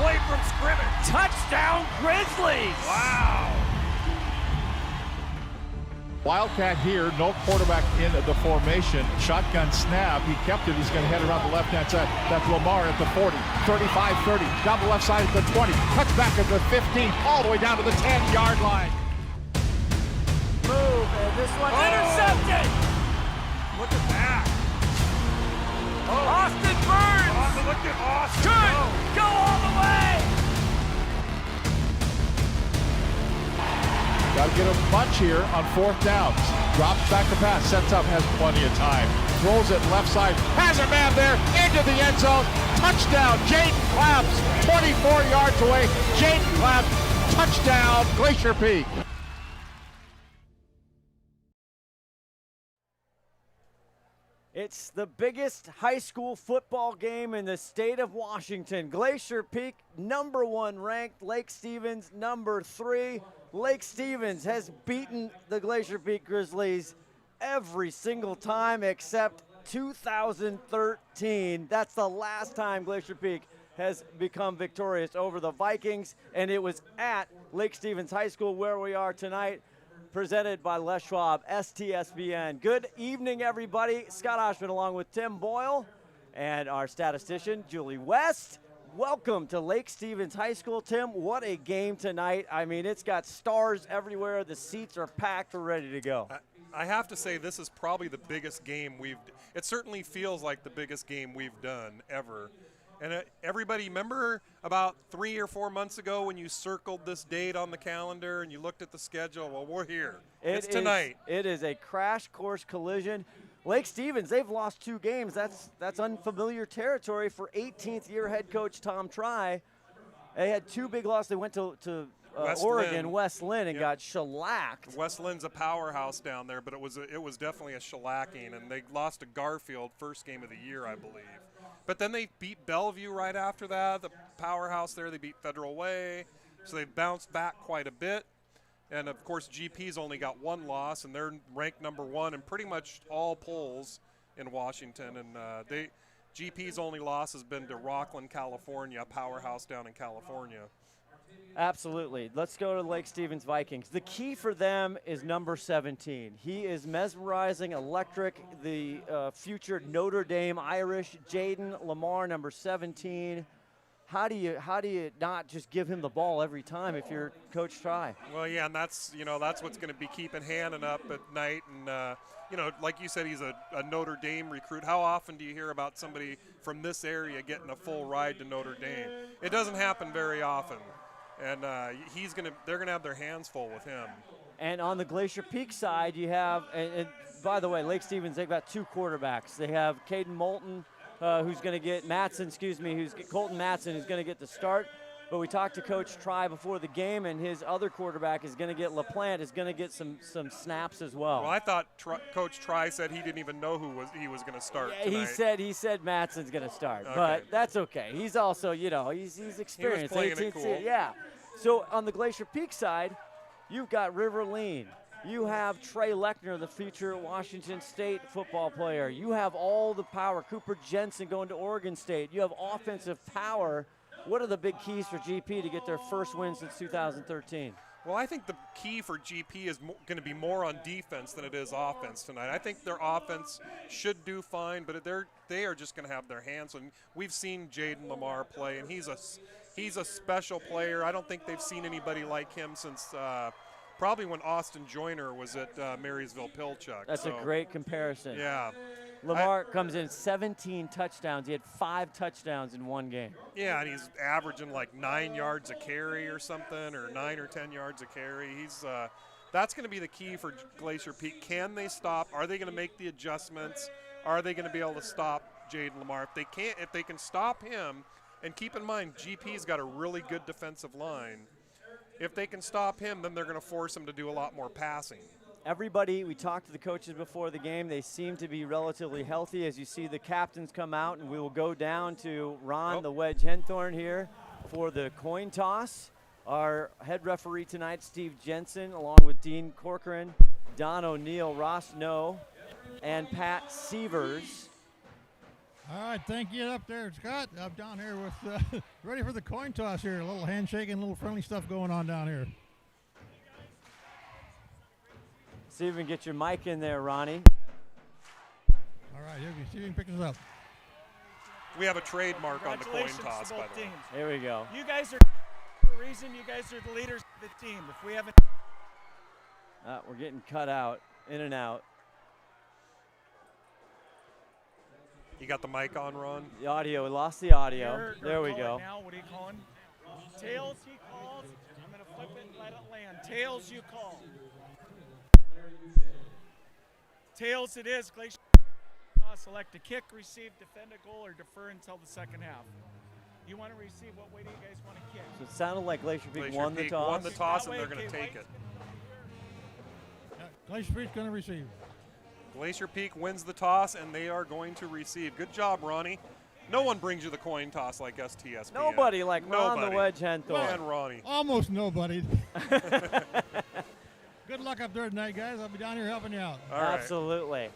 play from scrimmage. Touchdown Grizzlies! Wow. Wildcat here, no quarterback in the formation. Shotgun snap, he kept it. He's going to head around the left-hand side. That's Lamar at the 40, 35-30, down the left side at the 20, cuts back at the 15, all the way down to the 10-yard line. Move, and this one intercepted! Look at that. Austin Burns! Look at Austin. Good! Go all the way! Got to get a bunch here on fourth downs. Drops back the pass, sets up, has plenty of time. Throws it left side, has a man there, into the end zone. Touchdown, Jaden Claps, 24 yards away. Jaden Claps, touchdown, Glacier Peak. It's the biggest high school football game in the state of Washington. Glacier Peak, #1 ranked. Lake Stevens, #3. Lake Stevens has beaten the Glacier Peak Grizzlies every single time except 2013. That's the last time Glacier Peak has become victorious over the Vikings, and it was at Lake Stevens High School where we are tonight. Presented by Les Schwab, STSPN. Good evening, everybody. Scott Ohsman along with Tim Boyle and our statistician, Julie West. Welcome to Lake Stevens High School. Tim, what a game tonight. I mean, it's got stars everywhere. The seats are packed. We're ready to go. I have to say this is probably the biggest game it certainly feels like the biggest game we've done ever. And everybody, remember about 3 or 4 months ago when you circled this date on the calendar and you looked at the schedule? Well, we're here. It's tonight. It is a crash course collision. Lake Stevens, they've lost 2 games. That's unfamiliar territory for 18th year head coach Tom Try. They had 2 big losses. They went to Oregon, West Linn, and got shellacked. West Lynn's a powerhouse down there, but it was definitely a shellacking, and they lost to Garfield first game of the year, I believe. But then they beat Bellevue right after that, the powerhouse there. They beat Federal Way, so they've bounced back quite a bit. And, of course, GP's only got 1 loss, and they're ranked #1 in pretty much all polls in Washington. And GP's only loss has been to Rockland, California, a powerhouse down in California. Absolutely. Let's go to Lake Stevens Vikings. The key for them is number 17. He is mesmerizing, electric, the future Notre Dame Irish, Jaden Lamar, number 17. How do you not just give him the ball every time if you're Coach Try? Well, yeah, and that's what's going to be keeping Hannon up at night. And, like you said, he's a Notre Dame recruit. How often do you hear about somebody from this area getting a full ride to Notre Dame? It doesn't happen very often. And they're gonna have their hands full with him. And on the Glacier Peak side, you have, and by the way, Lake Stevens, they've got 2 quarterbacks. They have Caden Moulton, who's going to get Colton Matson, who's going to get the start. But we talked to Coach Try before the game, and his other quarterback is going to get LaPlante, is going to get some snaps as well. Well, I thought Coach Try said he didn't even know he was going to start tonight. He said Matson's going to start, okay. But that's okay. He's also, he's experienced. He was playing it cool. Yeah. So on the Glacier Peak side, you've got River Lean. You have Trey Lechner, the future Washington State football player. You have all the power. Cooper Jensen going to Oregon State. You have offensive power. What are the big keys for GP to get their first win since 2013? Well, I think the key for GP is going to be more on defense than it is offense tonight. I think their offense should do fine, but they are just going to have their hands. And we've seen Jaden Lamar play, and he's a special player. I don't think they've seen anybody like him since probably when Austin Joyner was at Marysville Pilchuck. That's a great comparison. Yeah. Lamar comes in 17 touchdowns. He had 5 touchdowns in 1 game. Yeah, and he's averaging like 9 yards a carry or something, or 9 or 10 yards a carry. That's going to be the key for Glacier Peak. Can they stop? Are they going to make the adjustments? Are they going to be able to stop Jaden Lamar? If they can stop him, and keep in mind, GP's got a really good defensive line. If they can stop him, then they're going to force him to do a lot more passing. Everybody, we talked to the coaches before the game. They seem to be relatively healthy as you see the captains come out, and we will go down to Ron, the Wedge Henthorn here for the coin toss. Our head referee tonight, Steve Jensen, along with Dean Corcoran, Don O'Neill, Ross No, and Pat Sievers. right, thank you up there, Scott. I'm down here with ready for the coin toss here. A little handshaking, a little friendly stuff going on down here. See if we can get your mic in there, Ronnie. All right, here, see if you can pick this up. We have a trademark on the coin toss, by the way. Teams. Here we go. You guys are the reason. You guys are the leaders of the team. If we haven't, We're getting cut out, in and out. You got the mic on, Ron? The audio, we lost the audio. There we go. Now, what are you calling? Tails, he calls. I'm going to flip it and let it land. Tails, you call. Tails, it is. Glacier. Select a kick, receive, defend a goal, or defer until the second half. You want to receive? What way do you guys want to kick? So it sounded like Glacier Peak Glacier won the Peak toss. won the toss, That and they're way, going to okay, take it. Glacier Peak's going to receive. Glacier Peak wins the toss, and they are going to receive. Good job, Ronnie. No one brings you the coin toss like STSPN. Nobody like Ron the Nobody. Wedge Henthorn. And Ronnie. Almost nobody. Good luck up there tonight, guys. I'll be down here helping you out. All right. Absolutely.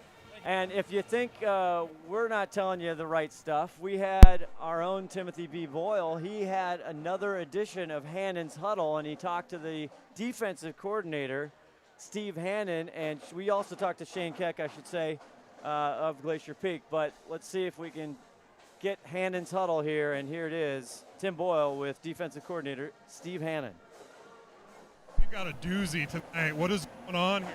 And if you think we're not telling you the right stuff, we had our own Timothy B. Boyle. He had another edition of Hannon's Huddle, and he talked to the defensive coordinator, Steve Hannon, and we also talked to Shane Keck, I should say, of Glacier Peak. But let's see if we can get Hannon's Huddle here, and here it is, Tim Boyle with defensive coordinator Steve Hannon. You got a doozy tonight. What is going on here?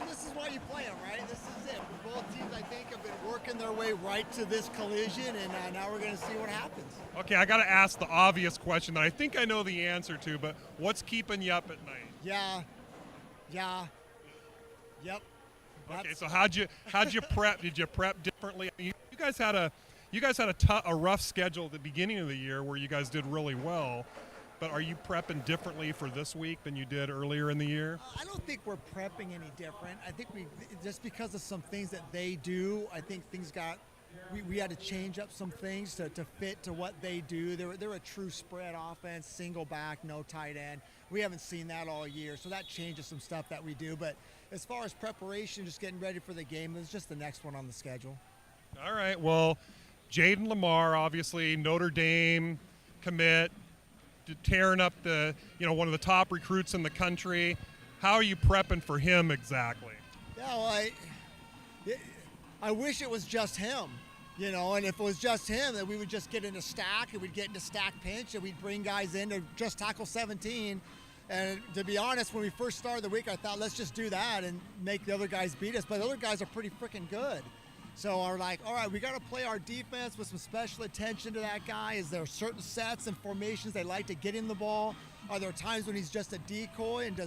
This is why you play them, right? This is it. Both teams, I think, have been working their way right to this collision, and now we're going to see what happens. Okay, I got to ask the obvious question that I think I know the answer to, but what's keeping you up at night? Yep. Okay, so how'd you prep? Did you prep differently? You guys had a rough schedule at the beginning of the year where you guys did really well. But are you prepping differently for this week than you did earlier in the year? I don't think we're prepping any different. I think just because of some things that they do, I think we had to change up some things to fit to what they do. They're a true spread offense, single back, no tight end. We haven't seen that all year, so that changes some stuff that we do. But as far as preparation, just getting ready for the game, it's just the next one on the schedule. All right, well, Jaden Lamar, obviously Notre Dame commit, tearing up one of the top recruits in the country. How are you prepping for him exactly? Yeah, well, I wish it was just him, and if it was just him, then we would just get into stack, and we'd get into stack pinch, and we'd bring guys in to just tackle 17. And to be honest, when we first started the week, I thought, let's just do that and make the other guys beat us. But the other guys are pretty freaking good. So we're like, all right, we got to play our defense with some special attention to that guy. Is there certain sets and formations they like to get in the ball? Are there times when he's just a decoy, and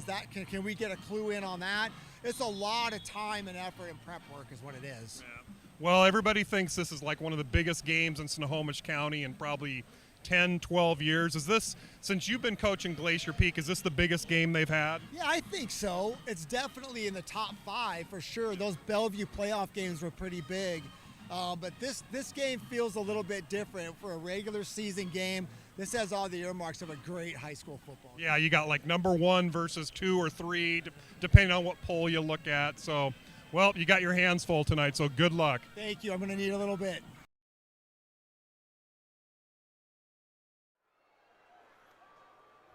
can we get a clue in on that? It's a lot of time and effort and prep work is what it is. Yeah. Well, everybody thinks this is like one of the biggest games in Snohomish County in probably 10, 12 years. Is this, since you've been coaching Glacier Peak, is this the biggest game they've had? Yeah, I think so. It's definitely in the top 5 for sure. Those Bellevue playoff games were pretty big. But this game feels a little bit different for a regular season game. This has all the earmarks of a great high school football game. Yeah, you got like number 1 versus 2 or 3, depending on what poll you look at. So, well, you got your hands full tonight, so good luck. Thank you. I'm going to need a little bit.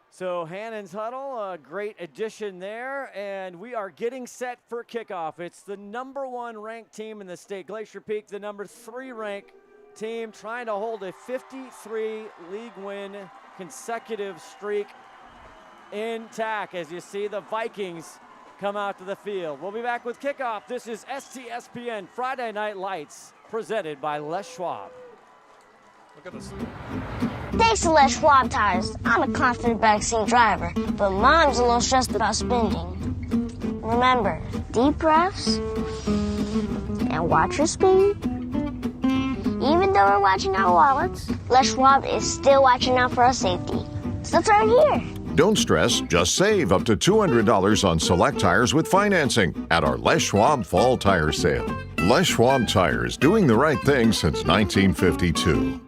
So Hannon's Huddle, a great addition there, and we are getting set for kickoff. It's the number 1 ranked team in the state, Glacier Peak, the number 3 ranked team, trying to hold a 53 league win consecutive streak intact as you see the Vikings come out to the field. We'll be back with kickoff. This is STSPN Friday Night Lights, presented by Les Schwab. Look at this. Thanks to Les Schwab tires, I'm a confident backseat driver, but Mom's a little stressed about spending. Remember, deep breaths and watch your speed. Even though we're watching our wallets, Les Schwab is still watching out for our safety. So it's right here. Don't stress, just save up to $200 on select tires with financing at our Les Schwab Fall Tire Sale. Les Schwab Tires, doing the right thing since 1952.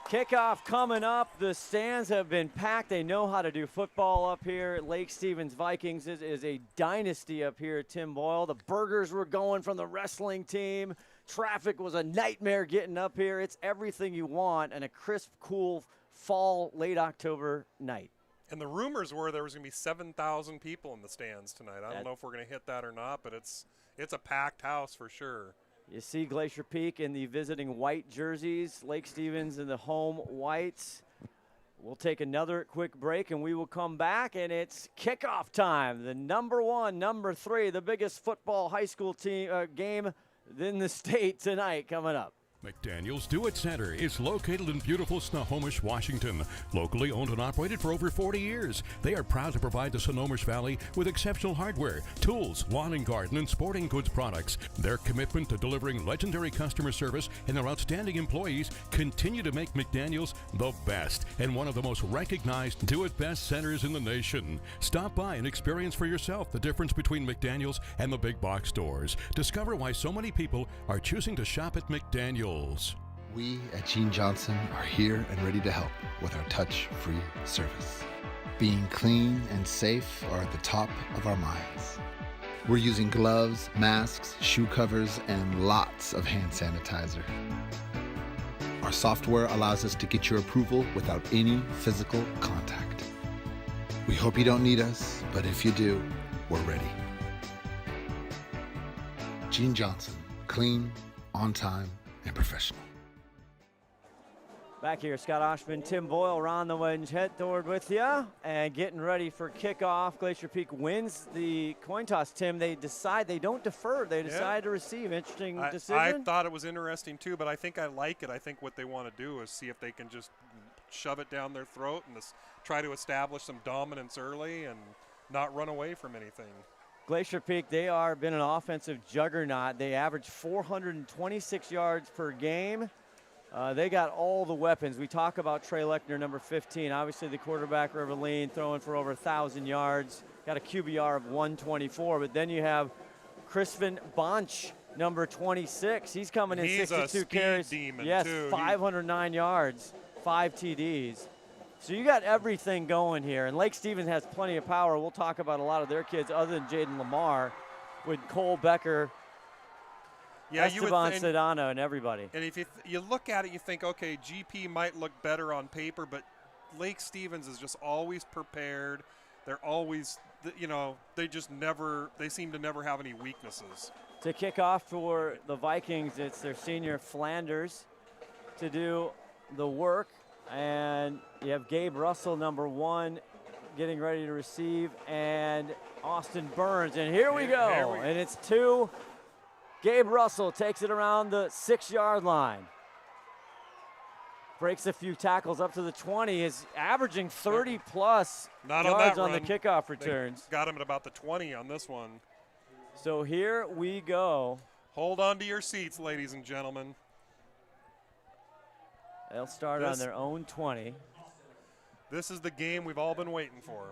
Kickoff coming up. The stands have been packed. They know how to do football up here at Lake Stevens Vikings. Is a dynasty up here at Tim Boyle. The burgers were going from the wrestling team. Traffic was a nightmare getting up here. It's everything you want and a crisp, cool fall, late October night. And the rumors were there was going to be 7,000 people in the stands tonight. I don't know if we're going to hit that or not, but it's a packed house for sure. You see Glacier Peak in the visiting white jerseys, Lake Stevens in the home whites. We'll take another quick break, and we will come back, and it's kickoff time. The number 1, number 3, the biggest football high school team game in the state tonight coming up. McDaniel's Do It Center is located in beautiful Snohomish, Washington. Locally owned and operated for over 40 years, they are proud to provide the Snohomish Valley with exceptional hardware, tools, lawn and garden, and sporting goods products. Their commitment to delivering legendary customer service and their outstanding employees continue to make McDaniel's the best and one of the most recognized Do It Best centers in the nation. Stop by and experience for yourself the difference between McDaniel's and the big box stores. Discover why so many people are choosing to shop at McDaniel's. We at Gene Johnson are here and ready to help with our touch-free service. Being clean and safe are at the top of our minds. We're using gloves, masks, shoe covers, and lots of hand sanitizer. Our software allows us to get your approval without any physical contact. We hope you don't need us, but if you do, we're ready. Gene Johnson, clean, on time, and professional. Back here, Scott Ohsman, Tim Boyle, Ron the Wedge, Henthorn with you, and getting ready for kickoff. Glacier Peak wins the coin toss. Tim, they don't defer. They decide to receive. Interesting decision. I thought it was interesting too, but I think I like it. I think what they want to do is see if they can just shove it down their throat and try to establish some dominance early and not run away from anything. Glacier Peak, they are been an offensive juggernaut. They average 426 yards per game. They got all the weapons. We talk about Trey Lechner, number 15. Obviously, the quarterback, Riverline, throwing for over 1,000 yards. Got a QBR of 124. But then you have Crispin Bonch, number 26. He's coming in 62 carries. Yes, too. 509 yards, 5 TDs. So you got everything going here, and Lake Stevens has plenty of power. We'll talk about a lot of their kids other than Jaden Lamar with Cole Becker, Esteban Sedano, and everybody. And if you look at it, you think, okay, GP might look better on paper, but Lake Stevens is just always prepared. They're always, they seem to never have any weaknesses. To kick off for the Vikings, it's their senior Flanders to do the work. And you have Gabe Russell, number 1, getting ready to receive, and Austin Burns. And here we go. And it's 2. Gabe Russell takes it around the 6-yard line. Breaks a few tackles up to the 20. Is averaging 30-plus yards on the kickoff returns. They got him at about the 20 on this one. So here we go. Hold on to your seats, ladies and gentlemen. They'll start on their own 20. This is the game we've all been waiting for.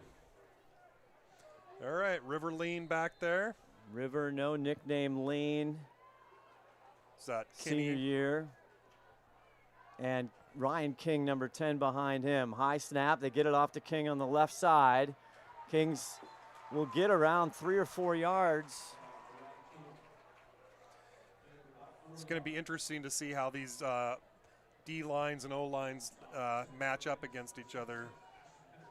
All right, River Lean back there. River, no nickname, Lean. Is that Kenny? Senior year. And Ryan King, number 10, behind him. High snap. They get it off to King on the left side. Kings will get around 3 or 4 yards. It's going to be interesting to see how these D lines and O lines match up against each other.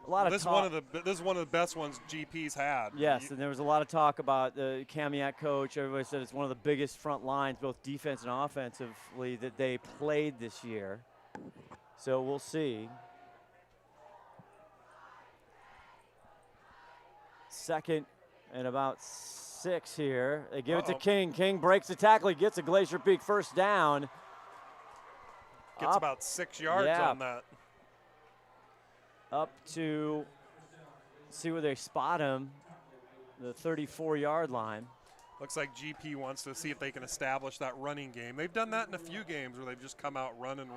A lot of this is one of the best ones GP's had. Yes, and there was a lot of talk about the Kamiak coach. Everybody said it's one of the biggest front lines, both defense and offensively, that they played this year. So we'll see. Second and about 6 here. They give it to King. King breaks the tackle. He gets a Glacier Peak first down. Gets about 6 yards on that. Up to, see where they spot him, the 34-yard line. Looks like GP wants to see if they can establish that running game. They've done that in a few games where they've just come out running.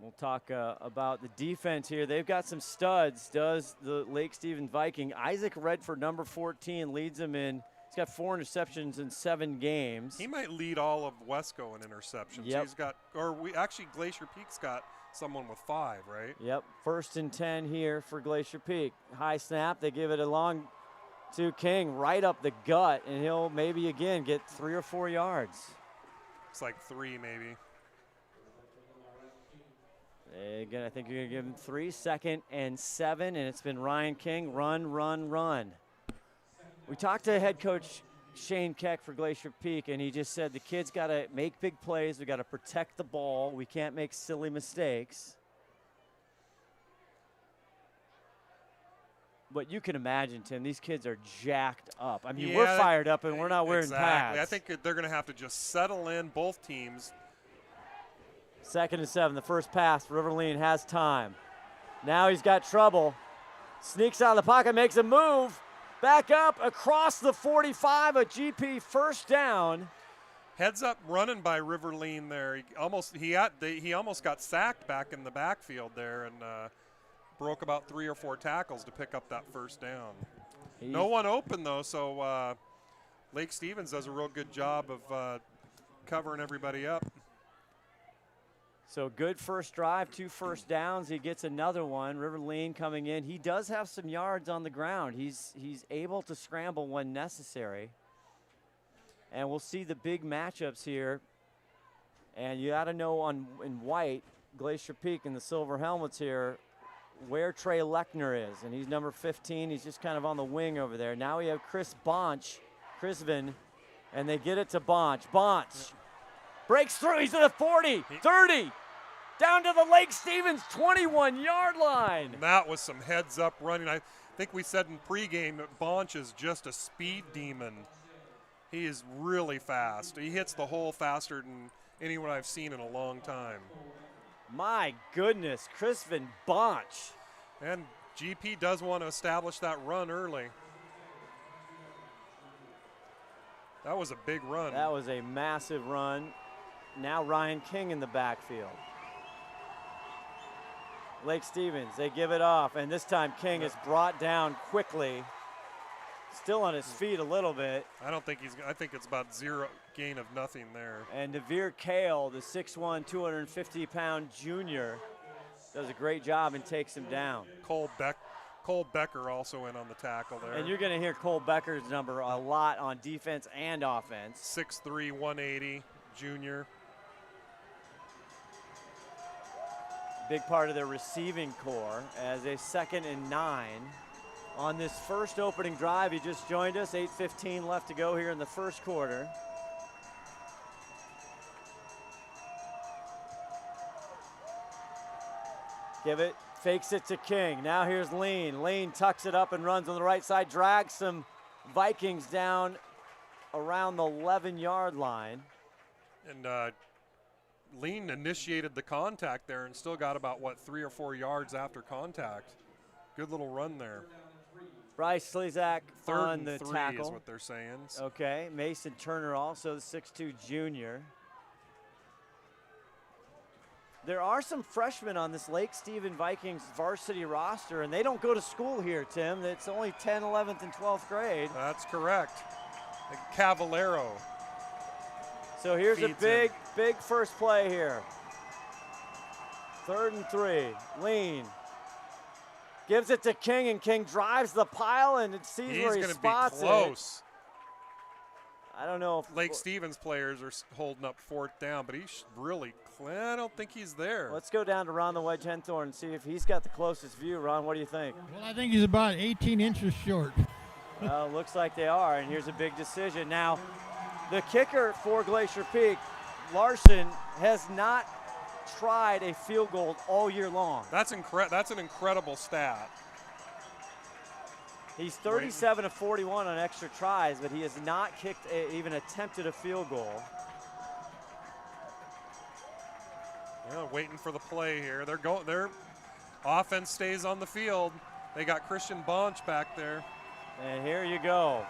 We'll talk about the defense here. They've got some studs, does the Lake Stevens Viking. Isaac Redford, number 14, leads them in He's got 4 interceptions in 7 games. He might lead all of WESCO in interceptions. Yep. He's got, Glacier Peak's got someone with 5, right? Yep, 1st and 10 here for Glacier Peak. High snap, they give it along to King, right up the gut, and he'll maybe again get 3 or 4 yards. It's like 3 maybe. Again, I think you're going to give him 3, 2nd and 7, and it's been Ryan King, run, run, run. We talked to head coach Shane Keck for Glacier Peak, and he just said the kids got to make big plays. We got to protect the ball. We can't make silly mistakes. But you can imagine, Tim, these kids are jacked up. I mean, Yeah, we're fired up, and we're not wearing exactly. pads. I think they're going to have to just settle in, both teams. 2nd and 7, the first pass. Riverline has time. Now he's got trouble. Sneaks out of the pocket, makes a move. Back up across the 45, a GP first down. Heads up running by Riverline there. He almost got sacked back in the backfield there and broke about 3 or 4 tackles to pick up that first down. No one open though, so Lake Stevens does a real good job of covering everybody up. So good first drive, 2 first downs. He gets another one. Riverline coming in. He does have some yards on the ground. He's able to scramble when necessary. And we'll see the big matchups here. And you got to know in white, Glacier Peak and the silver helmets here, where Trey Lechner is. And he's number 15. He's just kind of on the wing over there. Now we have Chris Crisvin, and they get it to Bonch. Bonch breaks through. He's at the 40, 30. Down to the Lake Stevens 21-yard line. And that was some heads-up running. I think we said in pregame that Bonch is just a speed demon. He is really fast. He hits the hole faster than anyone I've seen in a long time. My goodness, Crispin Bonch. And GP does want to establish that run early. That was a big run. That was a massive run. Now Ryan King in the backfield. Lake Stevens, they give it off, and this time King is brought down quickly. Still on his feet a little bit. I think it's about 0 gain of nothing there. And Devere Kale, the 6'1", 250-pound junior, does a great job and takes him down. Cole Becker also in on the tackle there. And you're going to hear Cole Becker's number a lot on defense and offense. 6'3", 180, junior. Big part of their receiving core as a 2nd and 9 on this first opening drive. He just joined us, 8:15 left to go here in the first quarter. Fakes it to King. Now here's Lean. Lean tucks it up and runs on the right side, drags some Vikings down around the 11-yard line. And Lean initiated the contact there and still got about, 3 or 4 yards after contact. Good little run there. Bryce Slezak on the 3rd and 3 tackle. is what they're saying. Okay, Mason Turner also, the 6'2 junior. There are some freshmen on this Lake Stephen Vikings varsity roster, and they don't go to school here, Tim. It's only 10th, 11th, and 12th grade. That's correct. Cavallero. So here's a big first play here. 3rd and 3. Lean. Gives it to King, and King drives the pile and it sees where he spots it. He's going to be close. I don't know if Lake Stevens players are holding up 4th down, but he's really I don't think he's there. Let's go down to Ron the Wedge Henthorn and see if he's got the closest view. Ron, what do you think? Well, I think he's about 18 inches short. Looks like they are, and here's a big decision. Now, the kicker for Glacier Peak, Larson, has not tried a field goal all year long. That's an incredible stat. He's 37 of 41 on extra tries, but he has not kicked even attempted a field goal. Yeah, waiting for the play here. Their offense stays on the field. They got Christian Bonch back there. And here you go.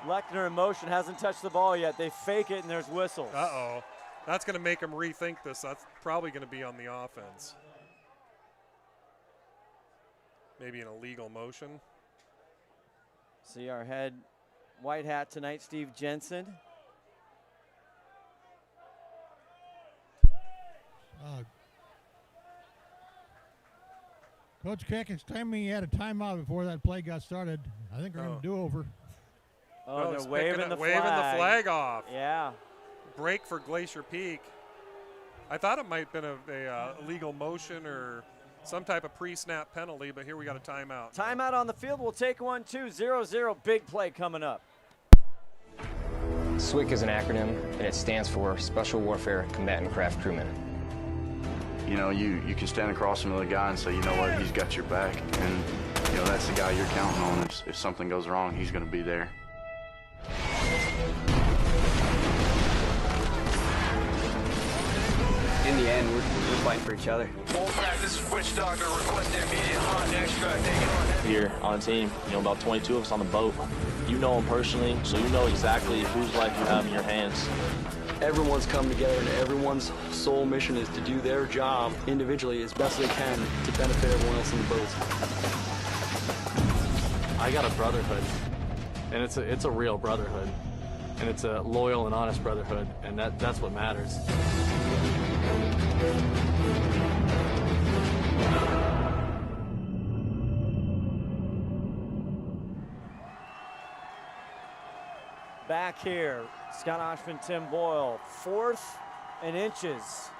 Lechner in motion, hasn't touched the ball yet. They fake it and there's whistles. Uh-oh. That's going to make them rethink this. That's probably going to be on the offense. Maybe an illegal motion. See our head white hat tonight, Steve Jensen. Coach Keck is telling me he had a timeout before that play got started. I think we're going to do over. Oh, he's they're waving the waving the flag off. Yeah. Break for Glacier Peak. I thought it might have been a illegal motion or some type of pre-snap penalty, but here we got a timeout. Timeout on the field. We'll take one, 2, 0-0. Big play coming up. SWCC is an acronym, and it stands for Special Warfare Combatant Craft Crewman. You know, you can stand across from the guy and say, you know what, he's got your back, and you know that's the guy you're counting on. If something goes wrong, he's going to be there. In the end, we're fighting for each other. This is Witch Doctor requesting immediate hot extract taken on. Here on the team, about 22 of us on the boat. You know them personally, so you know exactly whose life you have in your hands. Everyone's come together, and everyone's sole mission is to do their job individually as best they can to benefit everyone else in the boat. I got a brotherhood, and it's a real brotherhood, and it's a loyal and honest brotherhood, and that's what matters. Back here, Scott Ohsman, Tim Boyle, 4th and inches.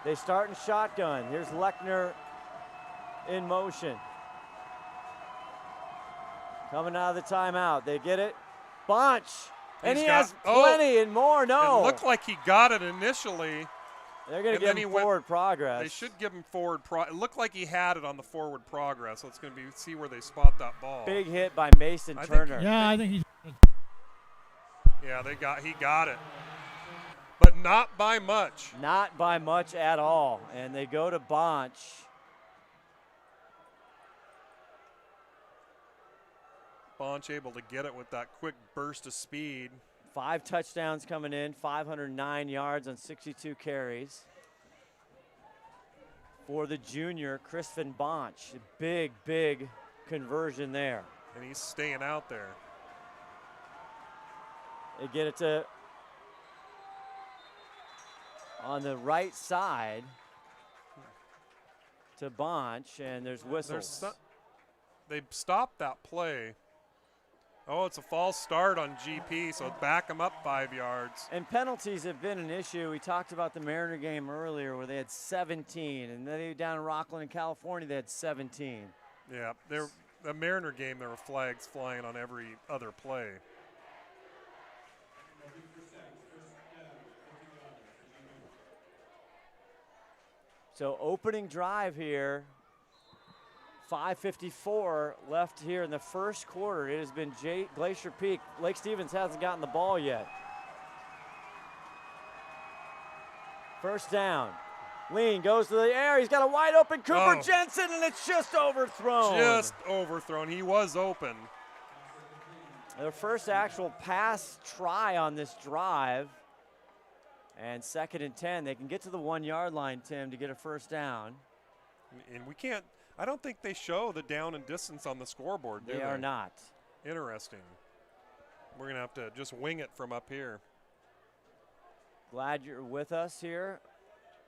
They start in shotgun. Here's Lechner in motion. Coming out of the timeout. They get it. Bunch. And he has plenty and more. No. It looked like he got it initially. They're going to give him forward progress. They should give him forward progress. It looked like he had it on the forward progress, so it's going to be see where they spot that ball. Big hit by Mason Turner. I think he's. Yeah, he got it. But not by much. Not by much at all. And they go to Bonch. Bonch able to get it with that quick burst of speed. 5 touchdowns coming in, 509 yards on 62 carries. For the junior, Crispin Bonch. Big, big conversion there. And he's staying out there. They get it to on the right side to Bonch, and there's whistles. They stopped that play. Oh, it's a false start on GP, so back them up 5 yards. And penalties have been an issue. We talked about the Mariner game earlier where they had 17, and then they down in Rockland, California, they had 17. Yeah, the Mariner game, there were flags flying on every other play. So opening drive here, 5:54 left here in the first quarter. It has been Glacier Peak. Lake Stevens hasn't gotten the ball yet. First down. Lean goes to the air. He's got a wide open Cooper Jensen, and it's just overthrown. Just overthrown. He was open. Their first actual pass try on this drive. And 2nd and 10. They can get to the 1-yard line, Tim, to get a first down. And we can't, I don't think they show the down and distance on the scoreboard, do they? They are not. Interesting. We're going to have to just wing it from up here. Glad you're with us here.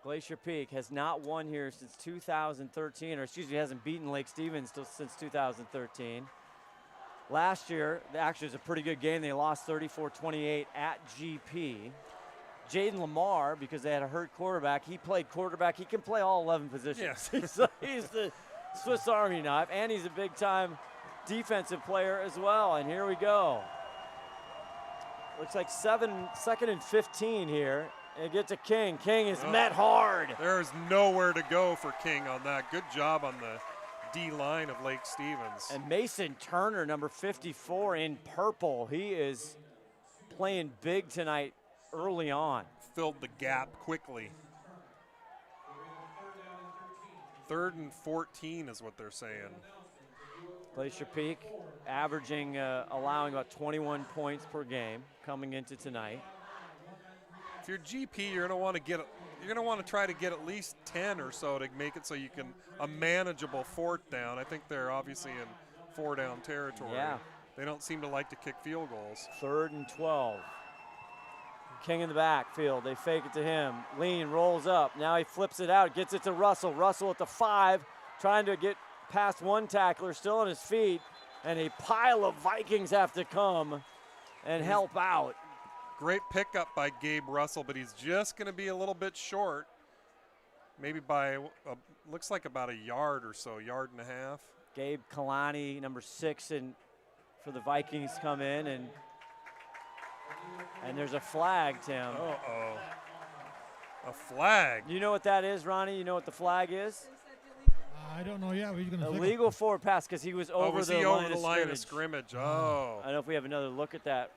Glacier Peak has not won here since 2013, or excuse me, hasn't beaten Lake Stevens since 2013. Last year, actually, it was a pretty good game. They lost 34-28 at GP. Jaden Lamar, because they had a hurt quarterback, he played quarterback. He can play all 11 positions. Yes. He's the Swiss Army knife, and he's a big-time defensive player as well. And here we go. Looks like 2nd and 15 here. And get to King. King is met hard. There's nowhere to go for King on that. Good job on the D-line of Lake Stevens. And Mason Turner, number 54 in purple. He is playing big tonight early on. Filled the gap quickly. 3rd and 14 is what they're saying. Glacier Peak averaging, allowing about 21 points per game coming into tonight. If you're GP, you're going to want to try to get at least 10 or so to make it so you can a manageable 4th down. I think they're obviously in 4-down territory. Yeah. They don't seem to like to kick field goals. 3rd and 12. King in the backfield. They fake it to him. Lean rolls up. Now he flips it out. Gets it to Russell. Russell at the 5, trying to get past one tackler, still on his feet. And a pile of Vikings have to come and help out. Great pickup by Gabe Russell, but he's just going to be a little bit short. Maybe by, looks like about a yard or so, yard and a half. Gabe Kalani, number 6, and for the Vikings come in, and there's a flag, Tim. Uh-oh. A flag. You know what that is, Ronnie? You know what the flag is? I don't know yet. He's going to illegal forward pass because he was over was the he line over the line of scrimmage? Oh. I don't know if we have another look at that.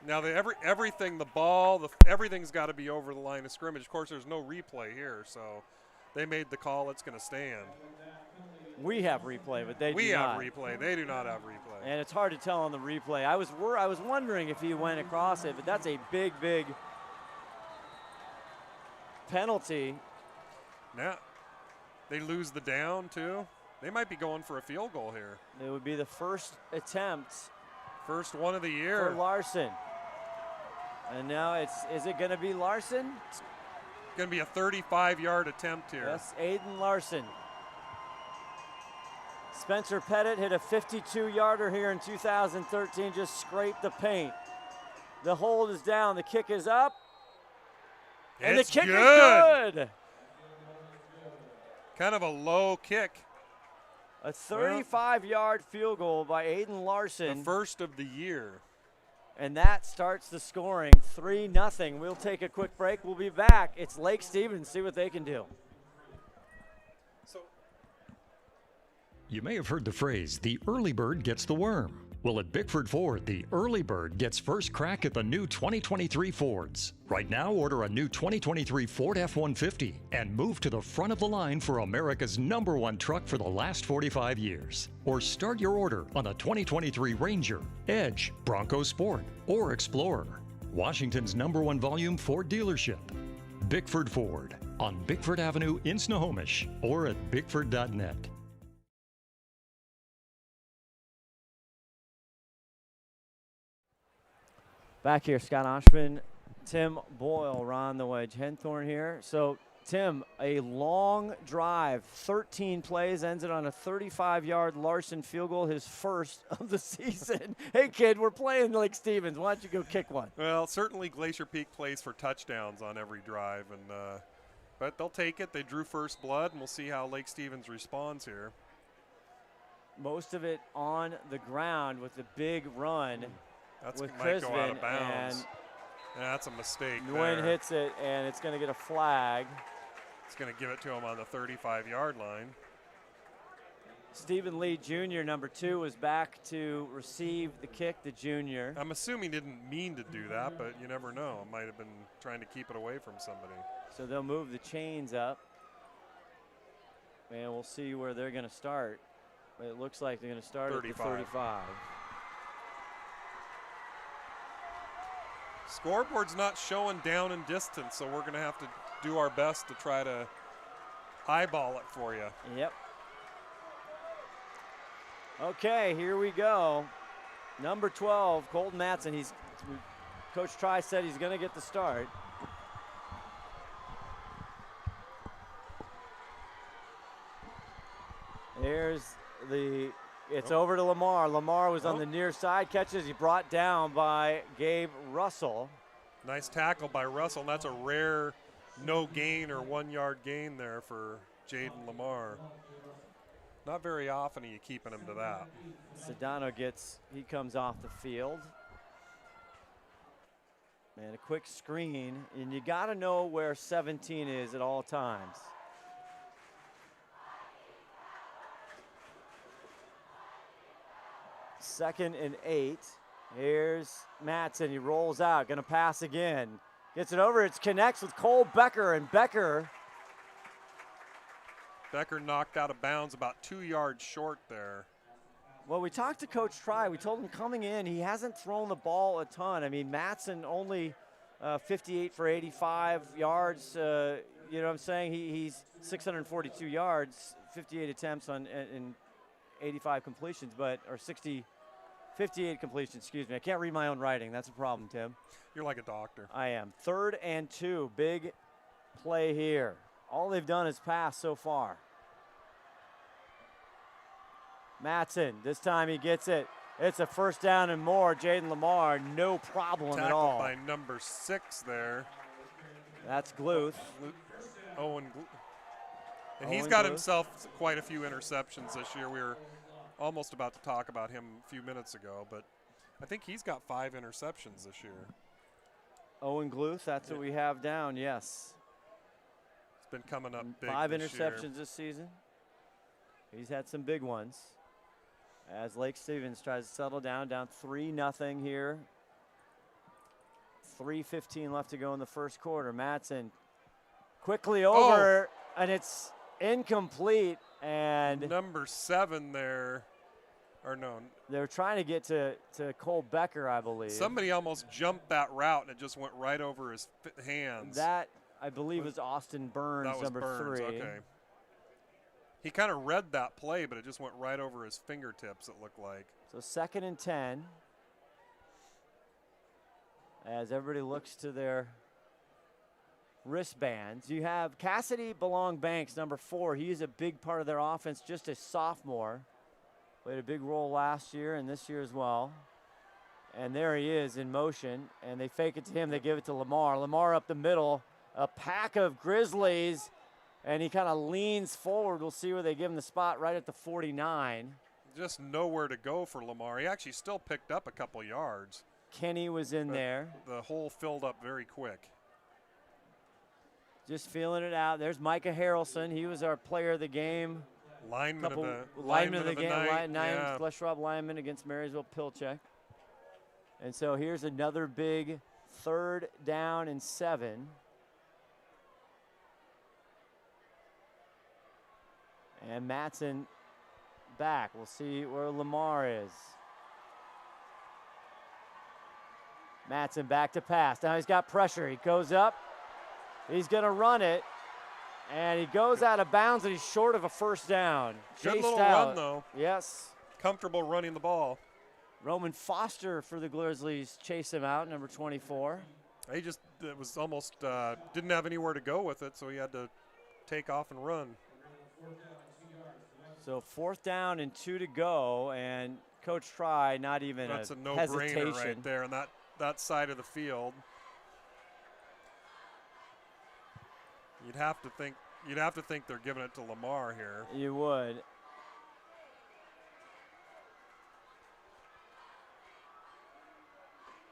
Now everything, the ball, everything's got to be over the line of scrimmage. Of course, there's no replay here, so they made the call. It's going to stand. We have replay, but they do not. We have replay. They do not have replay. And it's hard to tell on the replay. I was wondering if he went across it, but that's a big, big penalty. Now, they lose the down, too. They might be going for a field goal here. It would be the first attempt. First one of the year. For Larson. And now is it going to be Larson? It's going to be a 35-yard attempt here. Yes, Aiden Larson. Spencer Pettit hit a 52-yarder here in 2013, just scraped the paint. The hold is down, the kick is up. And it's the kick good. is good. Kind of a low kick. A 35-yard field goal by Aiden Larson. The first of the year. And that starts the scoring, 3-0. We'll take a quick break. We'll be back. It's Lake Stevens. See what they can do. You may have heard the phrase, the early bird gets the worm. Well, at Bickford Ford, the early bird gets first crack at the new 2023 Fords. Right now, order a new 2023 Ford F-150 and move to the front of the line for America's #1 truck for the last 45 years. Or start your order on a 2023 Ranger, Edge, Bronco Sport, or Explorer. Washington's #1 volume Ford dealership. Bickford Ford on Bickford Avenue in Snohomish or at bickford.net. Back here, Scott Ohsman, Tim Boyle, Ron the Wedge, Henthorn here. So, Tim, a long drive, 13 plays, ends it on a 35-yard Larson field goal, his first of the season. Hey, kid, we're playing Lake Stevens. Why don't you go kick one? Well, certainly Glacier Peak plays for touchdowns on every drive, and but they'll take it. They drew first blood, and we'll see how Lake Stevens responds here. Most of it on the ground with the big run. That's with might go out of Crispin, bounds. Yeah, that's a mistake. Nguyen hits it, and it's going to get a flag. It's going to give it to him on the 35-yard line. Stephen Lee Jr., number 2, was back to receive the kick, the junior. I'm assuming he didn't mean to do that, but you never know. It might have been trying to keep it away from somebody. So they'll move the chains up, and we'll see where they're going to start. It looks like they're going to start 35. At the 35. Scoreboard's not showing down and distance, so we're going to have to do our best to try to eyeball it for you. Yep. Okay, here we go. Number 12, Colton Matson. Coach Tri said he's going to get the start. It's over to Lamar. Lamar was on the near side, catches. He brought down by Gabe Russell. Nice tackle by Russell, and that's a rare no gain or 1 yard gain there for Jaden Lamar. Not very often are you keeping him to that. Sedano he comes off the field. And a quick screen, and you got to know where 17 is at all times. Second and 8. Here's Matson. He rolls out. Going to pass again. Gets it over. It connects with Cole Becker. And Becker knocked out of bounds about 2 yards short there. Well, we talked to Coach Tri. We told him coming in, he hasn't thrown the ball a ton. I mean, Matson only 58 for 85 yards. You know what I'm saying? He's 642 yards, 58 attempts on in 85 completions, or 60 58 completion, excuse me. I can't read my own writing. That's a problem, Tim. You're like a doctor. I am. 3rd and 2. Big play here. All they've done is pass so far. Matson, this time he gets it. It's a first down and more. Jaden Lamar, no problem at all. Tackled by number 6 there. That's Gluth. Owen Gluth. And Owen he's got Gluth. himself quite a few interceptions this year. We were almost about to talk about him a few minutes ago, but I think he's got 5 interceptions this year. Owen Gluth, that's what we have down, yes. It's been coming up big 5 this interceptions year. this season. He's had some big ones. As Lake Stevens tries to settle down 3-0 here. 3:15 left to go in the first quarter. Matson quickly over, and it's incomplete. And number 7 there, or no. They're trying to get to Cole Becker, I believe. Somebody almost jumped that route, and it just went right over his hands. That, I believe, was Austin Burns, that was number Burns, 3. Okay. He kind of read that play, but it just went right over his fingertips, it looked like. So 2nd and 10. As everybody looks to their wristbands. You have Cassidy Belong-Banks, number 4. He's a big part of their offense, just a sophomore. Played a big role last year and this year as well. And there he is in motion, and they fake it to him. They give it to Lamar. Lamar up the middle, a pack of Grizzlies, and he kind of leans forward. We'll see where they give him the spot right at the 49. Just nowhere to go for Lamar. He actually still picked up a couple yards. Kenny was in there. The hole filled up very quick. Just feeling it out. There's Micah Harrelson. He was our player of the game. Lineman of the game. night. Nine Schwab lineman against Marysville Pilchuck. And so here's another big 3rd down and 7. And Matson back. We'll see where Lamar is. Matson back to pass. Now he's got pressure. He goes up. He's going to run it. And he goes out of bounds, and he's short of a first down. Good Chased little out. run, though. Yes. Comfortable running the ball. Roman Foster for the Grizzlies chase him out, number 24. He just, it was almost, didn't have anywhere to go with it, so he had to take off and run. So 4th down and 2 to go, and Coach Try, not even That's a hesitation. no-brainer right there on that side of the field. You'd have to think they're giving it to Lamar here. You would.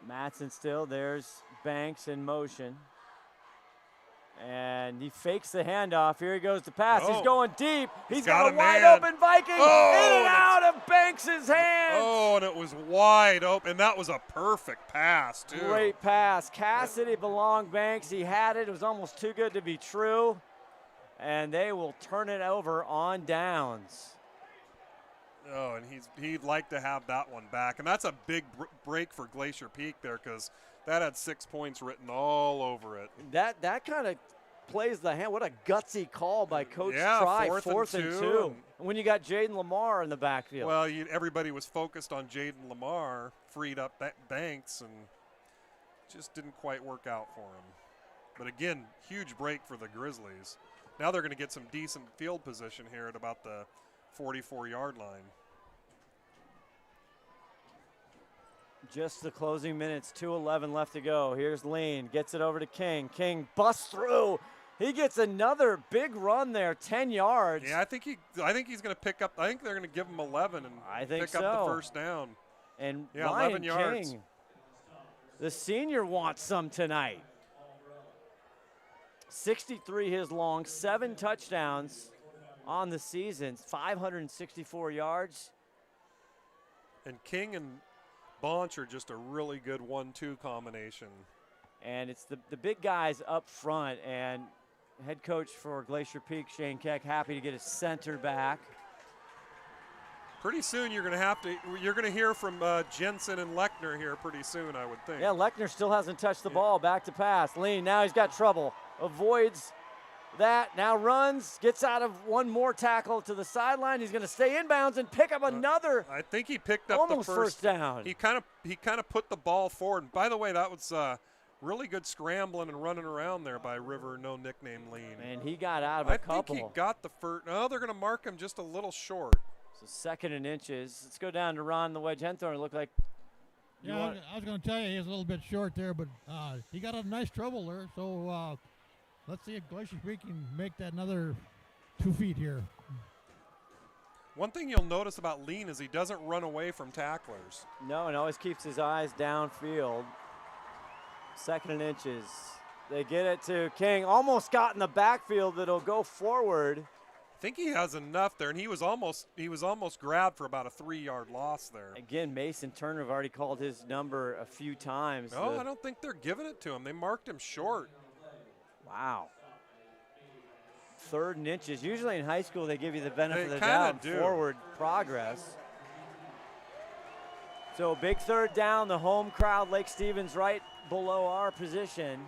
Matson still. There's Banks in motion. And he fakes the handoff. Here he goes to pass. He's going deep. He's got a wide open Viking. In and out of Banks' hands. Oh, and it was wide open. That was a perfect pass, too. Great pass. Cassidy Belong-Banks. He had it. It was almost too good to be true. And they will turn it over on downs. Oh, and he'd like to have that one back. And that's a big break for Glacier Peak there, because that had 6 points written all over it. That kind of plays the hand. What a gutsy call by Coach Try. 4th and 2. When you got Jaden Lamar in the backfield. Well, everybody was focused on Jaden Lamar, freed up Banks, and just didn't quite work out for him. But again, huge break for the Grizzlies. Now they're going to get some decent field position here at about the 44-yard line. Just the closing minutes, 2:11 left to go. Here's Lean, gets it over to King. King busts through. He gets another big run there, 10 yards. Yeah, I think he's going to pick up. I think they're going to give him 11 and pick up the first down. And yeah, Ryan 11 yards. King, the senior, wants some tonight. 63 his long, 7 touchdowns on the season, 564 yards. And King and Bonch are just a really good 1-2 combination. And it's the big guys up front, and head coach for Glacier Peak, Shane Keck, happy to get his center back. Pretty soon you're going to hear from Jensen and Lechner here pretty soon, I would think. Yeah, Lechner still hasn't touched the ball. Back to pass. Lean, now he's got trouble. Avoids that, now runs, gets out of one more tackle to the sideline. He's going to stay inbounds and pick up another. I think he picked up almost the first down. He kind of put the ball forward. And by the way, that was really good scrambling and running around there by River, no nickname Lean. And he got out of a couple. I think he got the first. No, they're going to mark him just a little short. So 2nd and inches. Let's go down to Ron the Wedge Henthorn. It looked like. Yeah, I was going to tell you he was a little bit short there, but he got a nice trouble there. So let's see if Glacier Peak can make that another 2 feet here. One thing you'll notice about Lean is he doesn't run away from tacklers. No, and always keeps his eyes downfield. 2nd and inches. They get it to King. Almost got in the backfield. That'll go forward. I think he has enough there, and he was almost grabbed for about a 3-yard loss there. Again, Mason Turner have already called his number a few times. No, I don't think they're giving it to him. They marked him short. Wow. 3rd and inches. Usually in high school they give you the benefit of the doubt, forward progress. So big 3rd down. The home crowd, Lake Stevens, right below our position.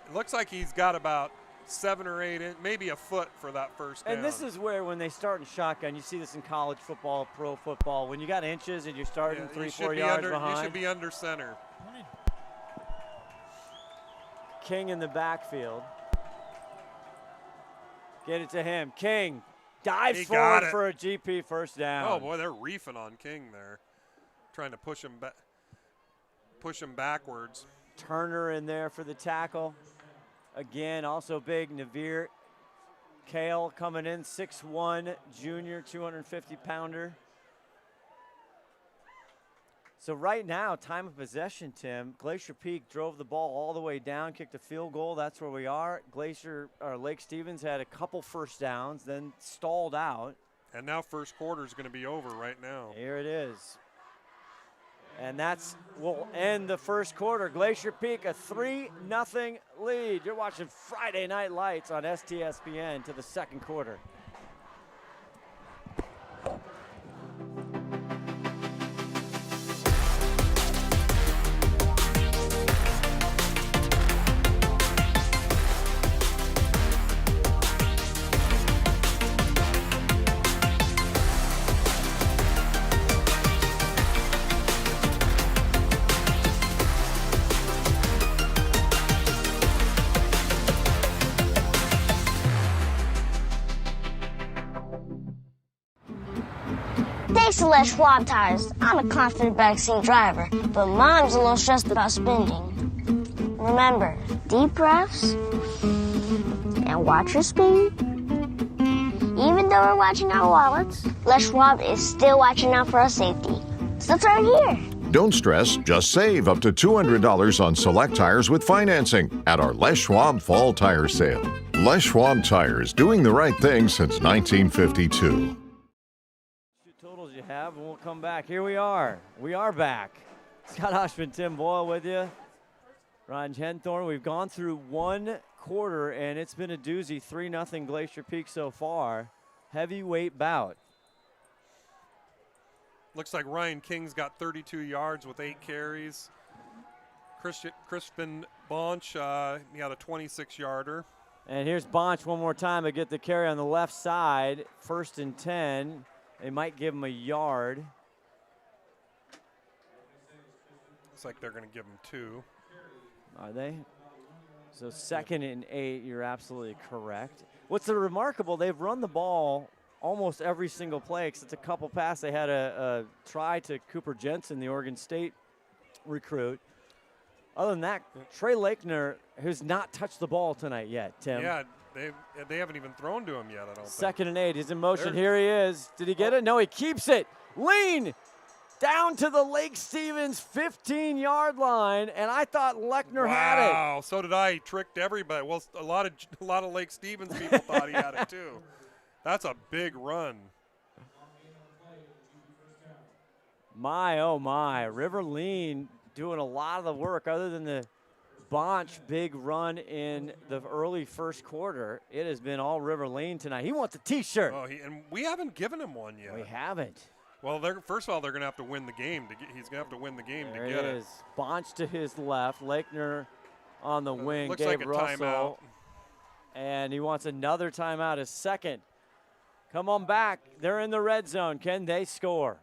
It looks like he's got about 7 or 8, maybe a foot for that first down. And this is where when they start in shotgun, you see this in college football, pro football. When you got inches and you're starting 3-4 yards behind. You should be under center. King in the backfield. Get it to him. King dives forward for a GP first down. Oh boy, they're reefing on King there, trying to push him back. Push him backwards. Turner in there for the tackle. Again, also big. Navir Kale coming in, 6'1", junior, 250-pounder. So right now, time of possession, Tim, Glacier Peak drove the ball all the way down, kicked a field goal. That's where we are. Lake Stevens had a couple first downs, then stalled out. And now first quarter is going to be over right now. Here it is. And will end the first quarter. Glacier Peak, a 3-0 lead. You're watching Friday Night Lights on STSPN to the 2nd quarter. Thanks to Les Schwab Tires, I'm a confident backseat driver, but Mom's a little stressed about spending. Remember, deep breaths and watch your speed. Even though we're watching our wallets, Les Schwab is still watching out for our safety. So it's right here. Don't stress, just save up to $200 on select tires with financing at our Les Schwab Fall Tire Sale. Les Schwab Tires, doing the right thing since 1952. Totals you have, and we'll come back. Here we are. We are back. Scott Ohsman, Tim Boyle with you. Ron Henthorn. We've gone through 1 quarter, and it's been a doozy. 3-0 Glacier Peak so far. Heavyweight bout. Looks like Ryan King's got 32 yards with 8 carries. Crispin Bonch, he had a 26-yarder. And here's Bonch one more time to get the carry on the left side. 1st and 10. They might give him a yard. Looks like they're going to give him 2. Are they? So 2nd and 8, you're absolutely correct. What's remarkable, they've run the ball almost every single play, except a couple passes. They had a try to Cooper Jensen, the Oregon State recruit. Other than that, Trey Lakener has not touched the ball tonight yet, Tim. Yeah, they haven't even thrown to him yet, I don't think. 2nd and 8, he's in motion. Here he is. Did he get it? No, he keeps it. Lean down to the Lake Stevens 15-yard line, and I thought Lechner had it. Wow, so did I. He tricked everybody. Well, a lot of Lake Stevens people thought he had it too. That's a big run. My, oh my. River Lean doing a lot of the work other than the Bonch big run in the early first quarter. It has been all River Lean tonight. He wants a T-shirt. Oh, and we haven't given him one yet. We haven't. Well, first of all, they're going to have to win the game. He's going to have to win the game there to get it. Is. Bonch to his left. Lechner on the wing. Looks Gabe like a Russell. timeout. And he wants another timeout, his second. Come on back. They're in the red zone. Can they score?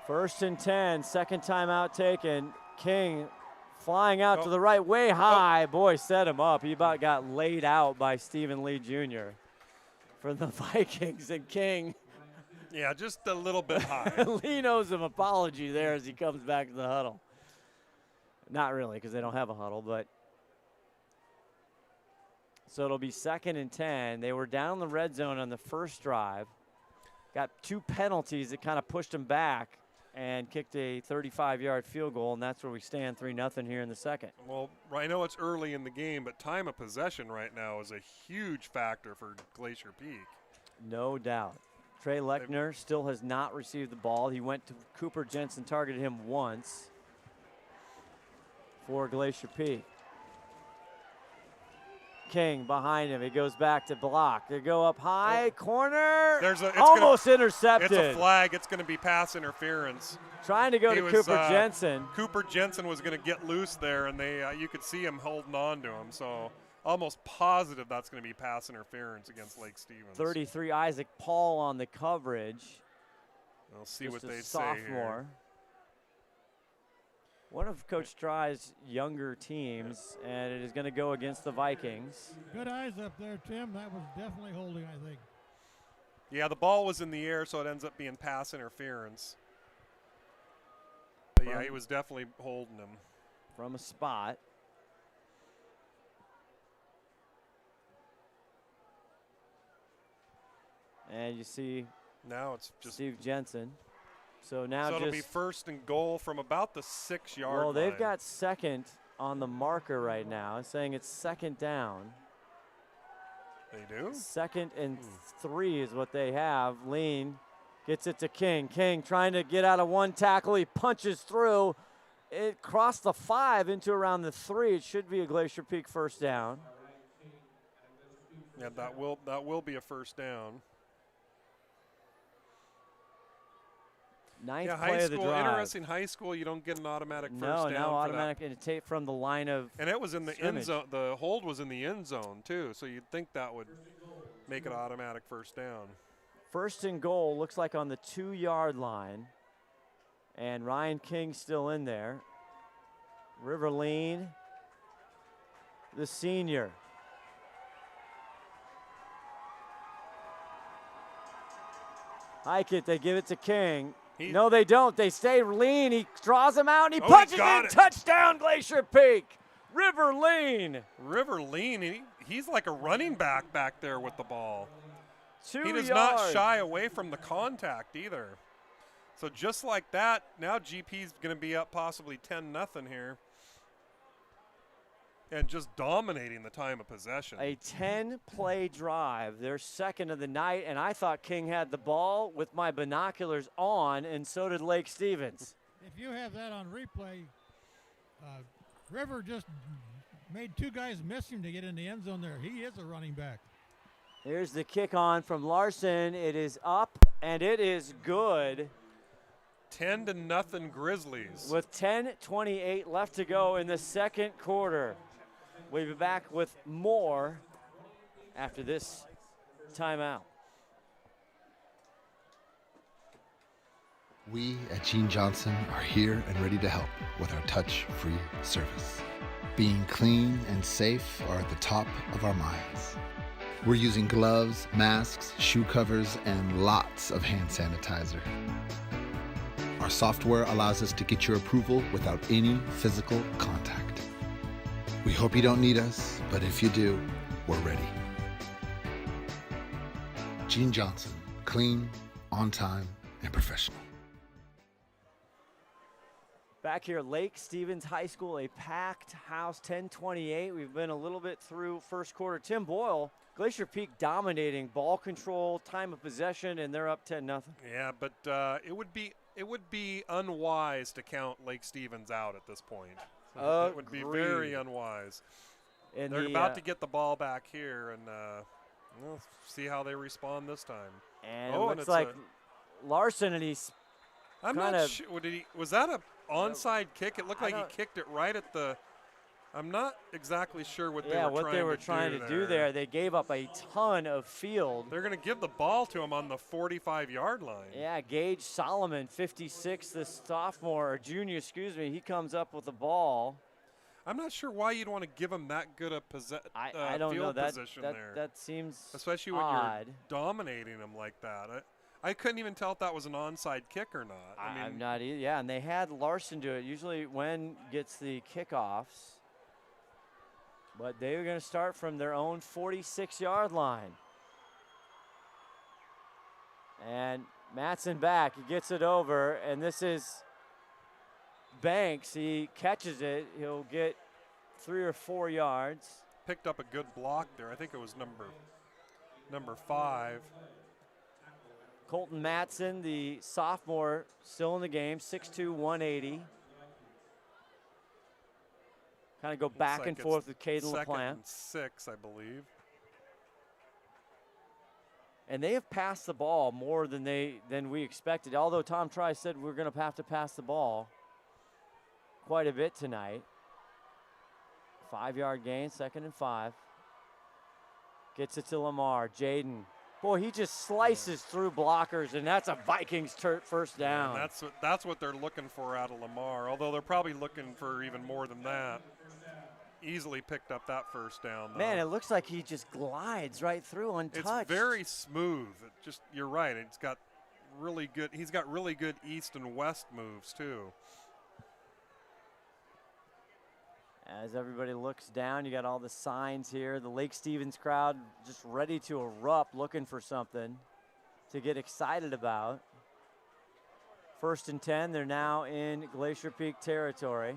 First and 10, second timeout taken. King flying out to the right, way high. Boy, set him up. He about got laid out by Stephen Lee Jr. for the Vikings. And King. Yeah, just a little bit high. Lee knows an apology there as he comes back to the huddle. Not really, because they don't have a huddle, but. So it'll be second and 10. They were down the red zone on the first drive. Got 2 penalties that kind of pushed them back and kicked a 35-yard field goal, and that's where we stand 3-0 here in the second. Well, I know it's early in the game, but time of possession right now is a huge factor for Glacier Peak. No doubt. Trey Lechner still has not received the ball. He went to Cooper Jensen, targeted him once for Glacier Peak. King behind him. He goes back to block. They go up high, corner. Almost intercepted. It's a flag. It's going to be pass interference. Trying to go to Cooper Jensen. Cooper Jensen was going to get loose there, and they you could see him holding on to him. So almost positive that's going to be pass interference against Lake Stevens. 33, Isaac Paul on the coverage. We'll see what they sophomore. say here. One of Coach Dry's younger teams, and it is going to go against the Vikings. Good eyes up there, Tim. That was definitely holding, I think. Yeah, the ball was in the air, so it ends up being pass interference. But yeah, he was definitely holding him. From a spot. And you see now it's just Steve Jensen. So now it'll be first and goal from about the 6-yard line. Well, they've got second on the marker right now, saying it's second down. They do? Second and 3 is what they have. Lean gets it to King. King trying to get out of one tackle. He punches through. It crossed the 5 into around the 3. It should be a Glacier Peak first down. Yeah, that will be a first down. Ninth yeah, play of the drive. Interesting. High school, you don't get an automatic first down. No, automatic and take from the line of and it was in the scrimmage. end zone. The hold was in the end zone too, so you'd think that would make it automatic first down. First and goal looks like on the 2-yard line, and Ryan King still in there. River Lean, the senior. Hike it, they give it to King. No, they don't. They stay Lean. He draws him out, and he punches it. Touchdown, Glacier Peak. River Lean. River Lean, he's like a running back there with the ball. 2 He does yards. not shy away from the contact either. So just like that, now GP's going to be up possibly 10-0 here. And just dominating the time of possession. A 10-play drive, their second of the night, and I thought King had the ball with my binoculars on, and so did Lake Stevens. If you have that on replay, River just made 2 guys miss him to get in the end zone there. He is a running back. Here's the kick on from Larson. It is up, and it is good. 10-0 Grizzlies. With 10:28 left to go in the second quarter. We'll be back with more after this timeout. We at Gene Johnson are here and ready to help with our touch-free service. Being clean and safe are at the top of our minds. We're using gloves, masks, shoe covers, and lots of hand sanitizer. Our software allows us to get your approval without any physical contact. We hope you don't need us, but if you do, we're ready. Gene Johnson, clean, on time, and professional. Back here, Lake Stevens High School, a packed house, 10:28. We've been a little bit through first quarter. Tim Boyle, Glacier Peak dominating ball control, time of possession, and they're up 10-0. Yeah, but it would be unwise to count Lake Stevens out at this point. It would be very unwise. And they're about to get the ball back here, and we'll see how they respond this time. And it looks like Larson, and he's I'm not sure. Was that a onside kick? It looked like he kicked it right at the. I'm not exactly sure what they were trying to do there. They gave up a ton of field. They're going to give the ball to him on the 45-yard line. Yeah, Gage Solomon, 56, the sophomore or junior, excuse me. He comes up with the ball. I'm not sure why you'd want to give him that good a I don't field know. position there. That seems especially when odd. you're dominating him like that. I couldn't even tell if that was an onside kick or not. I'm not either. Yeah, and they had Larson do it. Usually Wen gets the kickoffs. But they were going to start from their own 46-yard line. And Matson back. He gets it over, and this is Banks. He catches it. He'll get 3 or 4 yards. Picked up a good block there. I think it was number 5. Colton Matson, the sophomore, still in the game, 6'2", 180. Kind of go back and forth with Caden LaPlante. 2nd and 6, I believe. And they have passed the ball more than we expected. Although Tom Trice said we're going to have to pass the ball quite a bit tonight. 5-yard gain, 2nd and 5. Gets it to Lamar. Jaden. Boy, he just slices through blockers, and that's a Vikings first down. And that's what they're looking for out of Lamar, although they're probably looking for even more than that. Easily picked up that first down, though. Man, it looks like he just glides right through untouched. It's very smooth. You're right. He's got really good east and west moves, too. As everybody looks down, you got all the signs here. The Lake Stevens crowd just ready to erupt, looking for something to get excited about. 1st and 10, they're now in Glacier Peak territory.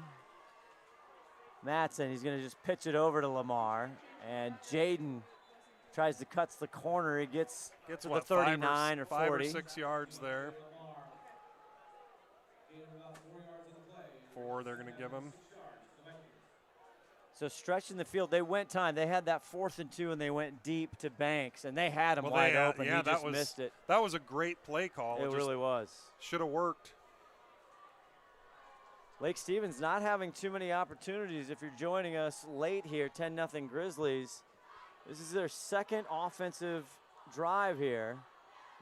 Matson, he's going to just pitch it over to Lamar. And Jaden tries to cut the corner. He gets to the 39 or 40. 5 or 6 yards there. 4 they're going to give him. So stretching the field, they went time. They had that 4th and 2, and they went deep to Banks, and they had him wide open. Yeah, he just missed it. That was a great play call. It really was. Should have worked. Lake Stevens not having too many opportunities. If you're joining us late here, 10-0 Grizzlies. This is their second offensive drive here.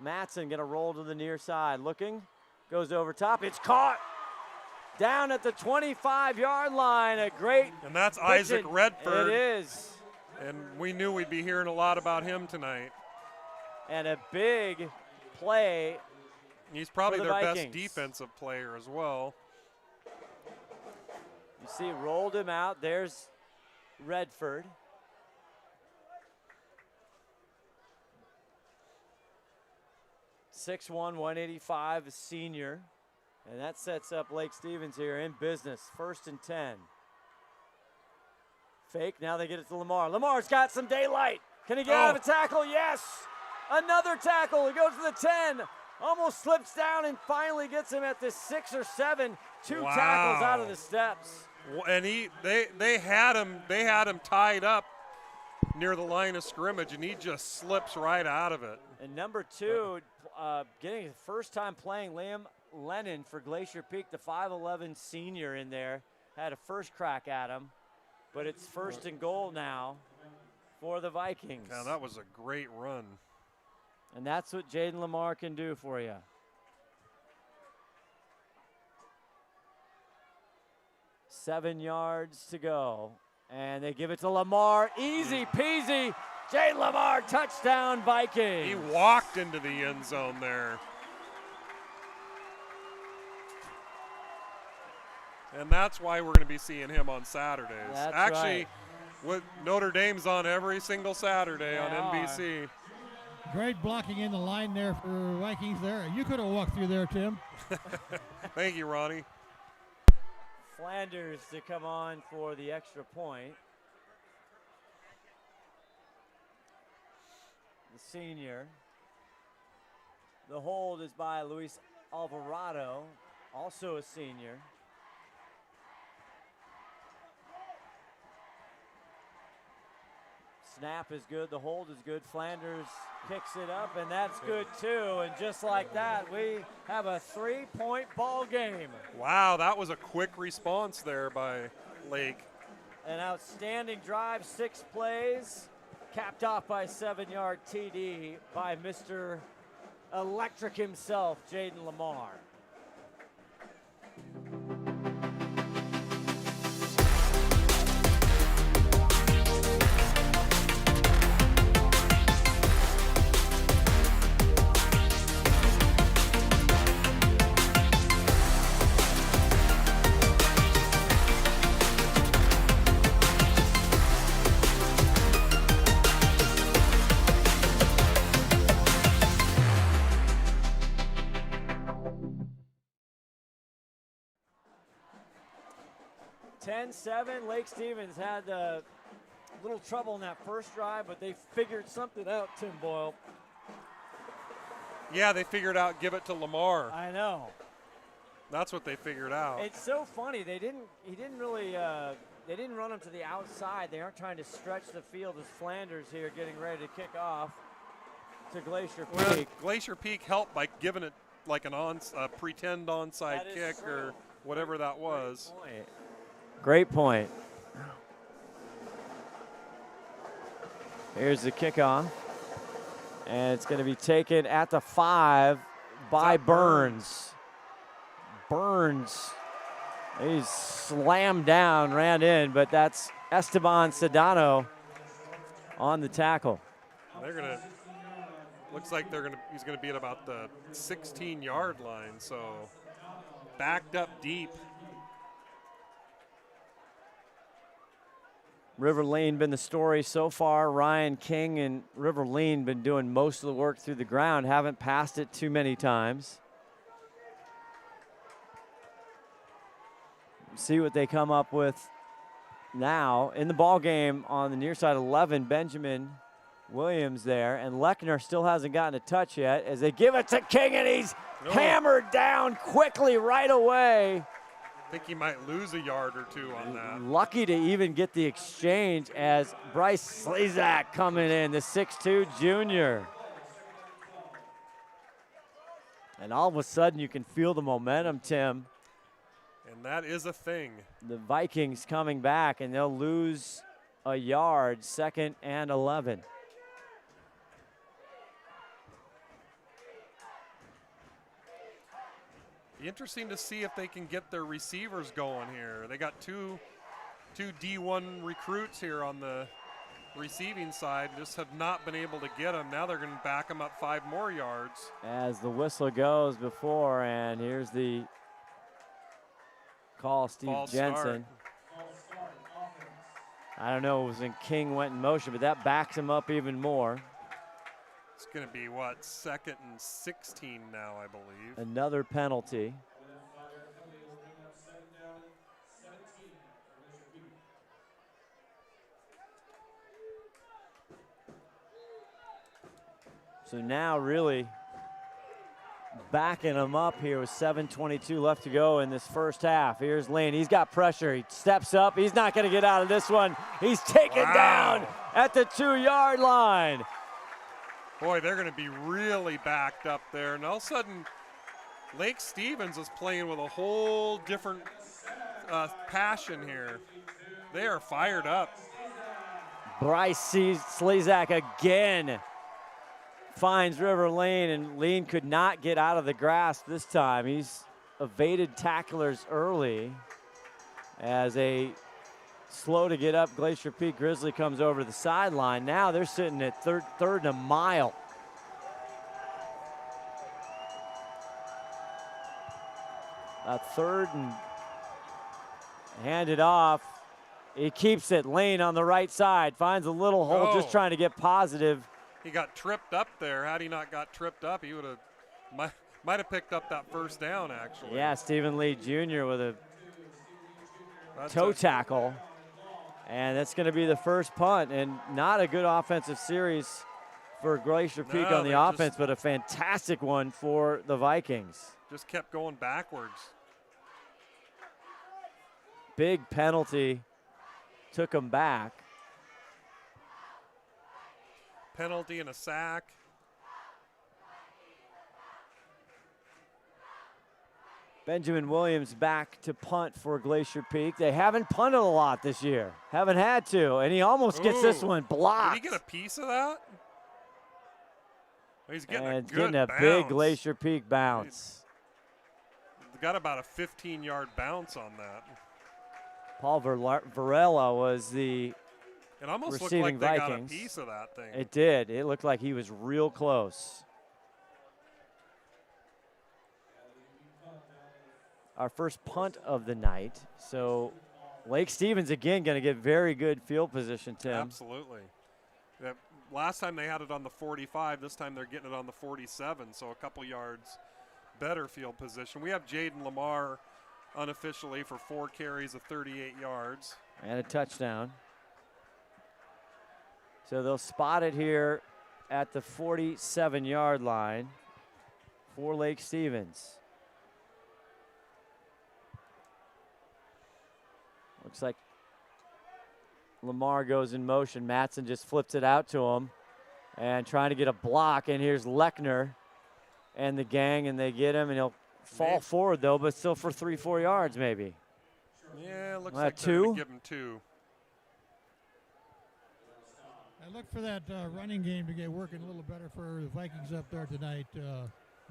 Matson going to roll to the near side. Looking, goes over top. It's caught down at the 25-yard line. A great And that's Isaac Redford. It is. And we knew we'd be hearing a lot about him tonight. And a big play. He's probably for the their Vikings. best defensive player as well. You see, rolled him out. There's Redford. .6'1", 185, a senior. And that sets up Lake Stevens here in business. 1st and 10. Fake, now they get it to Lamar. Lamar's got some daylight. Can he get out of a tackle? Yes! Another tackle, he goes to the 10. Almost slips down and finally gets him at the 6 or 7. 2 tackles out of the steps. And they had him tied up near the line of scrimmage, and he just slips right out of it. And number 2, getting his first time playing, Liam Lennon for Glacier Peak, the 5'11 senior in there, had a first crack at him, but it's 1st and goal now for the Vikings. Yeah, that was a great run. And that's what Jaden Lamar can do for you. 7 yards to go. And they give it to Lamar. Easy peasy. Jay Lamar, touchdown Vikings. He walked into the end zone there. And that's why we're going to be seeing him on Saturdays. That's Actually, right. with Notre Dame's on every single Saturday on They NBC. Great blocking in the line there for Vikings there. You could have walked through there, Tim. Thank you, Ronnie. Flanders to come on for the extra point. The senior. The hold is by Luis Alvarado, also a senior. Snap is good, the hold is good. Flanders picks it up, and that's good too. And just like that, we have a 3-point ball game. Wow, that was a quick response there by Lake. An outstanding drive, 6 plays, capped off by a 7-yard TD by Mr. Electric himself, Jaden Lamar. Lake Stevens had a little trouble in that first drive, but they figured something out, Tim Boyle. Yeah, they figured out give it to Lamar. I know. That's what they figured out. It's so funny. They didn't run him to the outside. They aren't trying to stretch the field as Flanders here getting ready to kick off to Glacier Peak. Well, Glacier Peak helped by giving it like a pretend onside kick or whatever that was. Great point. Here's the kickoff. And it's going to be taken at the 5 by Burns. Burns, he's slammed down, ran in, but that's Esteban Sedano on the tackle. They're going to, looks like he's going to be at about the 16-yard line, so backed up deep. River Lane been the story so far. Ryan King and River Lane been doing most of the work through the ground, haven't passed it too many times. See what they come up with now. In the ball game on the near side, 11, Benjamin Williams there, and Lechner still hasn't gotten a touch yet as they give it to King, and he's hammered down quickly right away. I think he might lose a yard or two on that. Lucky to even get the exchange as Bryce Slezak coming in, the 6'2 junior. And all of a sudden you can feel the momentum, Tim. And that is a thing. The Vikings coming back, and they'll lose a yard, 2nd and 11. Be interesting to see if they can get their receivers going here. They got two D1 recruits here on the receiving side, just have not been able to get them. Now they're going to back them up 5 more yards. As the whistle goes before, and here's the call, Steve Jensen. I don't know, it was when King went in motion, but that backs him up even more. It's going to be, what, 2nd and 16 now, I believe. Another penalty. So now really backing him up here with 7:22 left to go in this first half. Here's Lane, he's got pressure, he steps up, he's not gonna get out of this one. He's taken down at the 2-yard line. Boy, they're gonna be really backed up there. And all of a sudden, Lake Stevens is playing with a whole different passion here. They are fired up. Bryce Slezak again finds River Lane, and Lane could not get out of the grasp this time. He's evaded tacklers early as a slow to get up. Glacier Peak Grizzly comes over the sideline. Now they're sitting at third and a mile. A third and handed off. He keeps it. Lane on the right side. Finds a little hole, just trying to get positive. He got tripped up there. Had he not got tripped up, he would have might have picked up that first down, actually. Yeah, Stephen Lee Jr. with a toe tackle. And that's going to be the first punt. And not a good offensive series for Glacier Peak on the offense, but a fantastic one for the Vikings. Just kept going backwards. Big penalty. Took him back. Penalty and a sack. Benjamin Williams back to punt for Glacier Peak. They haven't punted a lot this year. Haven't had to, and he almost gets this one blocked. Did he get a piece of that? He's getting and a good getting a bounce. big Glacier Peak bounce. He's got about a 15-yard bounce on that. Paul Varela was the it almost receiving looked like they Vikings. got a piece of that thing. It did. It looked like he was real close. Our first punt of the night. So Lake Stevens again going to get very good field position, Tim. Absolutely. Last time they had it on the 45. This time they're getting it on the 47. So a couple yards better field position. We have Jaden Lamar unofficially for 4 carries of 38 yards. And a touchdown. So they'll spot it here at the 47-yard line for Lake Stevens. Looks like Lamar goes in motion. Matson just flips it out to him and trying to get a block. And here's Lechner and the gang, and they get him, and he'll fall forward, though, but still for 3-4 yards maybe. Yeah, looks like they're going to give him 2. I look for that running game to get working a little better for the Vikings up there tonight.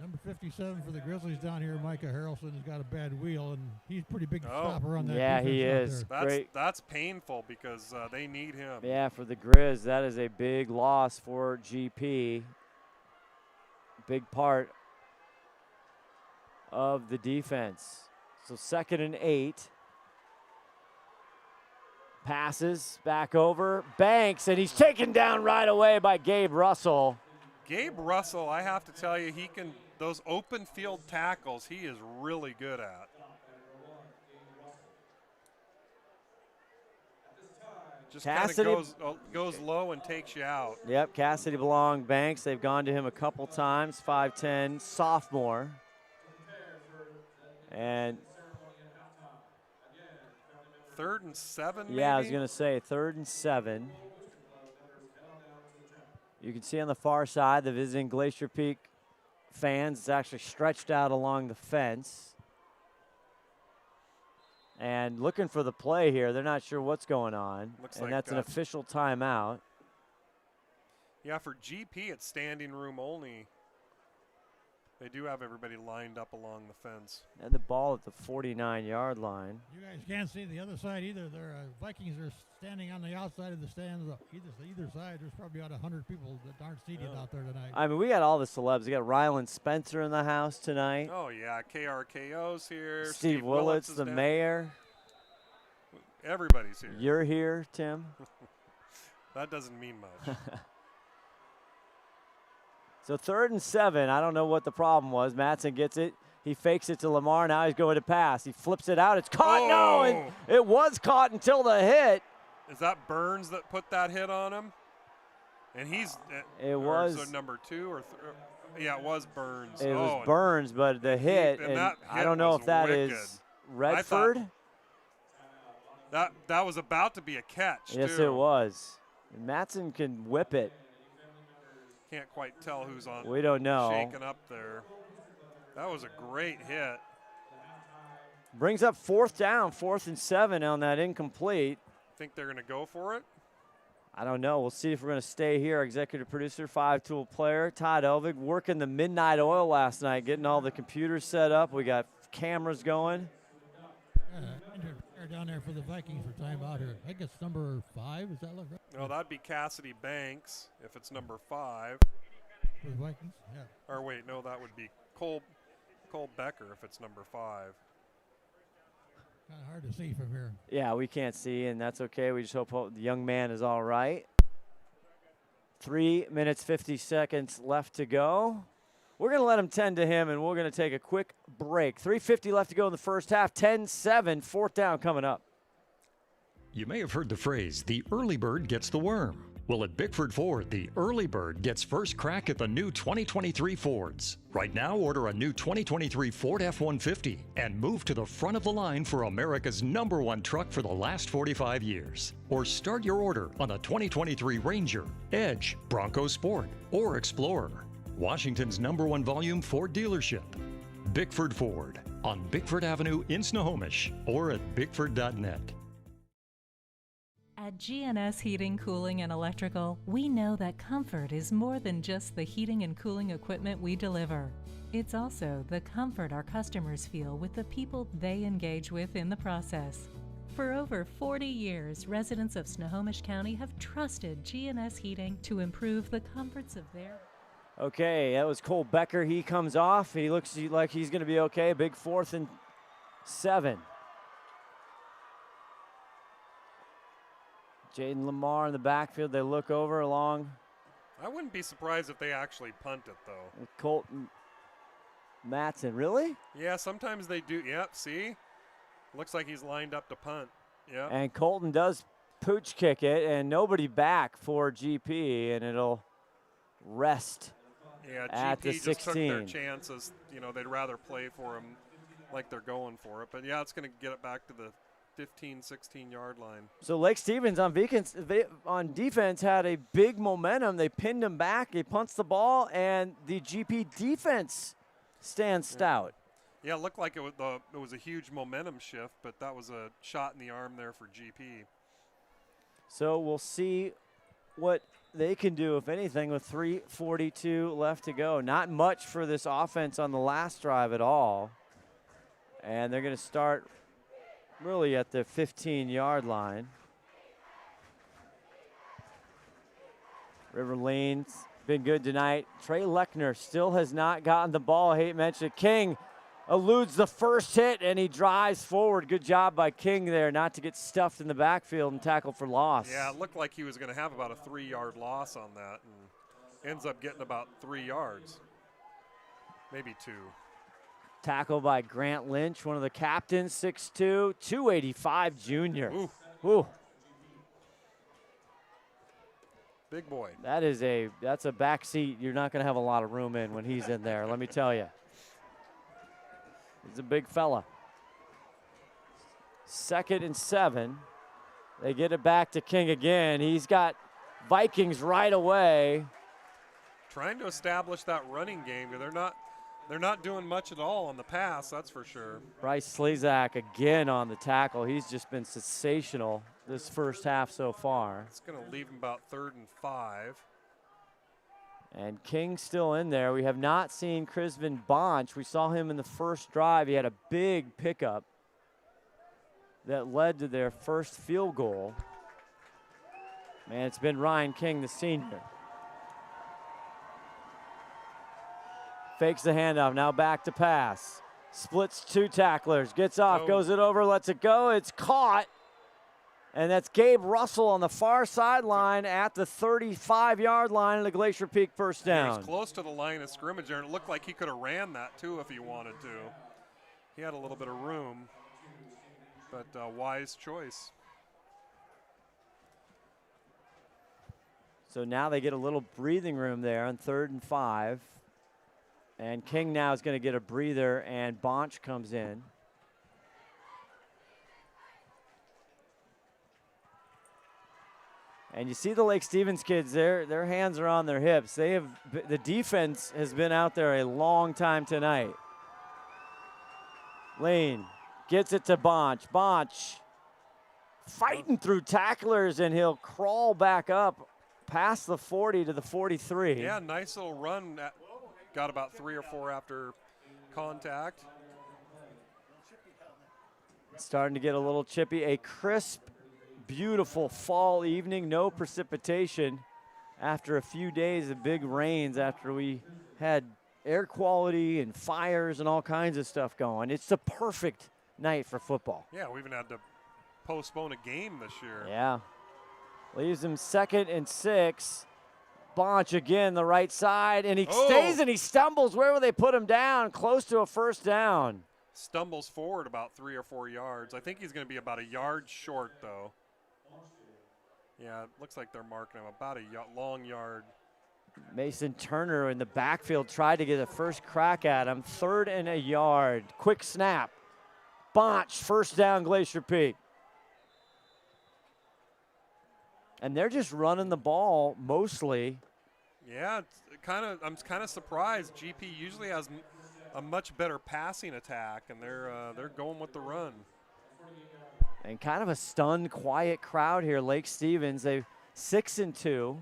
Number 57 for the Grizzlies down here, Micah Harrelson, has got a bad wheel, and he's pretty big stopper on that. Yeah, he is. That's painful because they need him. Yeah, for the Grizz, that is a big loss for GP. Big part of the defense. So 2nd and 8. Passes back over. Banks, and he's taken down right away by Gabe Russell. Gabe Russell, I have to tell you, he can, those open field tackles, he is really good at. Just kind of goes low and takes you out. Yep, Cassidy Belong, Banks, they've gone to him a couple times. 5'10", sophomore. And 3rd and 7, maybe? Yeah, I was going to say 3rd and 7. You can see on the far side the visiting Glacier Peak fans. It's actually stretched out along the fence. And looking for the play here. They're not sure what's going on. And that's an official timeout. Yeah, for GP, it's standing room only. They do have everybody lined up along the fence. And the ball at the 49-yard line. You guys can't see the other side either. Their Vikings are standing on the outside of the stands. Either side, there's probably about 100 people that aren't seated out there tonight. I mean, we got all the celebs. We got Ryland Spencer in the house tonight. Oh, yeah. KRKO's here. Steve Willits, the mayor. Everybody's here. You're here, Tim. That doesn't mean much. So 3rd and 7. I don't know what the problem was. Matson gets it. He fakes it to Lamar. Now he's going to pass. He flips it out. It's caught. Oh. No, and it was caught until the hit. Is that Burns that put that hit on him? And he's was so number 2 or yeah, it was Burns. It was Burns, but the hit, and I don't know if that is Redford. That was about to be a catch. Yes, too. it was. And Matson can whip it. Can't quite tell who's on. We don't know. Shaking up there. That was a great hit. Brings up 4th down, 4th and 7 on that incomplete. Think they're going to go for it? I don't know. We'll see if we're going to stay here. Executive producer, 5-tool player, Todd Elvig, working the midnight oil last night, getting all the computers set up. We got cameras going. Injured player down there for the Vikings for timeout here. I think it's number 5. Is that look right? No, that'd be Cassidy Banks if it's number 5. For the Vikings? Yeah. Or wait, no, that would be Cole Becker if it's number 5. Kind of hard to see from here. Yeah, we can't see, and that's okay. We just hope the young man is all right. 3 minutes, 50 seconds left to go. We're going to let him tend to him, and we're going to take a quick break. 3:50 left to go in the first half. 10-7, fourth down coming up. You may have heard the phrase, the early bird gets the worm. Well, at Bickford Ford, the early bird gets first crack at the new 2023 Fords. Right now, order a new 2023 Ford F-150 and move to the front of the line for America's #1 truck for the last 45 years. Or start your order on the 2023 Ranger, Edge, Bronco Sport, or Explorer. Washington's #1 volume Ford dealership. Bickford Ford on Bickford Avenue in Snohomish or at bickford.net. At GNS Heating, Cooling, and Electrical, we know that comfort is more than just the heating and cooling equipment we deliver. It's also the comfort our customers feel with the people they engage with in the process. For over 40 years, residents of Snohomish County have trusted GNS Heating to improve the comforts of their... Okay, that was Cole Becker. He comes off. He looks like he's going to be okay. Big 4th and 7. Jaden Lamar in the backfield. They look over along. I wouldn't be surprised if they actually punt it, though. Colton Matson, really? Yeah, sometimes they do. Yep, see? Looks like he's lined up to punt. Yep. And Colton does pooch kick it, and nobody back for GP, and it'll rest at the 16. Just took their chances. You know, they'd rather play for him like they're going for it. But, yeah, it's going to get it back to the 15, 16-yard line. So Lake Stevens on defense had a big momentum. They pinned him back. He punts the ball, and the GP defense stands stout. Yeah, it looked like it was a huge momentum shift, but that was a shot in the arm there for GP. So we'll see what they can do, if anything, with 3:42 left to go. Not much for this offense on the last drive at all. And they're going to start really at the 15-yard line. River Lane's been good tonight. Trey Lechner still has not gotten the ball. I hate to mention it. King eludes the first hit, and he drives forward. Good job by King there not to get stuffed in the backfield and tackled for loss. Yeah, it looked like he was going to have about a 3-yard loss on that, and ends up getting about 3 yards, maybe 2. Tackle by Grant Lynch, one of the captains, 6'2", 285 junior. Ooh. Ooh. Big boy. That's a back seat you're not going to have a lot of room in when he's in there, let me tell you. He's a big fella. 2nd and 7. They get it back to King again. He's got Vikings right away. Trying to establish that running game. They're not doing much at all on the pass, that's for sure. Bryce Slezak again on the tackle. He's just been sensational this first half so far. It's going to leave him about 3rd and 5. And King still in there. We have not seen Crisvin Bonch. We saw him in the first drive. He had a big pickup that led to their first field goal. Man, it's been Ryan King, the senior. Fakes the handoff, now back to pass. Splits 2 tacklers, gets off, goes it over, lets it go. It's caught. And that's Gabe Russell on the far sideline at the 35-yard line of the Glacier Peak first down. He was close to the line of scrimmage there, and it looked like he could have ran that too if he wanted to. He had a little bit of room, but wise choice. So now they get a little breathing room there on 3rd and 5. And King now is going to get a breather, and Bonch comes in. And you see the Lake Stevens kids, their hands are on their hips. The defense has been out there a long time tonight. Lane gets it to Bonch. Bonch fighting through tacklers, and he'll crawl back up past the 40 to the 43. Yeah, nice little run. Got about 3 or 4 after contact. starting to get a little chippy. A crisp, beautiful fall evening, no precipitation after a few days of big rains after we had air quality and fires and all kinds of stuff going. It's the perfect night for football. Yeah, we even had to postpone a game this year. Yeah. Leaves him 2nd and 6. Bonch again, the right side, and he stays and he stumbles. Where will they put him down? Close to a first down. Stumbles forward about 3 or 4 yards. I think he's going to be about a yard short, though. Yeah, it looks like they're marking him about a long yard. Mason Turner in the backfield tried to get a first crack at him. 3rd and a yard. Quick snap. Bonch, first down, Glacier Peak. And they're just running the ball mostly. Yeah, I'm kind of surprised. GP usually has a much better passing attack, and they're going with the run. And kind of a stunned, quiet crowd here. Lake Stevens, they've 6-2.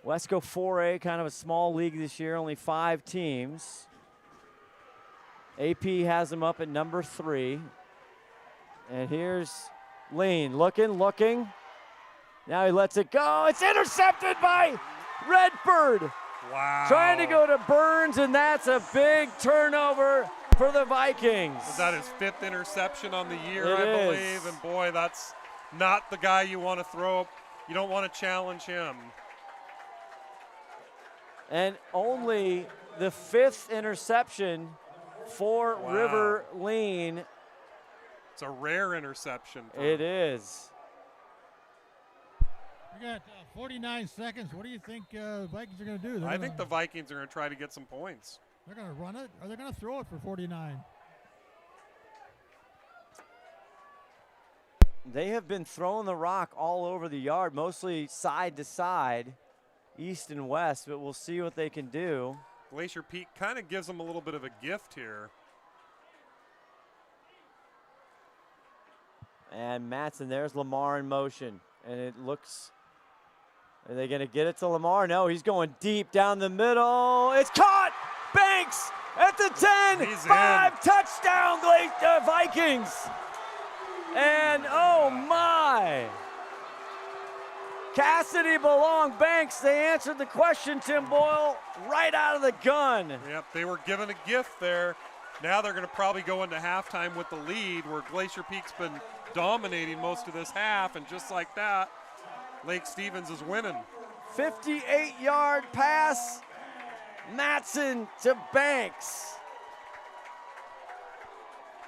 WESCO 4A, kind of a small league this year, only 5 teams. AP has them up at number 3. And here's Lean, looking. Now he lets it go. It's intercepted by Redford. Wow. Trying to go to Burns, and that's a big turnover for the Vikings. Is that his 5th interception on the year, It I is. believe? And boy, that's not the guy you want to throw. You don't want to challenge him. And only the 5th interception for River Lean. It's a rare interception. It is. We got 49 seconds. What do you think Vikings are going to do? I think the Vikings are going to try to get some points. They're going to run it, or they're going to throw it for 49. They have been throwing the rock all over the yard, mostly side to side, east and west, but we'll see what they can do. Glacier Peak kind of gives them a little bit of a gift here. And Mattson, there's Lamar in motion. And it looks, are they going to get it to Lamar? No, he's going deep down the middle. It's caught! Banks at the 10. He's 5 in. touchdown Vikings. And oh my. Cassidy belonged. Banks, they answered the question, Tim Boyle, right out of the gun. Yep, they were given a gift there. Now they're going to probably go into halftime with the lead, where Glacier Peak's been dominating most of this half, and just like that, Lake Stevens is winning. 58-yard pass, Mattson to Banks.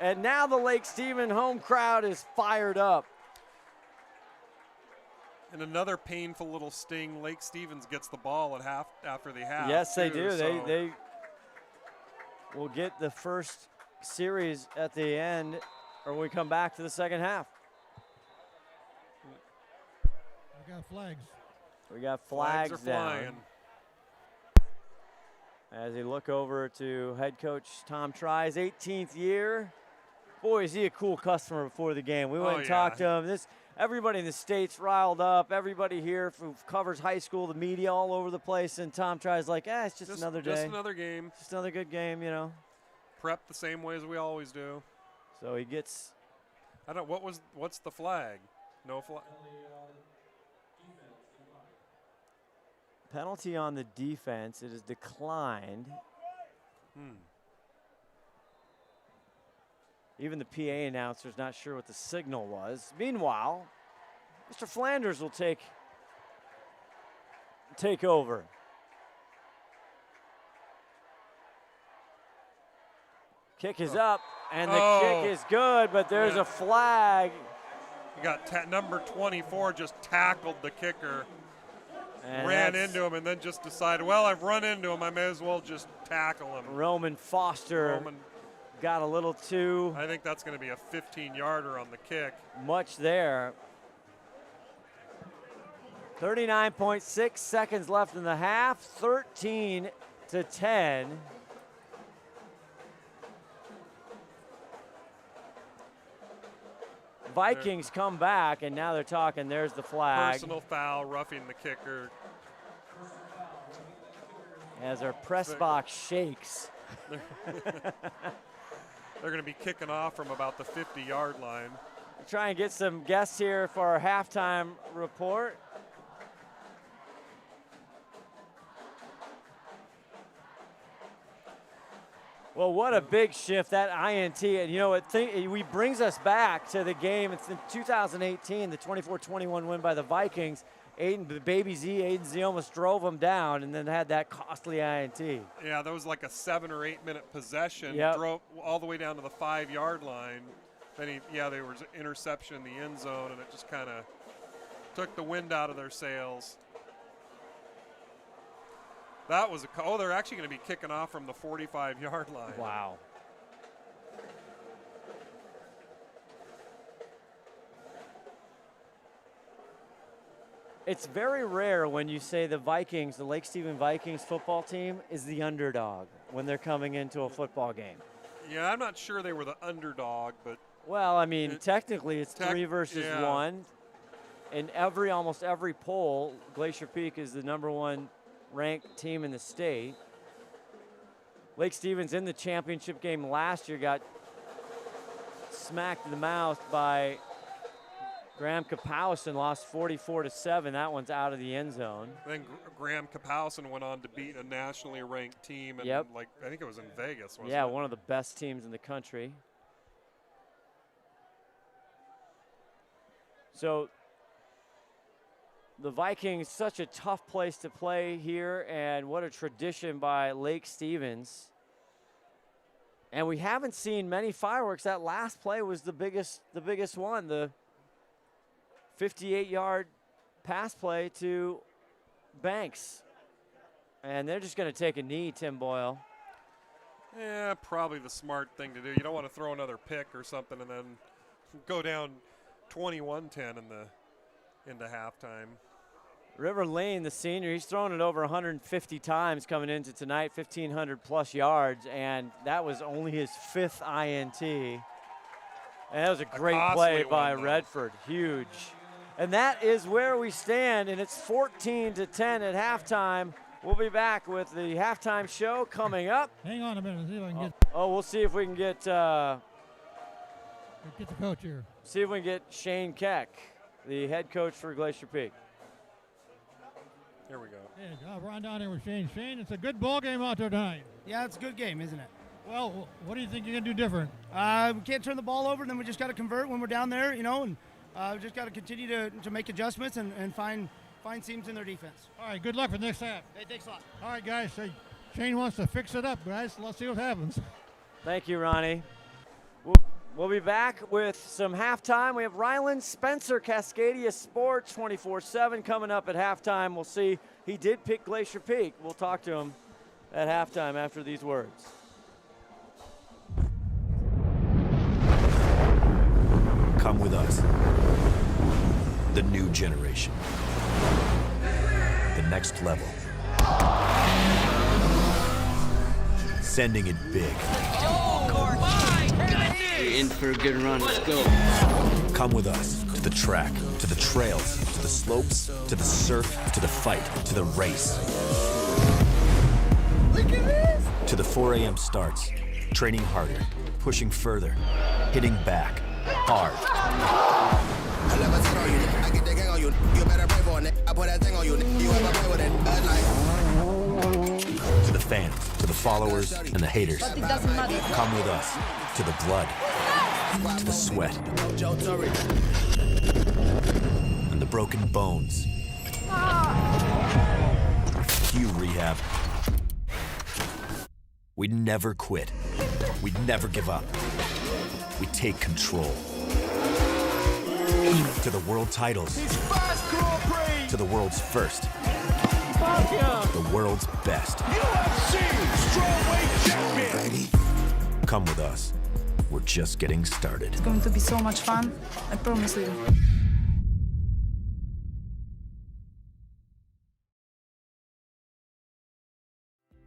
And now the Lake Stevens home crowd is fired up. And another painful little sting, Lake Stevens gets the ball at half after the half. Yes, they too, do. so. They will get the first series at the end, or we come back to the second half. We got flags. We got flags are down. flying. As they look over to head coach Tom Try's 18th year. Boy, is he a cool customer before the game. We went and talked to him. Everybody in the State's riled up. Everybody here who covers high school, the media all over the place. And Tom Try's like, it's just another day. Just another game. Just another good game, you know. Prep the same way as we always do. So he gets. I don't. What's the flag? No flag. Penalty on the defense. It is declined. Even the PA announcer's not sure what the signal was. Meanwhile, Mr. Flanders will take over. Kick is up, and the kick is good, but there's a flag. You got number 24 just tackled the kicker, And ran into him, and then just decided, well, I've run into him, I may as well just tackle him. Roman Foster got a little too. I think that's going to be a 15-yarder on the kick. Much there. 39.6 seconds left in the half, 13-10. Vikings come back, and now they're talking, there's the flag. Personal foul, roughing the kicker. As our press box shakes. They're going to be kicking off from about the 50-yard line. We'll try and get some guests here for our halftime report. Well, what a big shift, that INT. And, you know, it brings us back to the game. It's in 2018, the 24-21 win by the Vikings. Aiden Z almost drove them down and then had that costly INT. Yeah, that was like a 7 or 8 minute possession. Yep. Drove all the way down to the 5-yard line. Then there was an interception in the end zone, and it just kind of took the wind out of their sails. That was they're actually going to be kicking off from the 45-yard line. Wow. It's very rare when you say the Vikings, the Lake Stephen Vikings football team, is the underdog when they're coming into a football game. Yeah, I'm not sure they were the underdog, but. Well, I mean, technically it's 3 versus 1. In almost every poll, Glacier Peak is the #1 ranked team in the state. Lake Stevens in the championship game last year got smacked in the mouth by Graham Kapowson, lost 44-7. That one's out of the end zone. Then Graham Kapowson went on to beat a nationally ranked team, and I think it was in Vegas, wasn't it? Yeah, one of the best teams in the country. So the Vikings, such a tough place to play here, and what a tradition by Lake Stevens. And we haven't seen many fireworks. That last play was the biggest one, the 58-yard pass play to Banks. And they're just going to take a knee, Tim Boyle. Yeah, probably the smart thing to do. You don't want to throw another pick or something and then go down 21-10 into halftime. River Lane, the senior, he's thrown it over 150 times coming into tonight, 1,500+ yards, and that was only his 5th INT. And that was a great play by Redford, huge. And that is where we stand, and it's 14-10 at halftime. We'll be back with the halftime show coming up. Hang on a minute, see if I can get. We'll see if we can get the coach here. See if we can get Shane Keck, the head coach for Glacier Peak. Here we go. Yeah, we're on down here with Shane. Shane, it's a good ball game out there tonight. Yeah, it's a good game, isn't it? Well, what do you think you're going to do different? We can't turn the ball over, and then we just got to convert when we're down there, and we just got to continue to make adjustments and find seams in their defense. All right, good luck for the next half. Hey, thanks a lot. All right, guys, so Shane wants to fix it up, guys. Let's see what happens. Thank you, Ronnie. We'll be back with some halftime. We have Ryland Spencer, Cascadia Sports 24/7 coming up at halftime. We'll see. He did pick Glacier Peak. We'll talk to him at halftime after these words. Come with us. The new generation. The next level. Sending it big. You're in for a good run. Let's go. Come with us to the track, to the trails, to the slopes, to the surf, to the fight, to the race. Look at this! To the 4 a.m. starts, training harder, pushing further, hitting back, hard. I never said on you, I get the gang on you. You better pray for it. I put that thing on you. You ever play with it? To the fans, to the followers, and the haters. But it doesn't matter. Come with us to the blood, to the sweat, and the broken bones. You rehab. We never quit. We never give up. We take control. To the world titles. To the world's first. The world's best. Come with us. We're just getting started. It's going to be so much fun. I promise you.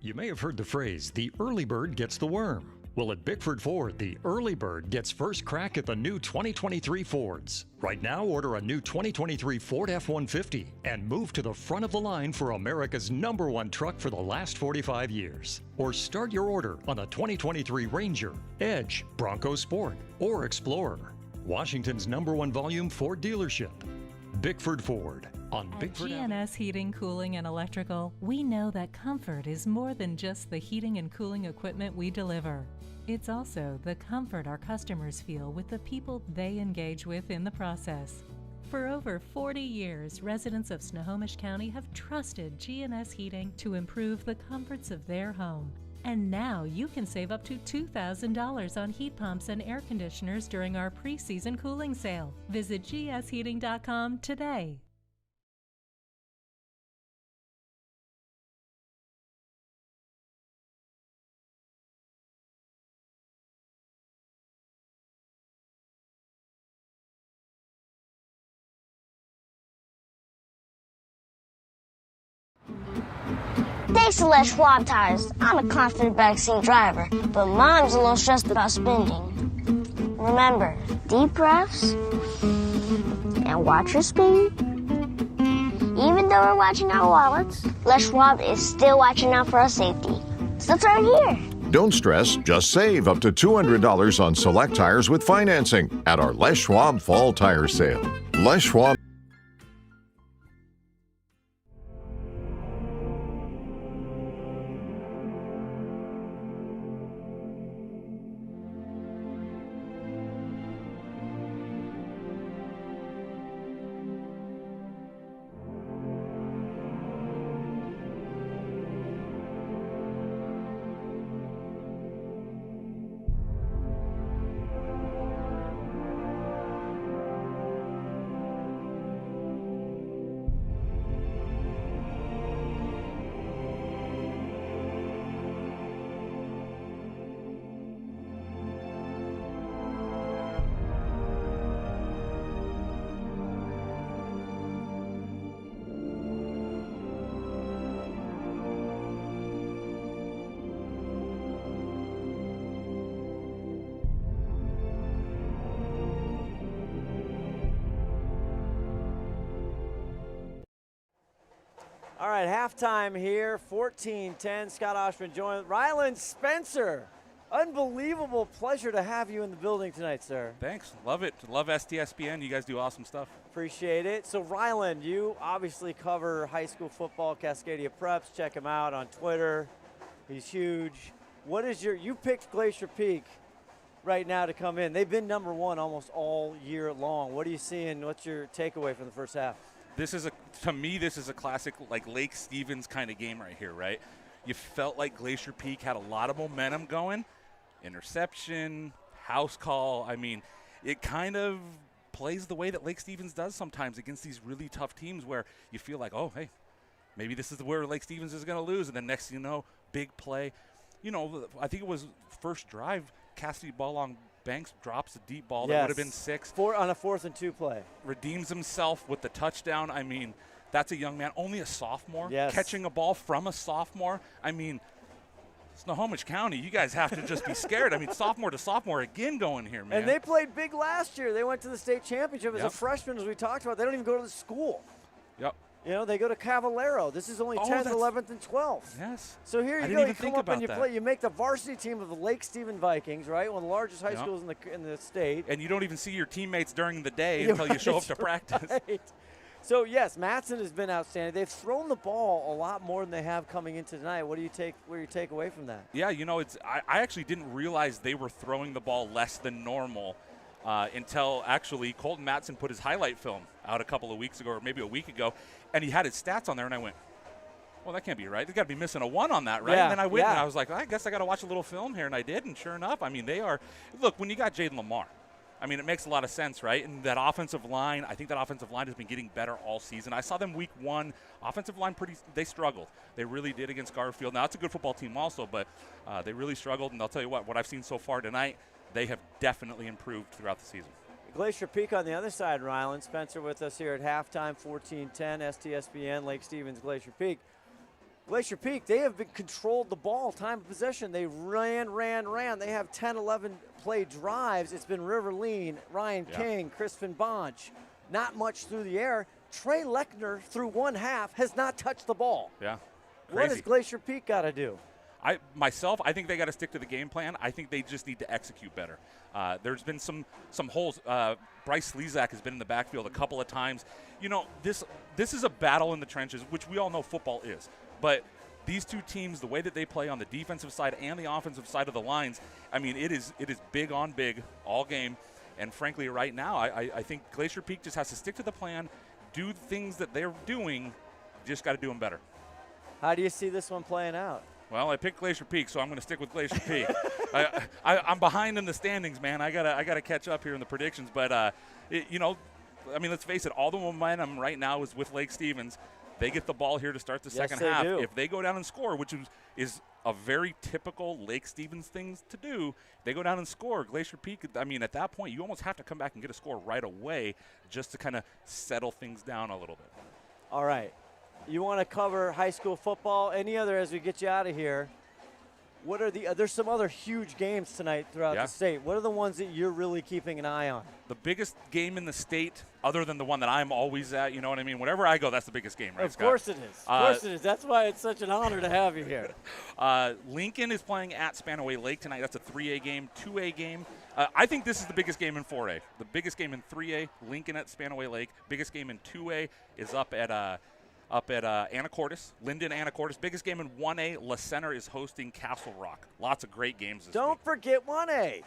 You may have heard the phrase, the early bird gets the worm. Well, at Bickford Ford, the early bird gets first crack at the new 2023 Fords. Right now, order a new 2023 Ford F-150 and move to the front of the line for America's #1 truck for the last 45 years. Or start your order on the 2023 Ranger, Edge, Bronco Sport, or Explorer. Washington's #1 volume Ford dealership. Bickford Ford on At Bickford Avenue. GNS Heating, Cooling, and Electrical, we know that comfort is more than just the heating and cooling equipment we deliver. It's also the comfort our customers feel with the people they engage with in the process. For over 40 years, residents of Snohomish County have trusted GNS Heating to improve the comforts of their home. And now you can save up to $2,000 on heat pumps and air conditioners during our preseason cooling sale. Visit gsheating.com today. Thanks to Les Schwab Tires, I'm a confident backseat driver, but Mom's a little stressed about spending. Remember, deep breaths and watch your speed. Even though we're watching our wallets, Les Schwab is still watching out for our safety. So it's right here. Don't stress, just save up to $200 on select tires with financing at our Les Schwab Fall Tire Sale. Les Schwab. All right, halftime here, 14-10. Scott Ohsman joined. Ryland Spencer, unbelievable pleasure to have you in the building tonight, sir. Thanks. Love it. Love STSPN. You guys do awesome stuff. Appreciate it. So, Ryland, you obviously cover high school football, Cascadia Preps. Check him out on Twitter. He's huge. What is you picked Glacier Peak right now to come in. They've been #1 almost all year long. What are you seeing? What's your takeaway from the first half? To me, this is a classic like Lake Stevens kind of game right here, right? You felt like Glacier Peak had a lot of momentum going. Interception, house call. I mean, it kind of plays the way that Lake Stevens does sometimes against these really tough teams where you feel like, oh, hey, maybe this is where Lake Stevens is going to lose. And then next thing you know, big play. You know, I think it was first drive, Cassidy ball on Banks drops a deep ball that would have been 6. On a 4th and 2 play. Redeems himself with the touchdown. I mean, that's a young man, only a sophomore, yes. Catching a ball from a sophomore. I mean, Snohomish County, you guys have to just be scared. I mean, sophomore to sophomore again going here, man. And they played big last year. They went to the state championship as a freshman, as we talked about. They don't even go to the school. Yep. You know, they go to Cavallero. This is only 10th, 11th, and 12th. Yes. So here you go. You come up and you play. You make the varsity team of the Lake Stevens Vikings, right? One of the largest high schools in the state. And you don't even see your teammates during the day until you show up to practice. Right. So yes, Matson has been outstanding. They've thrown the ball a lot more than they have coming into tonight. What do you take away from that? Yeah, you know, I actually didn't realize they were throwing the ball less than normal. Until actually Colton Matson put his highlight film out a couple of weeks ago, or maybe a week ago, and he had his stats on there, and I went, well, that can't be right. They've got to be missing a 1 on that, right? Yeah, and then I went and I was like, I guess I got to watch a little film here, and I did, and sure enough, I mean, they are – look, when you got Jaden Lamar, I mean, it makes a lot of sense, right? And that offensive line, I think that offensive line has been getting better all season. I saw them week 1, offensive line they struggled. They really did against Garfield. Now, it's a good football team also, but they really struggled, and I'll tell you what I've seen so far tonight, they have definitely improved throughout the season. Glacier Peak on the other side, Ryland. Spencer with us here at halftime, 14-10, STSPN, Lake Stevens, Glacier Peak. Glacier Peak, they have been controlled the ball, time of possession. They ran. They have 10, 11 play drives. It's been River Lean, Ryan King, Crispin Bonch. Not much through the air. Trey Lechner, through one half, has not touched the ball. Yeah, crazy. What has Glacier Peak got to do? I think they got to stick to the game plan. I think they just need to execute better. There's been some holes. Bryce Slezak has been in the backfield a couple of times. You know, this is a battle in the trenches, which we all know football is. But these two teams, the way that they play on the defensive side and the offensive side of the lines, I mean, it is big on big all game. And frankly, right now, I think Glacier Peak just has to stick to the plan, do things that they're doing, just got to do them better. How do you see this one playing out? Well, I picked Glacier Peak, so I'm going to stick with Glacier Peak. I'm behind in the standings, man. I gotta catch up here in the predictions. But, you know, I mean, let's face it, all the momentum right now is with Lake Stevens. They get the ball here to start the second half. Do. If they go down and score, which is a very typical Lake Stevens thing to do, they go down and score. Glacier Peak, I mean, at that point, you almost have to come back and get a score right away just to kind of settle things down a little bit. All right. You want to cover high school football? Any other as we get you out of here? What are there's some other huge games tonight throughout the state. What are the ones that you're really keeping an eye on? The biggest game in the state, other than the one that I'm always at, you know what I mean? Wherever I go, that's the biggest game, right, Of course it is. Of course it is. That's why it's such an honor to have you here. Lincoln is playing at Spanaway Lake tonight. That's a 3A game, 2A game. I think this is the biggest game in 4A. The biggest game in 3A, Lincoln at Spanaway Lake. Biggest game in 2A is up at Anacortes, Linden Anacortes. Biggest game in 1A, La Center is hosting Castle Rock. Lots of great games this Don't week. forget 1A.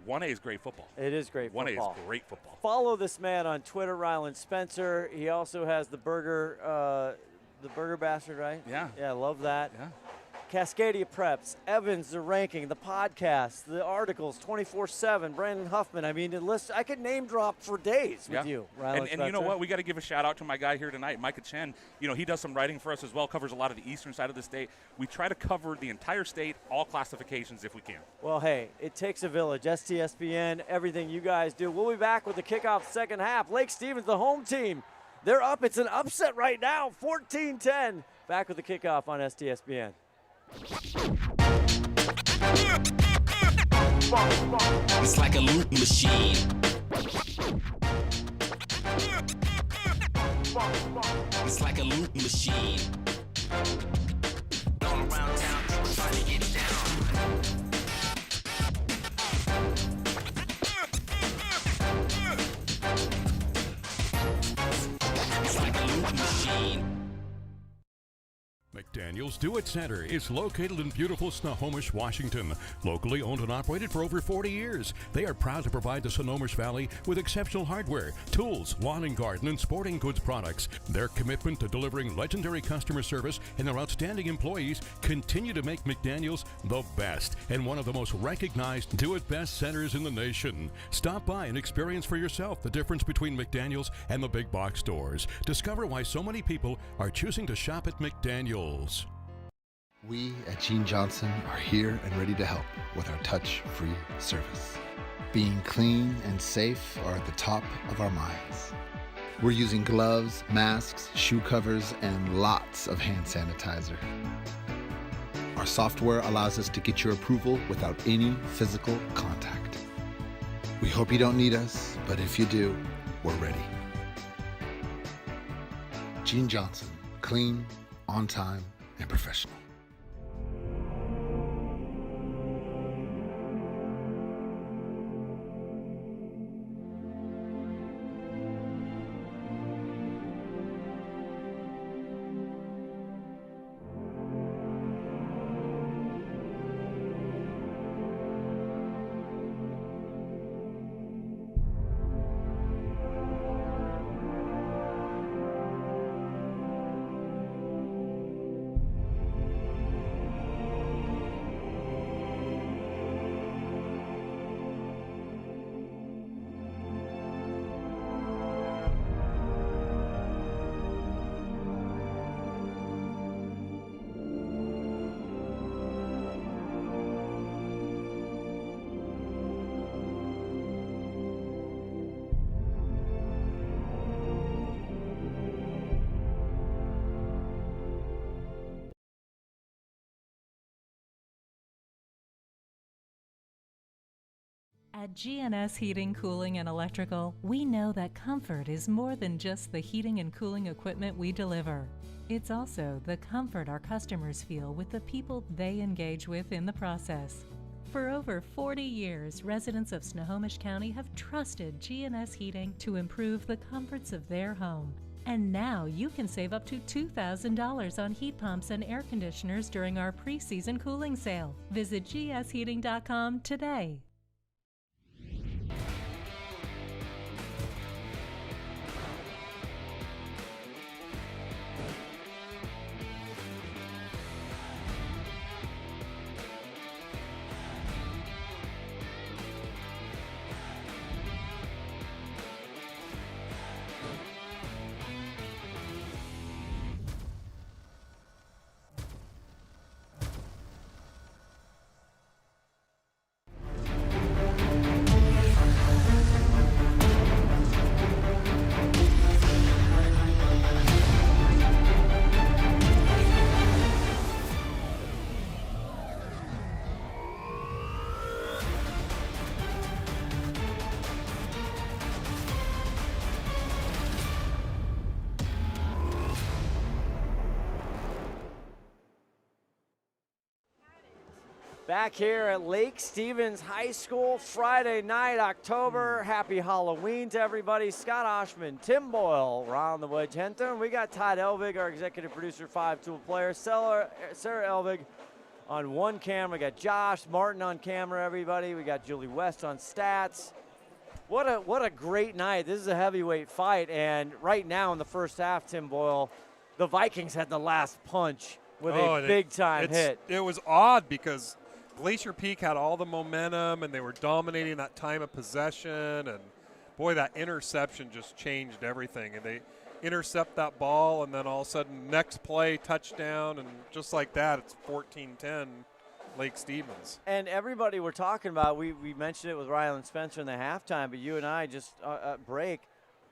1A is great football. It is great football. 1A is great football. Follow this man on Twitter, Ryland Spencer. He also has the Burger Bastard, right? Yeah. Yeah, I love that. Yeah. Cascadia Preps, Evans, the ranking, the podcast, the articles, 24/7. Brandon Huffman. I mean, I could name drop for days with you, Ryland And you know what? We got to give a shout out to my guy here tonight, Micah Chen. You know, he does some writing for us as well, covers a lot of the eastern side of the state. We try to cover the entire state, all classifications if we can. Well, hey, it takes a village. STSPN, everything you guys do. We'll be back with the kickoff second half. Lake Stevens, the home team. They're up. It's an upset right now, 14-10. Back with the kickoff on STSPN. It's like a loot machine. It's like a loot machine. All around town, people trying to get down. It's like a loot machine. McDaniel's Do-It Center is located in beautiful Snohomish, Washington. Locally owned and operated for over 40 years, they are proud to provide the Snohomish Valley with exceptional hardware, tools, lawn and garden, and sporting goods products. Their commitment to delivering legendary customer service and their outstanding employees continue to make McDaniel's the best and one of the most recognized Do-It-Best centers in the nation. Stop by and experience for yourself the difference between McDaniel's and the big box stores. Discover why so many people are choosing to shop at McDaniel's. We at Gene Johnson are here and ready to help with our touch-free service. Being clean and safe are at the top of our minds. We're using gloves, masks, shoe covers, and lots of hand sanitizer. Our software allows us to get your approval without any physical contact. We hope you don't need us, but if you do, we're ready. Gene Johnson, clean, on time, and professional. At GNS Heating, Cooling, and Electrical, we know that comfort is more than just the heating and cooling equipment we deliver. It's also the comfort our customers feel with the people they engage with in the process. For over 40 years, residents of Snohomish County have trusted GNS Heating to improve the comforts of their home. And now you can save up to $2,000 on heat pumps and air conditioners during our pre-season cooling sale. Visit gsheating.com today. Back here at Lake Stevens High School, Friday night, October. Happy Halloween to everybody. Scott Ohsman, Tim Boyle, around the Wedge Henthorn. We got Todd Elvig, our executive producer, 5-tool player. Sarah Elvig on one camera. We got Josh Martin on camera, everybody. We got Julie West on stats. What a great night. This is a heavyweight fight, and right now in the first half, Tim Boyle, the Vikings had the last punch with a big-time hit. It was odd because Glacier Peak had all the momentum, and they were dominating that time of possession, and boy, that interception just changed everything. And they intercept that ball, and then all of a sudden, next play, touchdown, and just like that, it's 14-10 Lake Stevens. And everybody we're talking about, we mentioned it with Rylan Spencer in the halftime, but you and I just break.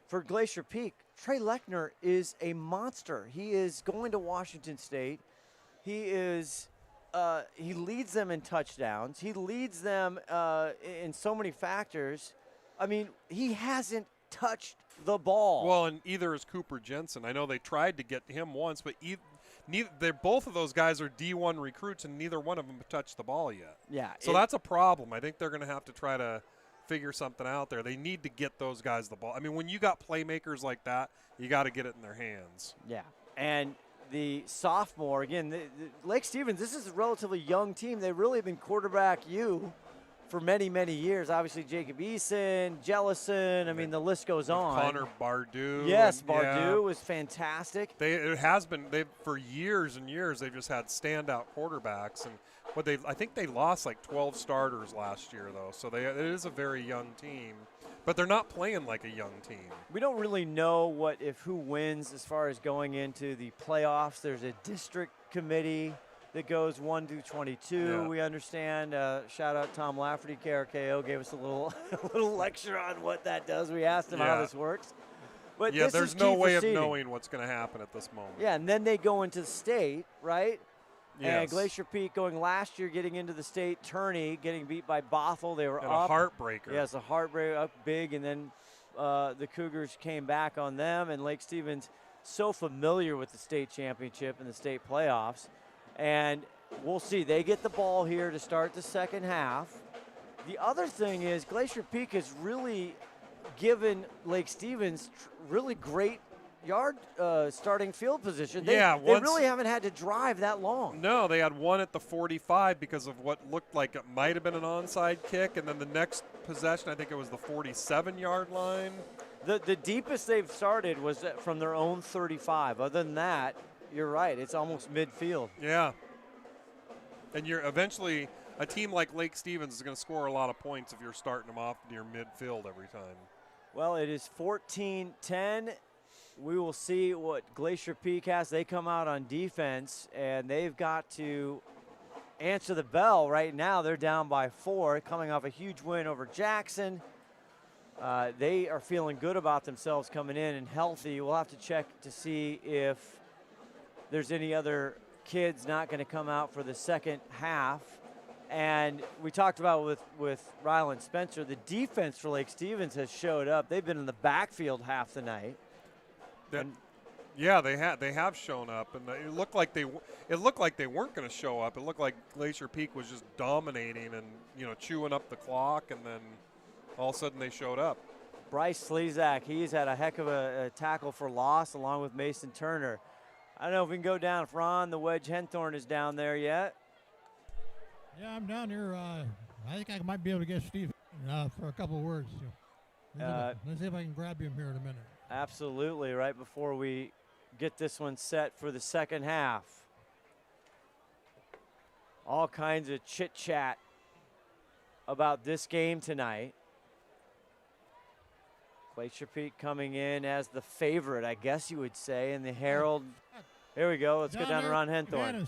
For Glacier Peak, Trey Lechner is a monster. He is going to Washington State. He is he leads them in touchdowns. He leads them in so many factors. I mean, he hasn't touched the ball. Well, and either is Cooper Jensen. I know they tried to get him once, but both of those guys are D1 recruits, and neither one of them have touched the ball yet. Yeah. So that's a problem. I think they're going to have to try to figure something out there. They need to get those guys the ball. I mean, when you got playmakers like that, you got to get it in their hands. Yeah. And the sophomore, again, the Lake Stevens, this is a relatively young team. They've really been quarterback you for many, many years. Obviously, Jacob Eason, Jellison. I mean, the list goes on. Connor Bardou. Yes, Bardou was fantastic. It has been. For years and years, they've just had standout quarterbacks. And I think they lost like 12 starters last year, though. So it is a very young team. But they're not playing like a young team. We don't really know who wins as far as going into the playoffs. There's a district committee that goes 1 through 22. Yeah. We understand. Shout out Tom Lafferty, KRKO, gave us a little lecture on what that does. We asked him how this works. But yeah, there's no way of knowing what's going to happen at this moment. Yeah, and then they go into the state, right? Yes. And Glacier Peak going last year, getting into the state. Turney getting beat by Bothell. They were and up. A heartbreaker. Yes, a heartbreaker, up big, and then the Cougars came back on them. And Lake Stevens so familiar with the state championship and the state playoffs. And we'll see. They get the ball here to start the second half. The other thing is Glacier Peak has really given Lake Stevens really great yard starting field position. They really haven't had to drive that long. No, they had one at the 45 because of what looked like it might have been an onside kick, and then the next possession, I think it was the 47-yard line. The deepest they've started was from their own 35. Other than that, you're right, it's almost midfield. Yeah. And you're eventually, a team like Lake Stevens is going to score a lot of points if you're starting them off near midfield every time. Well, it is 14-10. We will see what Glacier Peak has. They come out on defense, and they've got to answer the bell right now. They're down by 4, coming off a huge win over Jackson. They are feeling good about themselves coming in and healthy. We'll have to check to see if there's any other kids not going to come out for the second half. And we talked about with Ryland Spencer, the defense for Lake Stevens has showed up. They've been in the backfield half the night. Yeah, they have shown up, and it looked like they weren't going to show up. It looked like Glacier Peak was just dominating and chewing up the clock, and then all of a sudden they showed up. Bryce Slezak, he's had a heck of a tackle for loss along with Mason Turner. I don't know if we can go down. If Ron, the Wedge Henthorn is down there yet. Yeah, I'm down here. I think I might be able to get Steve for a couple of words. Let's see if I can grab him here in a minute. Absolutely, right before we get this one set for the second half. All kinds of chit-chat about this game tonight. Glacier Peak coming in as the favorite, I guess you would say, in the Herald. Here we go. Let's go down to Ron Henthorn.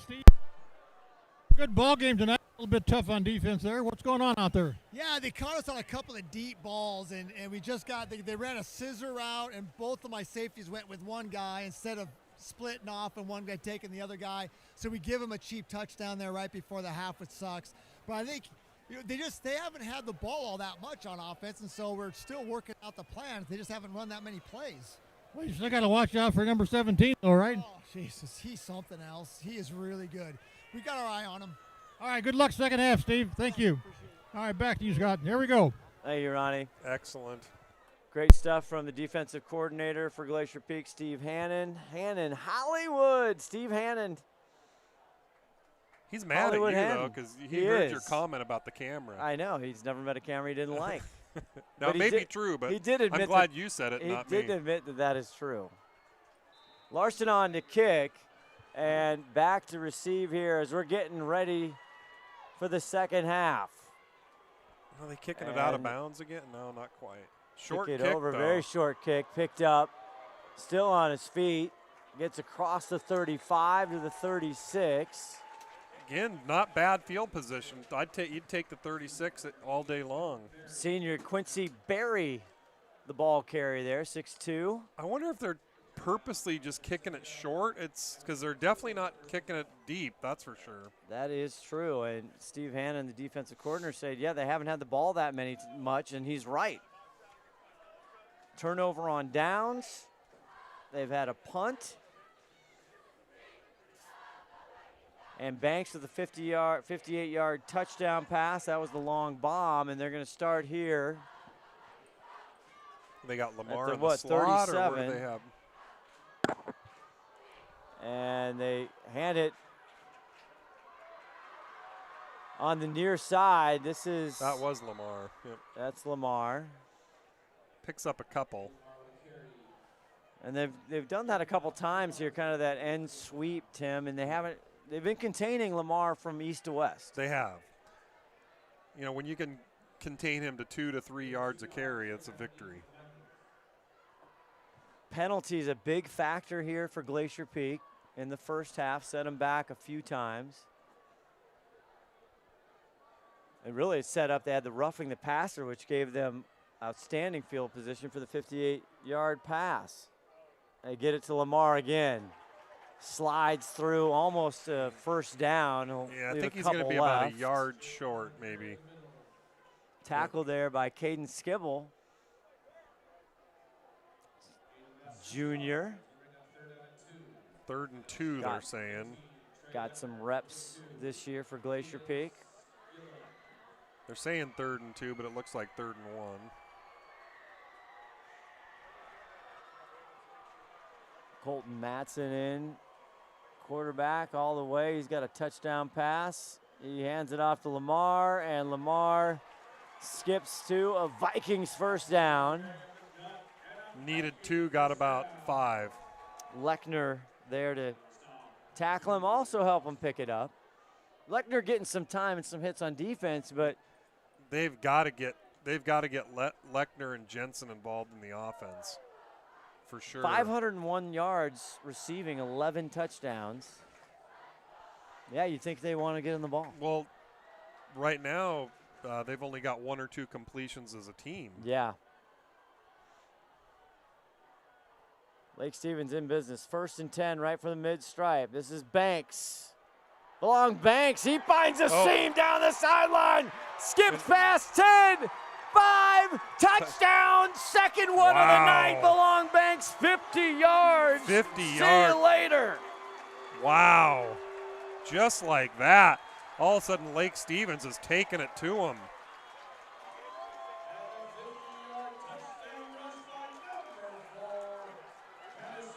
Good ball game tonight. A little bit tough on defense there. What's going on out there? Yeah, they caught us on a couple of deep balls, and we just they ran a scissor route, and both of my safeties went with one guy instead of splitting off and one guy taking the other guy. So we give them a cheap touchdown there right before the half, which sucks. But I think they haven't had the ball all that much on offense, and so we're still working out the plans. They just haven't run that many plays. Well, you still got to watch out for number 17, though, right? Oh, Jesus, he's something else. He is really good. We got our eye on him. All right, good luck second half, Steve. Thank you. All right, back to you, Scott. Here we go. Thank you, Ronnie. Excellent. Great stuff from the defensive coordinator for Glacier Peak, Steve Hannon. Hannon, Hollywood, Steve Hannon. He's mad Hollywood at you, though, because he heard your comment about the camera. I know. He's never met a camera he didn't like. Now, it may be true, but he did admit I'm glad you said it, not me. He did admit that is true. Larson on to kick, and back to receive here as we're getting ready for the second half. Are they kicking it out of bounds again? No, not quite. Short kick, over, though. very short kick, picked up, still on his feet, gets across the 35 to the 36. Again, not bad field position. You'd take the 36 all day long. Senior Quincy Berry, the ball carrier there, 6'2". I wonder if they're purposely just kicking it short. It's because they're definitely not kicking it deep, that's for sure. That is true, and Steve Hannon, the defensive coordinator, said, yeah, they haven't had the ball that much, and he's right. Turnover on downs. They've had a punt. And Banks with a 58-yard touchdown pass. That was the long bomb, and they're going to start here. They got Lamar in the slot, 37. or what do they have? And they hand it on the near side. That was Lamar. Yep. That's Lamar. Picks up a couple. And they've done that a couple times here, kind of that end sweep, Tim, and they've been containing Lamar from east to west. They have. When you can contain him to 2 to 3 yards a carry, it's a victory. Penalties a big factor here for Glacier Peak in the first half, set them back a few times. And really it set up, they had the roughing the passer, which gave them outstanding field position for the 58-yard pass. They get it to Lamar again. Slides through almost a first down. I think he's going to be about a yard short, maybe. Tackle there by Caden Skibble. Junior. 3rd and 2, they're saying. Got some reps this year for Glacier Peak. They're saying 3rd and 2, but it looks like 3rd and 1. Colton Matson in. Quarterback all the way. He's got a touchdown pass. He hands it off to Lamar, and Lamar skips to a Vikings first down. Needed 2, got about 5. Lechner there to tackle him, also help him pick it up. Lechner getting some time and some hits on defense, but they've got to get Lechner and Jensen involved in the offense. For sure. 501 yards receiving, 11 touchdowns. Yeah, you think they want to get in the ball. Well, right now, they've only got 1 or 2 completions as a team. Yeah. Lake Stevens in business. 1st and 10 right from the mid-stripe. This is Banks. Along Banks, he finds a seam down the sideline. Skips past 10, 5, touchdown, second one of the night. Belong Banks, 50 yards. 50 See yards. you later. Wow. Just like that. All of a sudden, Lake Stevens is taking it to him.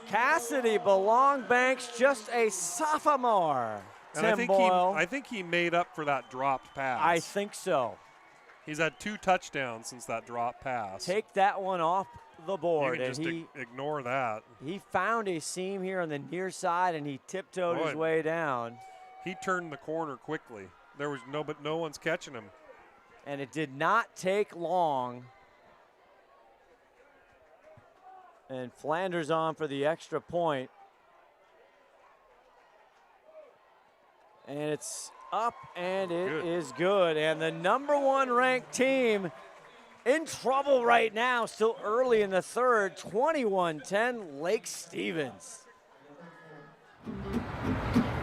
Cassidy Belong Banks, just a sophomore. And Tim Boyle. I think he made up for that dropped pass. I think so. He's had 2 touchdowns since that drop pass. Take that one off the board. You can and just ignore that. He found a seam here on the near side, and he tiptoed his way down. He turned the corner quickly. There was no one's catching him. And it did not take long. And Flanders on for the extra point. And it's up, and it is good. And the number 1 ranked team in trouble right now, still early in the third, 21-10, Lake Stevens.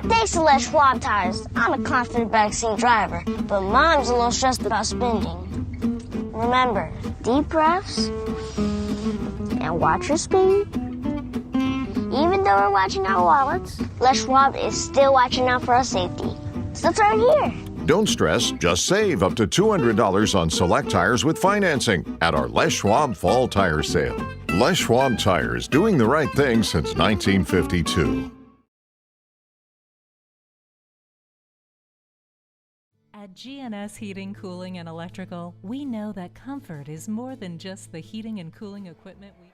Thanks to Les Schwab Tires, I'm a confident backseat driver, but Mom's a little stressed about spending. Remember, deep breaths and watch your speed. Even though we're watching our wallets, Les Schwab is still watching out for our safety. So it's right here. Don't stress, just save up to $200 on select tires with financing at our Les Schwab Fall Tire Sale. Les Schwab Tires, doing the right thing since 1952. At GNS Heating, Cooling, and Electrical, we know that comfort is more than just the heating and cooling equipment we...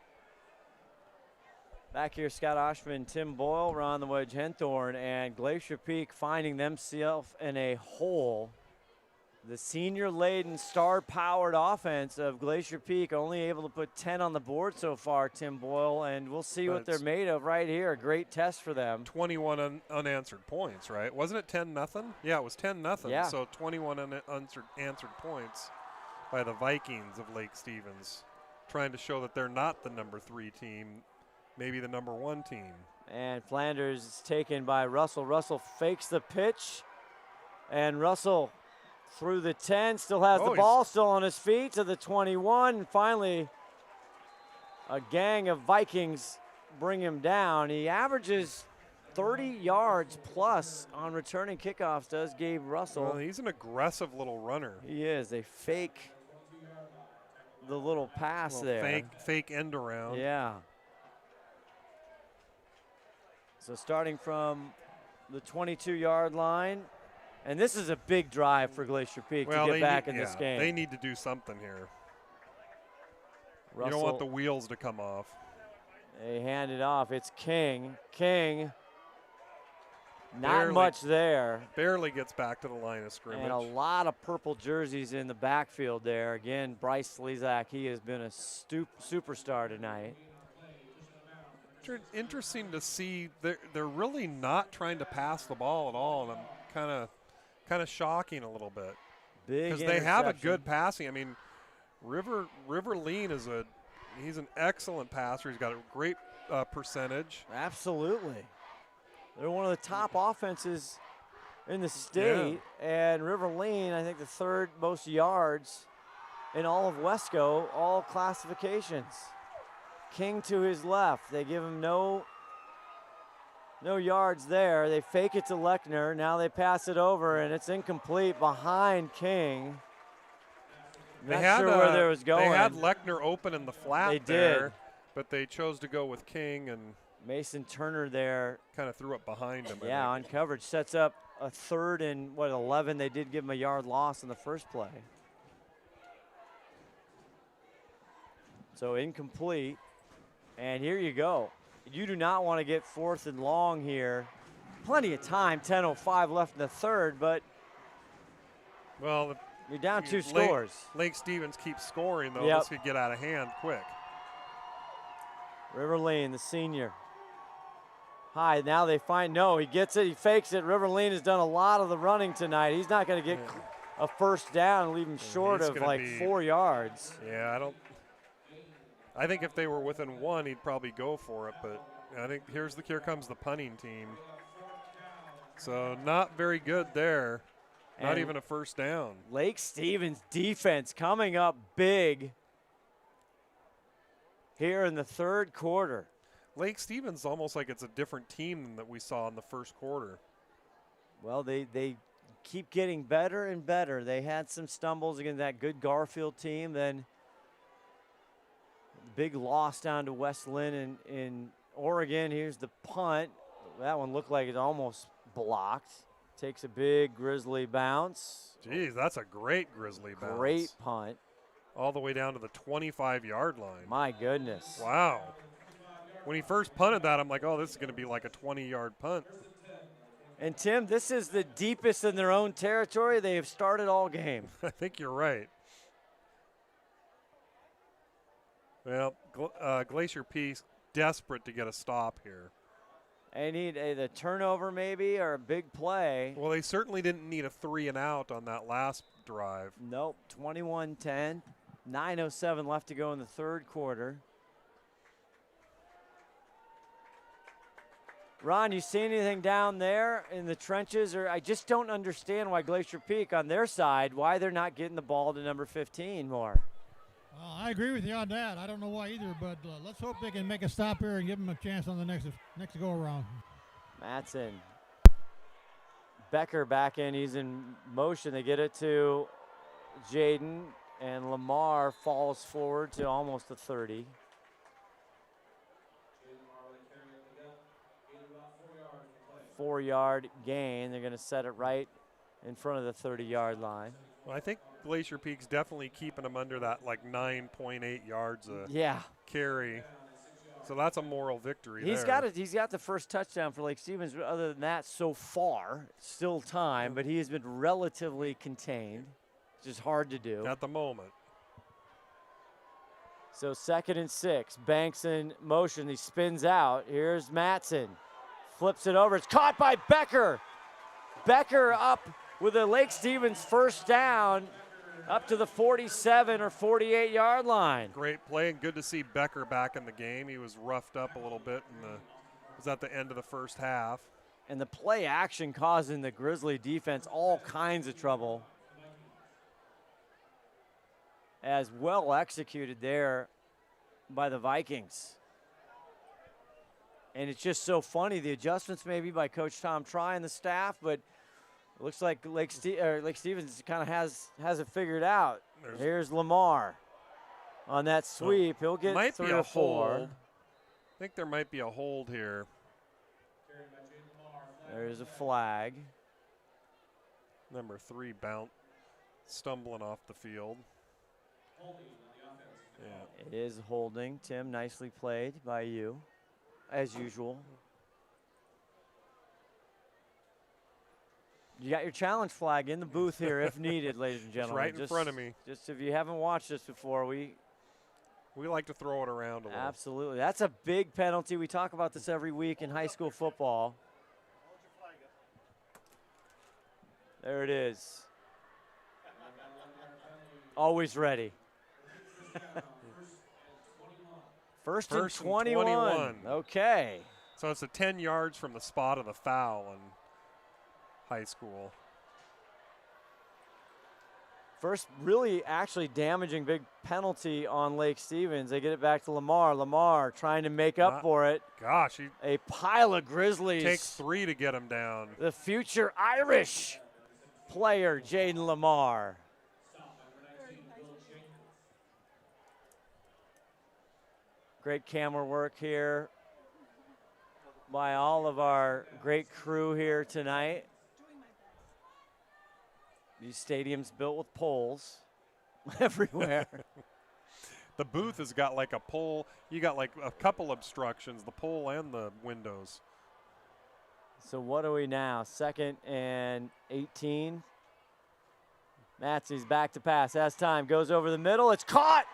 Back here, Scott Ohsman, Tim Boyle, Ron the Wedge Henthorn, and Glacier Peak finding themselves in a hole. The senior-laden, star-powered offense of Glacier Peak only able to put 10 on the board so far, Tim Boyle, and we'll see what they're made of right here. A great test for them. 21 unanswered points, right? Wasn't it 10-0? Yeah, it was 10-0. Yeah. So 21 unanswered points by the Vikings of Lake Stevens, trying to show that they're not the number 3 team, maybe the number 1 team. And Flanders is taken by Russell. Russell fakes the pitch, and Russell through the 10, still has the ball, still on his feet to the 21. Finally, a gang of Vikings bring him down. He averages 30 yards plus on returning kickoffs, does Gabe Russell. Well, he's an aggressive little runner. He is. They fake the little pass there. Fake end around. Yeah. So starting from the 22-yard line, and this is a big drive for Glacier Peak to get back in this game. They need to do something here. Russell, you don't want the wheels to come off. They hand it off. It's King. King, not much there. Barely gets back to the line of scrimmage. And a lot of purple jerseys in the backfield there. Again, Bryce Slezak, he has been a superstar tonight. Interesting to see. They're really not trying to pass the ball at all, and I'm kind of shocking a little bit because they have a good passing. I mean, River Lean he's an excellent passer. He's got a great percentage. Absolutely, they're one of the top offenses in the state, and River Lean, I think, the 3rd most yards in all of WESCO, all classifications. King to his left. They give him no yards there. They fake it to Lechner. Now they pass it over, and it's incomplete behind King. Not sure where they was going. They had Lechner open in the flat did. But they chose to go with King, and Mason Turner there. Kind of threw it behind him. Yeah, on coverage. Sets up a 3rd and, 11. They did give him a yard loss in the first play. So incomplete. And here you go. You do not want to get 4th and long here. Plenty of time, 10:05 left in the 3rd, but you're down 2 scores. Lake Stevens keeps scoring, though. Yep. This could get out of hand quick. River Lean, the senior. High, now they find, he gets it, he fakes it. River Lean has done a lot of the running tonight. He's not going to get a first down and leave him short of 4 yards. Yeah, I think if they were within 1, he'd probably go for it, but I think here comes the punting team. So not very good there. Not And even a first down. Lake Stevens defense coming up big here in the third quarter. Lake Stevens almost like it's a different team than that we saw in the first quarter. Well, they keep getting better and better. They had some stumbles against that good Garfield team. Then big loss down to West Lynn in Oregon. Here's the punt. That one looked like it almost blocked. Takes a big Grizzly bounce. Geez, that's a great Grizzly bounce. Great punt. All the way down to the 25-yard line. My goodness. Wow. When he first punted that, I'm like, oh, this is going to be like a 20-yard punt. And, Tim, this is the deepest in their own territory they have started all game. I think you're right. Well, Glacier Peak desperate to get a stop here. They need the turnover maybe or a big play. Well, they certainly didn't need a 3-and-out on that last drive. Nope, 21-10, 9:07 left to go in the third quarter. Ron, you see anything down there in the trenches? Or I just don't understand why Glacier Peak on their side, why they're not getting the ball to number 15 more. Well, I agree with you on that. I don't know why either, but let's hope they can make a stop here and give them a chance on the next go-around. Matson. Becker back in. He's in motion. They get it to Jaden, and Lamar falls forward to almost the 30. Four-yard gain. They're going to set it right in front of the 30-yard line. Well, I think Glacier Peak's definitely keeping them under that like 9.8 yards a carry. So that's a moral victory He's got the first touchdown for Lake Stevens. Other than that, so far, still time, but he has been relatively contained, which is hard to do. At the moment. So 2nd and 6. Banks in motion. He spins out. Here's Matson. Flips it over. It's caught by Becker. Becker up with a Lake Stevens first down up to the 47 or 48-yard line. Great play, and good to see Becker back in the game. He was roughed up a little bit was at the end of the first half. And the play action causing the Grizzly defense all kinds of trouble. As well executed there by the Vikings. And it's just so funny, the adjustments maybe by Coach Tom Try and the staff, but it looks like Lake Stevens kind of has it figured out. Here's Lamar on that sweep. He'll get might 3 be a or 4. hold. I think there might be a hold here. There's a flag. Number 3 stumbling off the field. Yeah. It is holding. Tim, nicely played by you, as usual. You got your challenge flag in the booth here if needed, ladies and gentlemen. It's right in front of me. Just if you haven't watched this before, we like to throw it around a little. Absolutely. That's a big penalty. We talk about this every week in high school football. There it is. Always ready. First and 21. Okay. So it's a 10 yards from the spot of the foul in high school. First really actually damaging big penalty on Lake Stevens. They get it back to Lamar. Lamar trying to make up for it. Gosh. A pile of Grizzlies. Takes 3 to get him down. The future Irish player, Jaden Lamar. Great camera work here by all of our great crew here tonight. These stadiums built with poles everywhere. The booth has got like a pole. You got like a couple obstructions, the pole and the windows. So what are we now? 2nd and 18. Matsey's back to pass. Has time. Goes over the middle. It's caught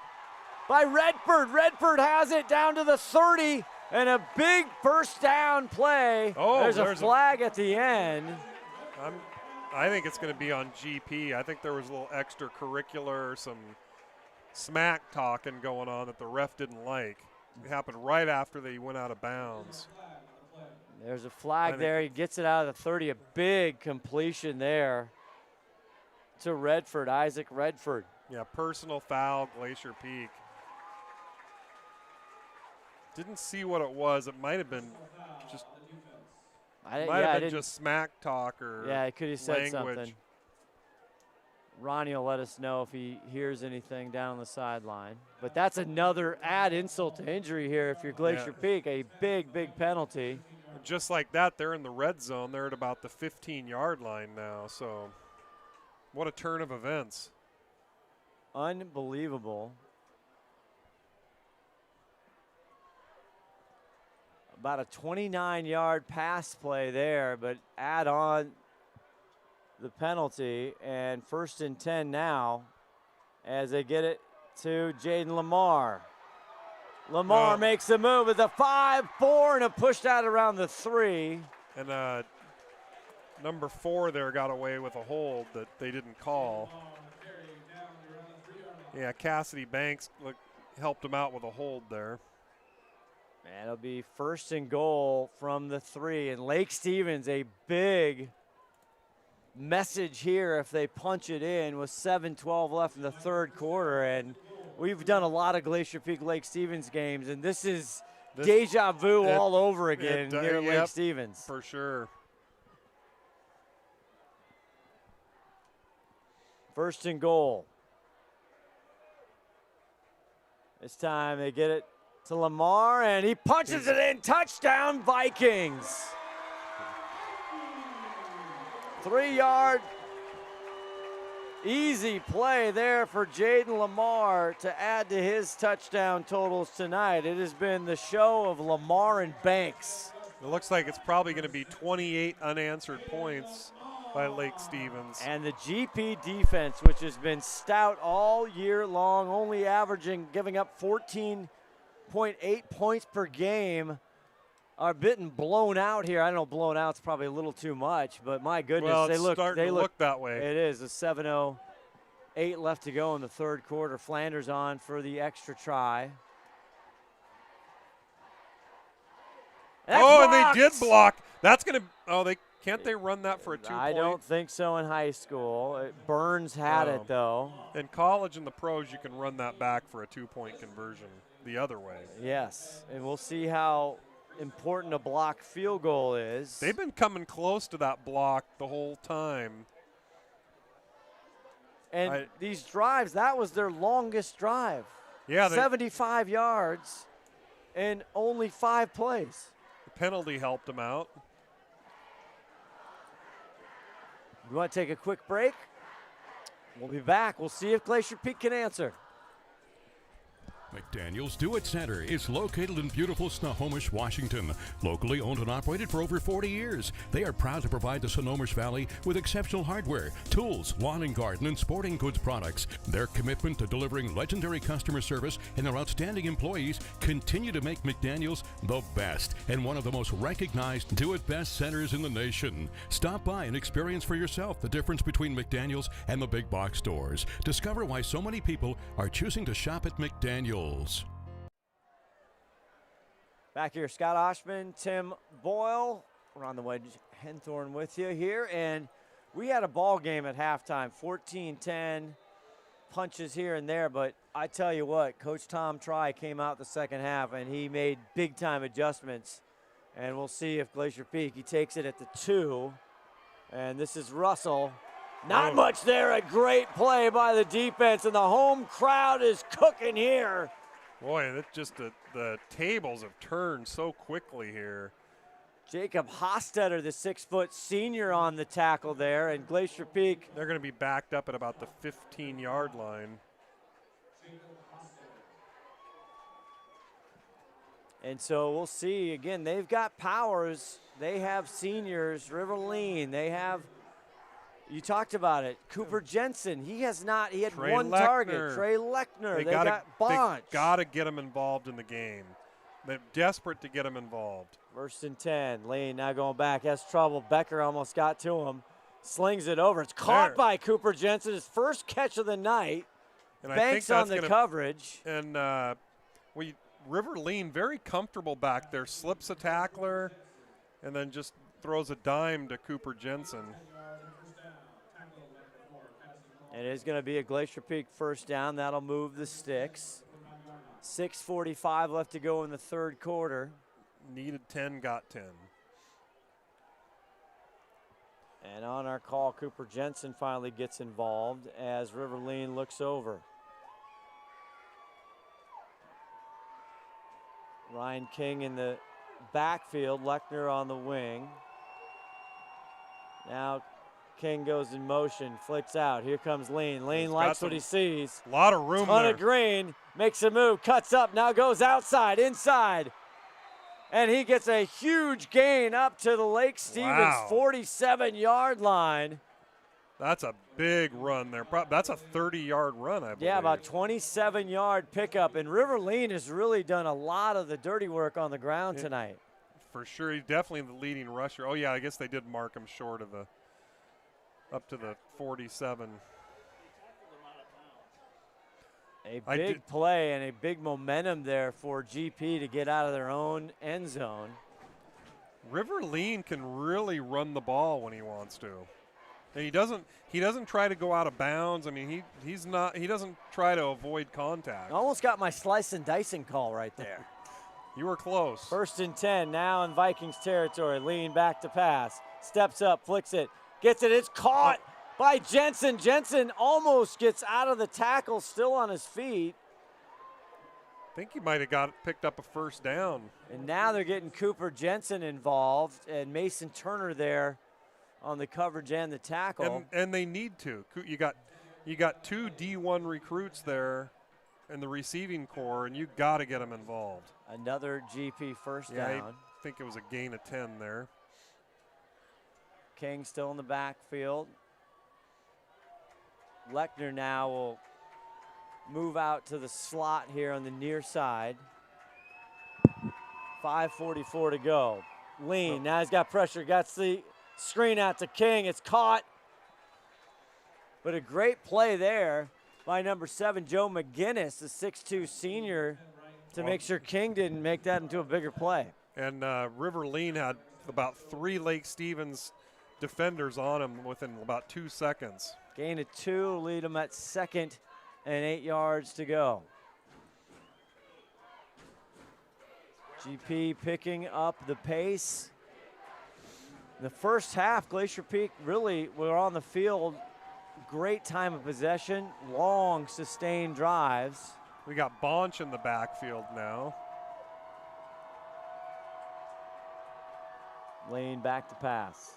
by Redford. Redford has it down to the 30. And a big first down play. Oh, there's a flag at the end. I think it's going to be on GP. I think there was a little extracurricular, some smack talking going on that the ref didn't like. It happened right after they went out of bounds. There's a flag there. He gets it out of the 30. A big completion there to Redford, Isaac Redford. Yeah, personal foul, Glacier Peak. Didn't see what it was. It might have been just just smack talk or yeah, he could have said language. something. Ronnie will let us know if he hears anything down the sideline. But that's another add insult to injury here if you're Glacier Peak. A big, big penalty. Just like that, they're in the red zone. They're at about the 15-yard line now. So what a turn of events. Unbelievable. About a 29-yard pass play there, but add on the penalty, and 1st and 10 now as they get it to Jaden Lamar. Lamar makes a move with a 5-4 and a pushed out around the 3. And number 4 there got away with a hold that they didn't call. Yeah, Cassidy Banks helped him out with a hold there. And it'll be 1st and goal from the 3. And Lake Stevens, a big message here if they punch it in with 7:12 left in the 3rd quarter. And we've done a lot of Glacier Peak Lake Stevens games, and this is deja vu all over again here at Lake Stevens. For sure. 1st and goal. This time they get it to Lamar, and he punches it in. Touchdown, Vikings. 3-yard easy play there for Jaden Lamar to add to his touchdown totals tonight. It has been the show of Lamar and Banks. It looks like it's probably going to be 28 unanswered points by Lake Stevens. And the GP defense, which has been stout all year long, only giving up 14.8 points per game, are getting blown out here. I don't know, blown out's probably a little too much, but my goodness, well, they look that way. It is a 7:08 left to go in the 3rd quarter. Flanders on for the extra try. And they did block. That's going to can't they run that for a 2-point? I don't think so in high school. Burns had it though. In college and the pros, you can run that back for a 2-point conversion the other way. Yes, and we'll see how important a block field goal is. They've been coming close to that block the whole time. And these drives, that was their longest drive. Yeah, 75 yards and only 5 plays. The penalty helped them out. We want to take a quick break. We'll be back. We'll see if Glacier Peak can answer. McDaniel's Do-It Center is located in beautiful Snohomish, Washington. Locally owned and operated for over 40 years, they are proud to provide the Snohomish Valley with exceptional hardware, tools, lawn and garden, and sporting goods products. Their commitment to delivering legendary customer service and their outstanding employees continue to make McDaniel's the best and one of the most recognized Do-It-Best centers in the nation. Stop by and experience for yourself the difference between McDaniel's and the big box stores. Discover why so many people are choosing to shop at McDaniel's. Back here, Scott Ohsman, Tim Boyle. We're on the Wedge, Henthorn with you here. And we had a ball game at halftime, 14-10, punches here and there. But I tell you what, Coach Tom Try came out the second half, and he made big-time adjustments. And we'll see if Glacier Peak, he takes it at the 2. And this is Russell. Not much there. A great play by the defense, and the home crowd is cooking here. Boy, that just the tables have turned so quickly here. Jacob Hostetter, the 6-foot senior, on the tackle there, and Glacier Peak. They're going to be backed up at about the 15-yard line. And so we'll see. Again, they've got powers. They have seniors, Riverline. They have. You talked about it. Cooper Jensen, he had Trey one Lechner. Target. Trey Lechner, they got Bonch. They got to get him involved in the game. They're desperate to get him involved. 1st and 10. Lane now going back, has trouble. Becker almost got to him. Slings it over. It's caught by Cooper Jensen, his first catch of the night. And Banks on the coverage. And Riverline very comfortable back there. Slips a tackler. and then just throws a dime to Cooper Jensen. It is going to be a Glacier Peak first down. That'll move the sticks. 6:45 left to go in the third quarter. Needed 10, got 10. And on our call, Cooper Jensen finally gets involved as Riverline looks over. Ryan King in the backfield, Lechner on the wing. Now King goes in motion, flicks out. Here comes Lean. Lean likes what he sees. A lot of room Ton there. of green, makes a move, cuts up, now goes outside, inside. And he gets a huge gain up to the Lake Stevens 47-yard line. That's a big run there. That's a 30-yard run, I believe. Yeah, about 27-yard pickup. And Riverline has really done a lot of the dirty work on the ground tonight. For sure, he's definitely the leading rusher. Oh, yeah, I guess they did mark him short of the up to the 47. A big play and a big momentum there for GP to get out of their own end zone. Riverline can really run the ball when he wants to. And he doesn't try to go out of bounds. I mean, he doesn't try to avoid contact. Almost got my slice and dicing call right there. You were close. 1st and 10 now in Vikings territory. Lean back to pass. Steps up, flicks it, gets it. It's caught by Jensen. Jensen almost gets out of the tackle, still on his feet. I think he might have picked up a first down. And now they're getting Cooper Jensen involved and Mason Turner there on the coverage and the tackle. And they need to. You got 2 D1 recruits there in the receiving core, and you got to get them involved. Another GP first down. I think it was a gain of 10 there. King still in the backfield. Lechner now will move out to the slot here on the near side. 5:44 to go. Lean, now he's got pressure, got the screen out to King. It's caught. But a great play there by number 7, Joe McGinnis, the 6'2 senior, to make sure King didn't make that into a bigger play. And Riverline had about 3 Lake Stevens defenders on him within about 2 seconds. Gain of 2, lead them at 2nd and 8 yards to go. GP picking up the pace. In the first half, Glacier Peak really were on the field. Great time of possession, long sustained drives. We got Bonch in the backfield now. Lane back to pass.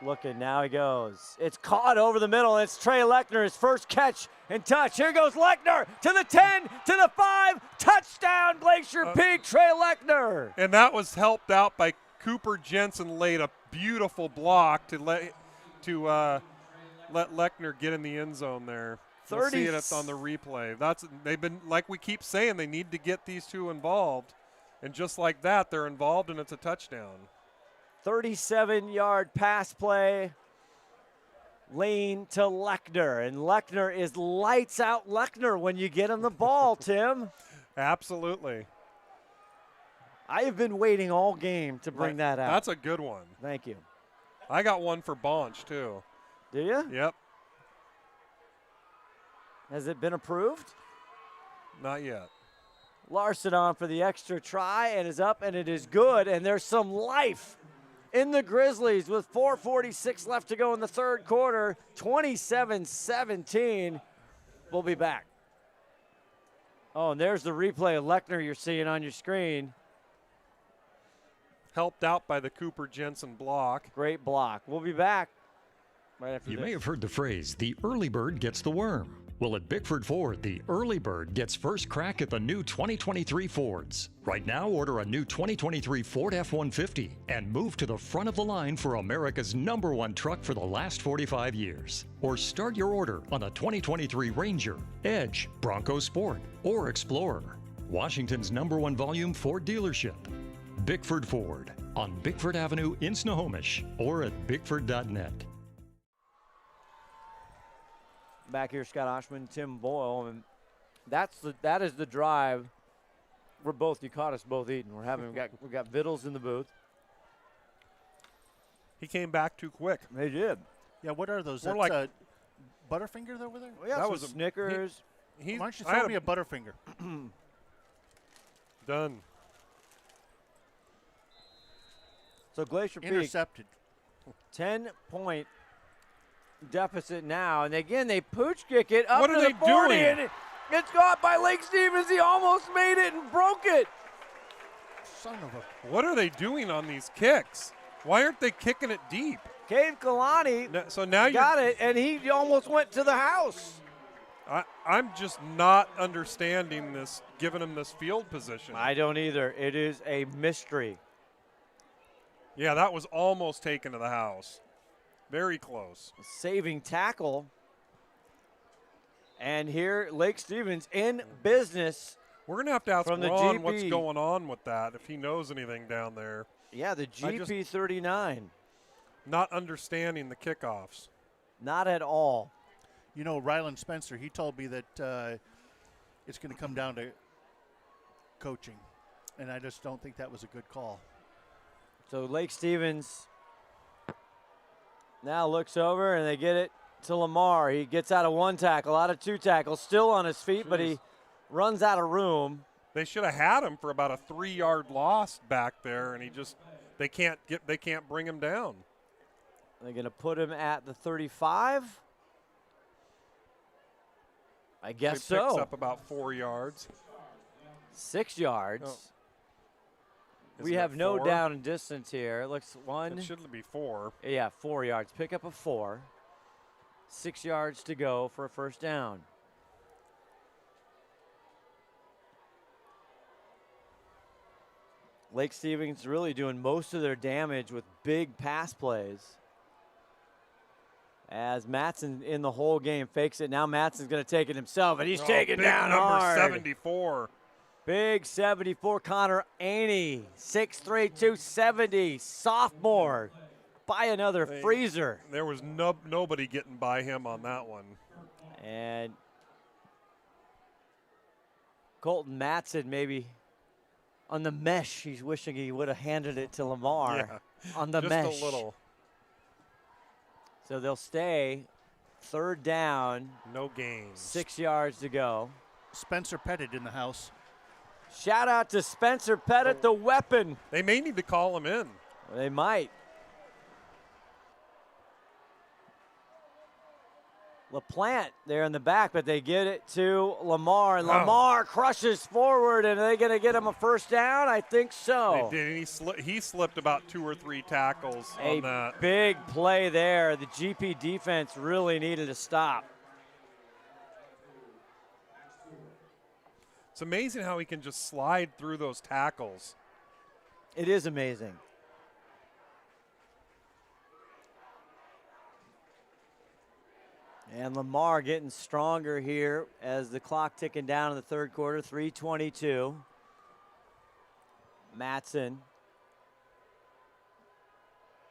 Looking, now he goes. It's caught over the middle. It's Trey Lechner, his first catch and touch. Here goes Lechner to the 10, to the 5. Touchdown, Glacier Peak, Trey Lechner. And that was helped out by Cooper Jensen, laid a beautiful block to let Lechner get in the end zone there. We'll see it on the replay. They've been, like we keep saying, they need to get these two involved. And just like that, they're involved and it's a touchdown. 37-yard pass play. Lean to Lechner. And Lechner is lights out Lechner when you get him the ball, Tim. Absolutely. I have been waiting all game to bring that out. That's a good one. Thank you. I got one for Bonch, too. Do you? Yep. Has it been approved? Not yet. Larson on for the extra try and is up, and it is good. And there's some life in the Grizzlies with 4:46 left to go in the third quarter. 27-17. We'll be back. Oh, and there's the replay of Lechner you're seeing on your screen. Helped out by the Cooper Jensen block. Great block. We'll be back right after You this. may have heard the phrase, the early bird gets the worm. Well, at Bickford Ford, the early bird gets first crack at the new 2023 Fords. Right now, order a new 2023 Ford F-150 and move to the front of the line for America's #1 truck for the last 45 years. Or start your order on a 2023 Ranger, Edge, Bronco Sport, or Explorer. Washington's #1 volume Ford dealership. Bickford Ford on Bickford Avenue in Snohomish or at bickford.net. Back here, Scott Ohsman, Tim Boyle, and that is the drive. You caught us both eating. We've got Vittles in the booth. He came back too quick. They did. Yeah, what are those? We're That's like- Butterfingers over there? Well, yeah, That was a- Snickers. He, Why don't you I had throw me a Butterfinger? Done. So Glacier Peak, Intercepted. 10-point deficit now. And again, they pooch kick it up What to are the they 40. doing? And it's caught by Lake Stevens. He almost made it and broke it. Son of a. What are they doing on these kicks? Why aren't they kicking it deep? Cave Kalani So now you got it, and he almost went to the house. I'm just not understanding this, giving him this field position. I don't either. It is a mystery. Yeah, that was almost taken to the house. Very close. Saving tackle. And here, Lake Stevens in business. We're going to have to ask from the Ron what's GP. going on with that, if he knows anything down there. Yeah, the GP 39. Not understanding the kickoffs. Not at all. You know, Ryland Spencer, he told me that it's going to come down to coaching, and I just don't think that was a good call. So Lake Stevens now looks over, and they get it to Lamar. He gets out of one tackle, out of two tackles, still on his feet, but he runs out of room. They should have had him for about a 3-yard loss back there, and they can't bring him down. They're going to put him at the 35. I guess so. He picks so. up about 4 yards. 6 yards. Oh. We Isn't have it no 4? down and distance here. It looks one. It should be 4. Yeah, 4 yards. Pick up a 4. 6 yards to go for a first down. Lake Stevens really doing most of their damage with big pass plays. As Mattson in the whole game fakes it. Now Mattson's going to take it himself, and he's taken big down number hard. 74. Big 74, Connor Aney, 6'3", 270, sophomore, by another freezer. There was nobody getting by him on that one. And Colton Mattson maybe on the mesh. He's wishing he would have handed it to Lamar on the just mesh. Just a little. So they'll stay. Third down. No gains. 6 yards to go. Spencer Pettit in the house. Shout out to Spencer Pettit, the weapon. They may need to call him in. They might. LaPlante there in the back, but they get it to Lamar, and Lamar crushes forward, and are they going to get him a first down? I think so. They did. He slipped about 2 or 3 tackles on that. Big play there. The GP defense really needed to stop. It's amazing how he can just slide through those tackles. It is amazing. And Lamar getting stronger here as the clock ticking down in the third quarter, 3:22. Mattson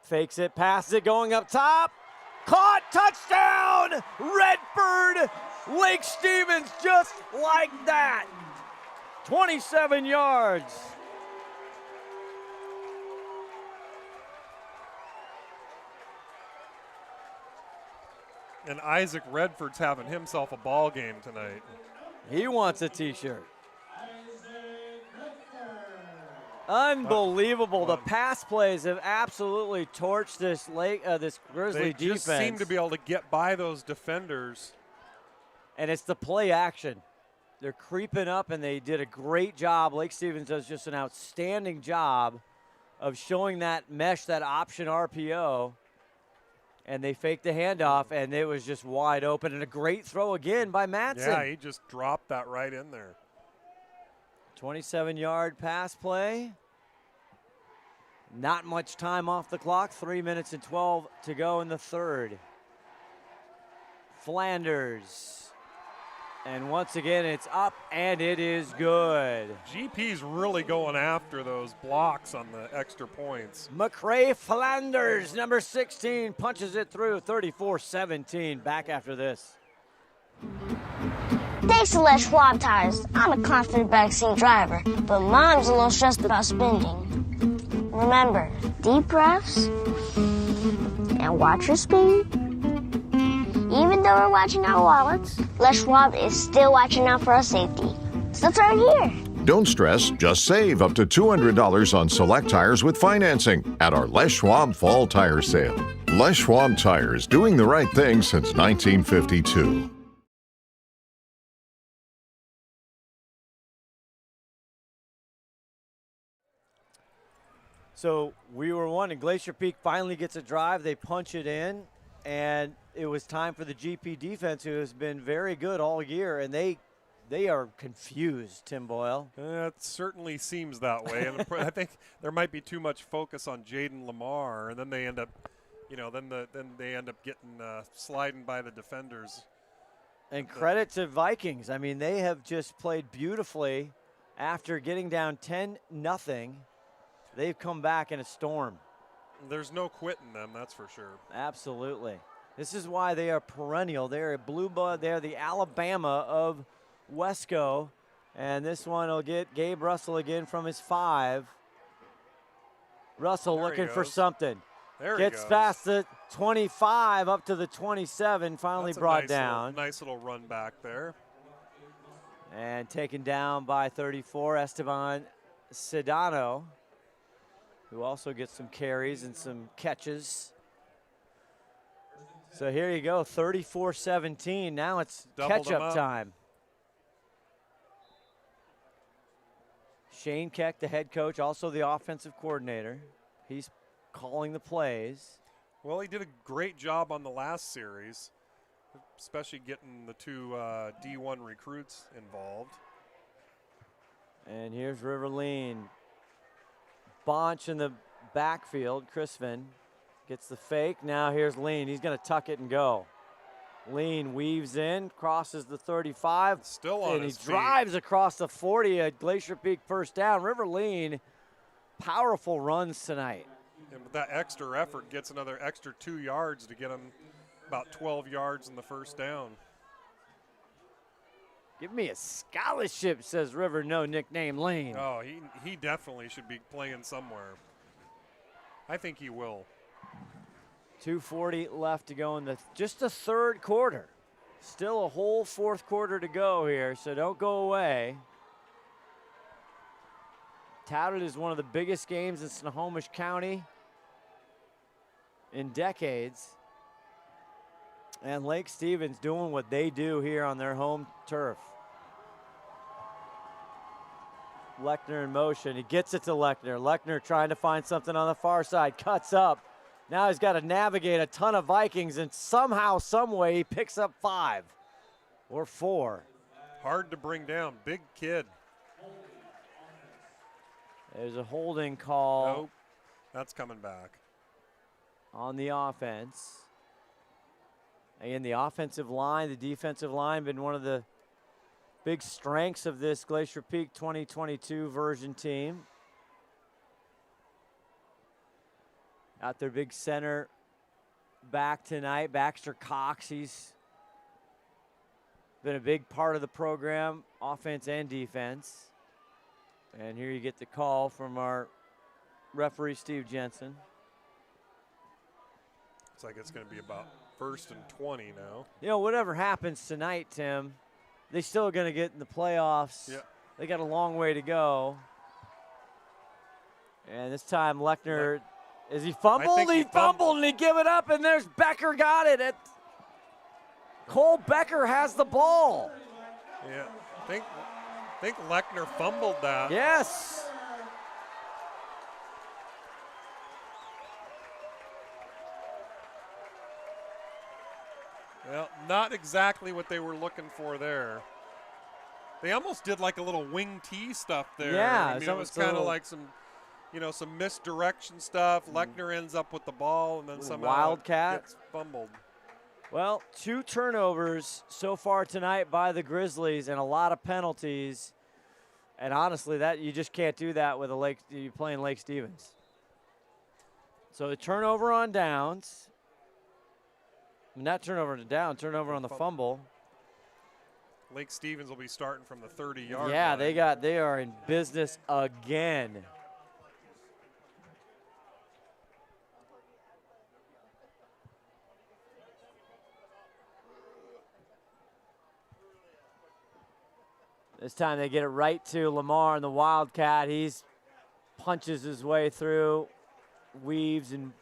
fakes it, passes it, going up top. Caught, touchdown, Redford, Lake Stevens, just like that. 27 yards. And Isaac Redford's having himself a ball game tonight. He wants a T-shirt. Unbelievable. The pass plays have absolutely torched this Grizzly defense. They just seem to be able to get by those defenders. And it's the play action. They're creeping up, and they did a great job. Lake Stevens does just an outstanding job of showing that mesh, that option RPO. And they faked the handoff, and it was just wide open. And a great throw again by Mattson. Yeah, he just dropped that right in there. 27-yard pass play. Not much time off the clock. 3 minutes and 12 to go in the third. Flanders. And once again, it's up, and it is good. GP's really going after those blocks on the extra points. McRae Flanders, number 16, punches it through, 34-17. Back after this. Thanks to Les Schwab Tires, I'm a confident backseat driver, but Mom's a little stressed about spending. Remember, deep breaths and watch your speed. Even though we're watching our wallets, Les Schwab is still watching out for our safety. It's the third year. Don't stress, just save up to $200 on select tires with financing at our Les Schwab Fall Tire Sale. Les Schwab Tires, doing the right thing since 1952. So we were wondering, Glacier Peak finally gets a drive. They punch it in, and it was time for the GP defense, who has been very good all year, and they are confused, Tim Boyle. It certainly seems that way, and I think there might be too much focus on Jaden Lamar, and then they end up, then they end up getting sliding by the defenders. And credit to Vikings. I mean, they have just played beautifully after getting down 10-0. They've come back in a storm. There's no quitting them, that's for sure. Absolutely. This is why they are perennial. They're a blue blood. They're the Alabama of WESCO. And this one will get Gabe Russell again from his 5. Russell looking for something. There Gets he goes. past the 25 up to the 27, finally brought down. Nice little run back there. And taken down by 34, Esteban Sedano, who also gets some carries and some catches. So here you go, 34-17. Now it's catch-up time. Shane Keck, the head coach, also the offensive coordinator. He's calling the plays. Well, he did a great job on the last series, especially getting the 2 D1 recruits involved. And here's Riverline. Bonch in the backfield. Crispin gets the fake. Now here's Lean. He's going to tuck it and go. Lean weaves in, crosses the 35. Still on and his he feet. drives across the 40 at Glacier Peak first down. Riverline, powerful runs tonight. And with that extra effort, gets another extra 2 yards to get him about 12 yards in the first down. Give me a scholarship, says River, no nickname Lane. Oh, he definitely should be playing somewhere. I think he will. 2:40 left to go in just the third quarter. Still a whole fourth quarter to go here, so don't go away. Touted as one of the biggest games in Snohomish County in decades. And Lake Stevens doing what they do here on their home turf. Lechner in motion. He gets it to Lechner. Lechner trying to find something on the far side. Cuts up. Now he's got to navigate a ton of Vikings, and somehow, some way, he picks up 5 or 4. Hard to bring down. Big kid. There's a holding call. Nope. That's coming back. On the offense. Again, the offensive line, the defensive line, been one of the big strengths of this Glacier Peak 2022 version team. Out their big center back tonight, Baxter Cox. He's been a big part of the program, offense and defense. And here you get the call from our referee, Steve Jensen. Looks like it's going to be about 1st and 20 now. You know, whatever happens tonight, Tim, they still are going to get in the playoffs. Yeah. They got a long way to go. And this time, Lechner, is he fumbled? He fumbled and he give it up, and there's Becker got it. Cole Becker has the ball. Yeah, I think Lechner fumbled that. Yes. Well, not exactly what they were looking for there. They almost did like a little wing T stuff there. Yeah, I mean, it was kind of like some misdirection stuff. Lechner ends up with the ball, and then somehow Wildcat gets fumbled. Well, 2 turnovers so far tonight by the Grizzlies, and a lot of penalties. And honestly, that you just can't do that with you playing Lake Stevens. So the turnover on downs. Not turnover to down, turnover on the fumble. Lake Stevens will be starting from the 30-yard Yeah, line. they are in business again. This time they get it right to Lamar and the Wildcat. He's punches his way through, weaves and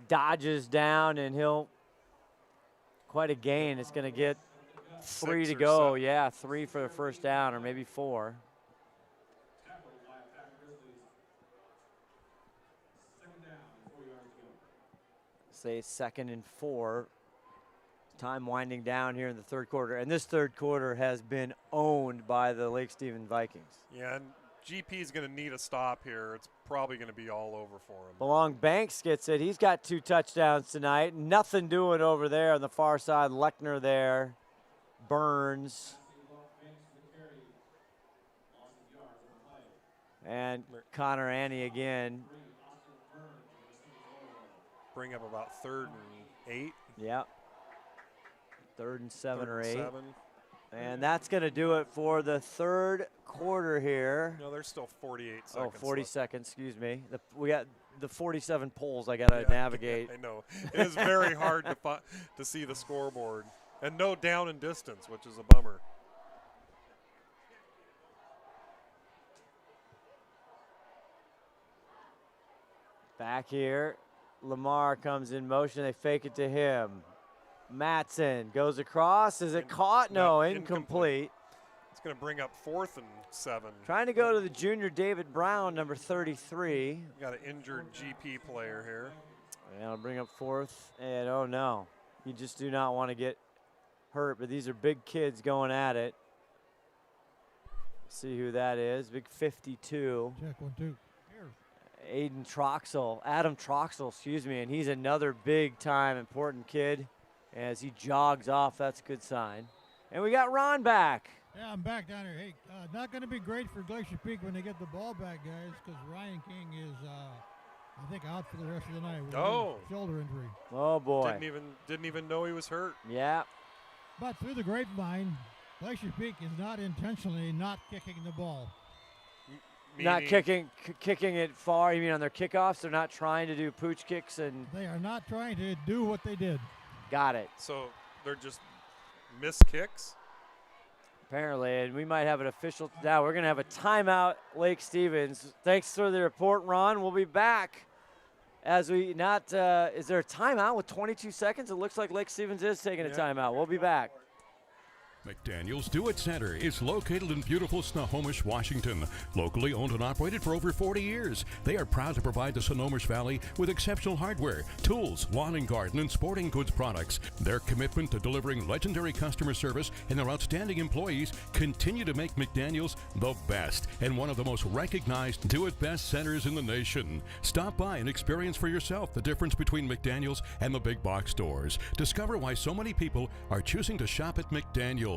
dodges down, and he'll quite a gain. It's going to get 3 to go. Yeah, 3 for the first down, or maybe 4. Say 2nd and 4. Time winding down here in the third quarter. And this third quarter has been owned by the Lake Stephen Vikings. Yeah, and GP is going to need a stop here. It's probably going to be all over for him. Belong Banks gets it. He's got 2 touchdowns tonight. Nothing doing over there on the far side. Lechner there. Burns. And Connor Annie again. Bring up about 3rd and 8. Yep. 3rd and 7 or 8. And that's going to do it for the third quarter here. No, there's still 48 seconds. Oh, 40 left. seconds, excuse me. We got the 47 poles I got to navigate. I know. It is very hard to see the scoreboard. And no down and distance, which is a bummer. Back here, Lamar comes in motion. They fake it to him. Matson goes across. Is it caught? No, incomplete. It's going to bring up 4th and 7. Trying to go to the junior David Brown, number 33. You got an injured GP player here. And I'll bring up 4th. And oh no, you just do not want to get hurt. But these are big kids going at it. See who that is. Big 52. Check 1, 2. Adam Troxel, excuse me, and he's another big-time important kid. As he jogs off, that's a good sign. And we got Ron back. Yeah, I'm back down here. Hey, not going to be great for Glacier Peak when they get the ball back, guys, because Ryan King is, I think, out for the rest of the night with a shoulder injury. Oh boy! Didn't even know he was hurt. Yeah. But through the grapevine, Glacier Peak is not intentionally not kicking the ball. Not kicking it far. You mean on their kickoffs? They're not trying to do pooch kicks and. They are not trying to do what they did. Got it. So they're just missed kicks? Apparently, and we might have an official. Now we're going to have a timeout, Lake Stevens. Thanks for the report, Ron. We'll be back as we not. Is there a timeout with 22 seconds? It looks like Lake Stevens is taking a timeout. We'll be back. McDaniel's Do It Center is located in beautiful Snohomish, Washington. Locally owned and operated for over 40 years, they are proud to provide the Snohomish Valley with exceptional hardware, tools, lawn and garden, and sporting goods products. Their commitment to delivering legendary customer service and their outstanding employees continue to make McDaniel's the best and one of the most recognized do-it-best centers in the nation. Stop by and experience for yourself the difference between McDaniel's and the big box stores. Discover why so many people are choosing to shop at McDaniel's.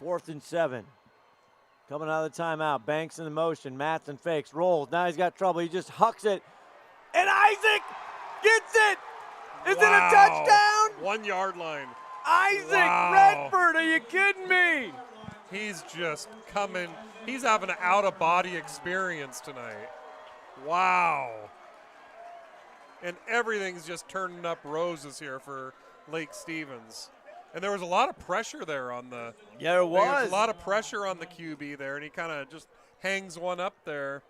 4th and 7. Coming out of the timeout. Banks in the motion. Matson fakes. Rolls. Now he's got trouble. He just hucks it. And Isaac gets it. Is it a touchdown? 1 yard line. Isaac Redford, are you kidding me? He's just coming. He's having an out-of-body experience tonight. Wow. And everything's just turning up roses here for Lake Stevens. And there was a lot of pressure there on the. Yeah, there was. There was a lot of pressure on the QB there, and he kind of just hangs one up there.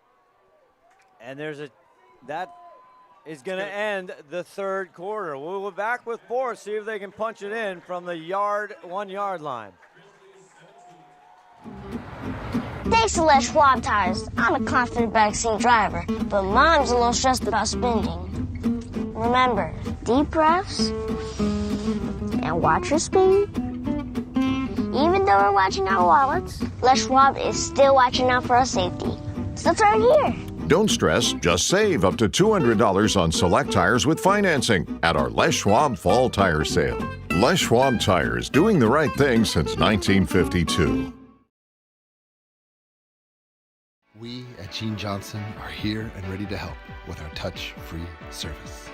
And that is going to end the third quarter. We'll be back with more, see if they can punch it in from the 1 yard line. Thanks to Les Schwab Tires, I'm a confident backseat driver, but Mom's a little stressed about spending. Remember, deep breaths and watch your speed. Even though we're watching our wallets, Les Schwab is still watching out for our safety. So turn here. Don't stress, just save up to $200 on select tires with financing at our Les Schwab Fall Tire Sale. Les Schwab Tires, doing the right thing since 1952. We at Gene Johnson are here and ready to help with our touch-free service.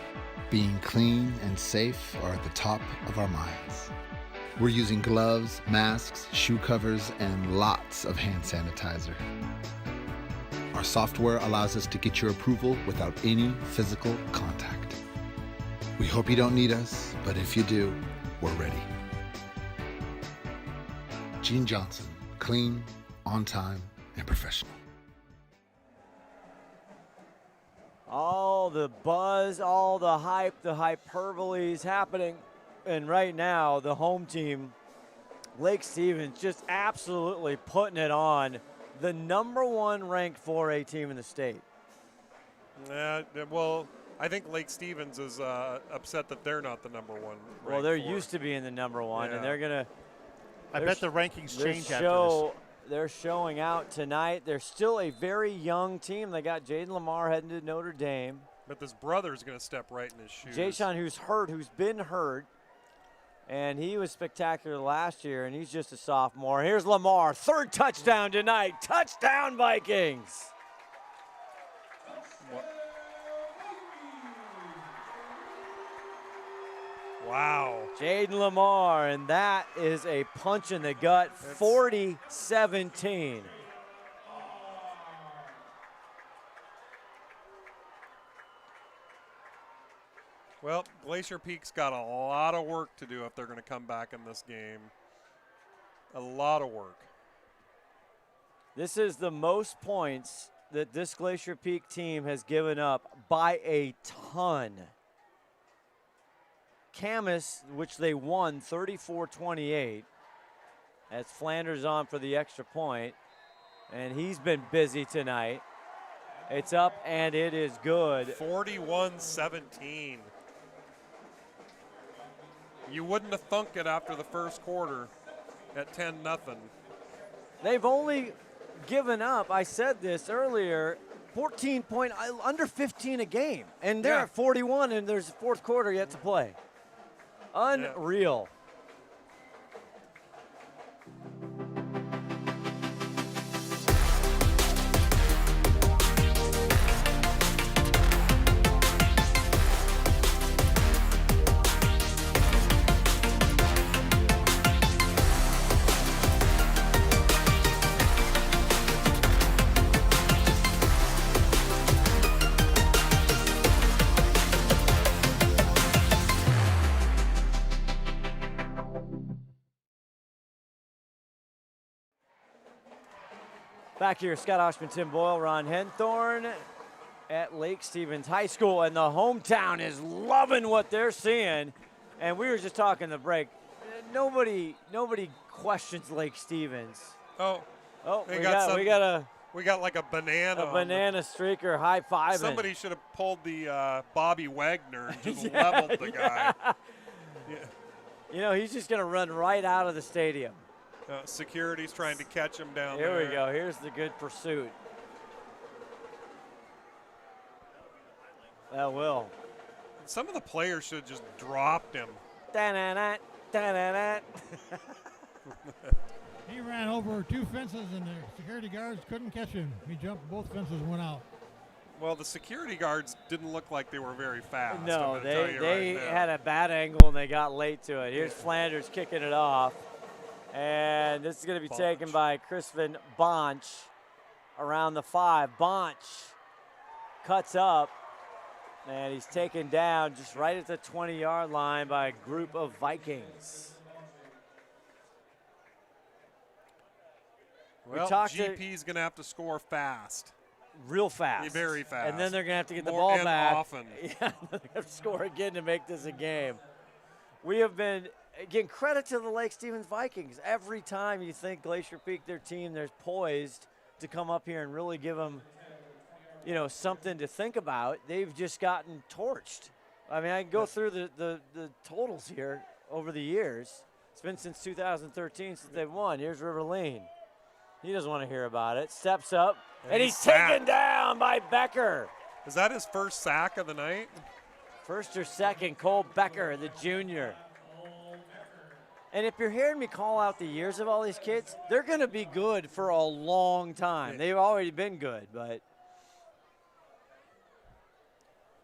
Being clean and safe are at the top of our minds. We're using gloves, masks, shoe covers, and lots of hand sanitizer. Our software allows us to get your approval without any physical contact. We hope you don't need us, but if you do, we're ready. Gene Johnson, clean, on time, and professional. All the buzz, all the hype, the hyperbole is happening. And right now, the home team, Lake Stevens, just absolutely putting it on. The #1 ranked 4A team in the state. Well, I think Lake Stevens is upset that they're not the #1. Well, they're used to being the #1, and they're going to. I bet the rankings change after this. They're showing out tonight. They're still a very young team. They got Jaden Lamar heading to Notre Dame. But this brother's going to step right in his shoes. Jayshon, who's been hurt, and he was spectacular last year, and he's just a sophomore. Here's Lamar, 3rd touchdown tonight. Touchdown, Vikings. Wow. Jaden Lamar, and that is a punch in the gut, 40-17. Well, Glacier Peak's got a lot of work to do if they're going to come back in this game. A lot of work. This is the most points that this Glacier Peak team has given up by a ton. Camas, which they won 34-28. As Flanders on for the extra point. And he's been busy tonight. It's up and it is good. 41-17. You wouldn't have thunk it after the first quarter at 10-0. They've only given up, I said this earlier, 14 point, under 15 a game. And they're at 41 and there's a 4th quarter yet to play. Unreal. Back here, Scott Ohsman, Tim Boyle, Ron Henthorn at Lake Stevens High School, and the hometown is loving what they're seeing. And we were just talking the break. Nobody questions Lake Stevens. We got like a banana. A banana streaker high-fiving. Somebody should have pulled the Bobby Wagner and just leveled the guy. Yeah. You know, he's just going to run right out of the stadium. Security's trying to catch him down there. Here we go. Here's the good pursuit. That will. Some of the players should have just dropped him. Da-na-na, da-na-na. He ran over 2 fences, and the security guards couldn't catch him. He jumped both fences and went out. Well, the security guards didn't look like they were very fast. No, they right had a bad angle, and they got late to it. Here's Flanders kicking it off. And this is going to be taken by Crispin Bonch around the 5. Bonch cuts up, and he's taken down just right at the 20-yard line by a group of Vikings. Well, GP's going to have to score fast. Real fast. Very fast. And then they're going to have to get the ball back. Often. Yeah, they're going to score again to make this a game. We have been again, credit to the Lake Stevens Vikings. Every time you think Glacier Peak, their team, they're poised to come up here and really give them, you know, something to think about. They've just gotten torched. I mean, I can go through the totals here over the years. It's been since 2013 since they've won. Here's Riverline. He doesn't want to hear about it. Steps up, and he's taken down by Becker. Is that his first sack of the night? First or second, Cole Becker, the junior. And if you're hearing me call out the years of all these kids, they're going to be good for a long time. They've already been good, but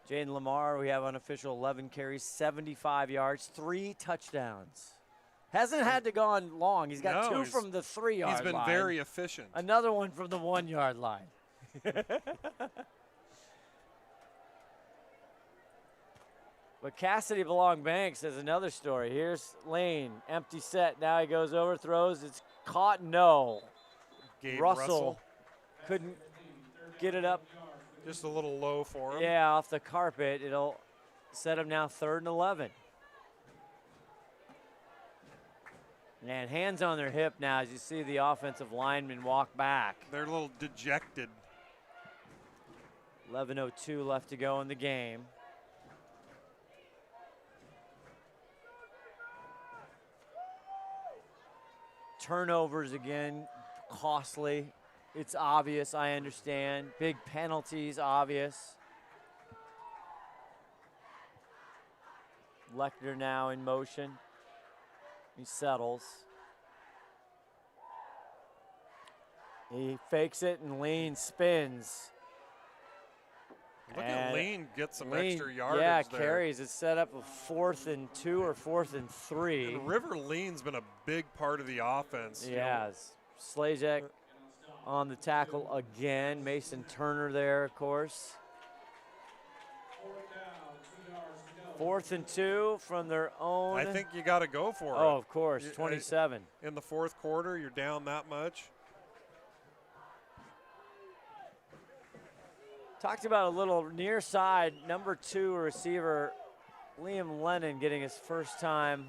Jaden Lamar, we have unofficial 11 carries, 75 yards, 3 touchdowns. Hasn't had to go on long. He's got 2 from the 3-yard line. He's been very efficient. Another one from the 1-yard line. But Cassidy Belong-Banks has another story. Here's Lane, empty set. Now he goes over, throws. It's caught, no. Gabe Russell couldn't get it up. Just a little low for him. Yeah, off the carpet. It'll set him now 3rd and 11. And hands on their hip now as you see the offensive linemen walk back. They're a little dejected. 11:02 left to go in the game. Turnovers again, costly. It's obvious, I understand. Big penalties, obvious. Lechner now in motion. He settles. He fakes it and Lane spins. Look at Lane get some extra yardage there. Carries. It's set up a 4th and 2 or 4th and 3. And River Lean's been a big part of the offense. Yes. Slajek on the tackle again. Mason Turner there, of course. 4th and 2 from their own. I think you got to go for it. Oh, of course, 27. In the 4th quarter, you're down that much. Talked about a little near side, number 2 receiver, Liam Lennon getting his first time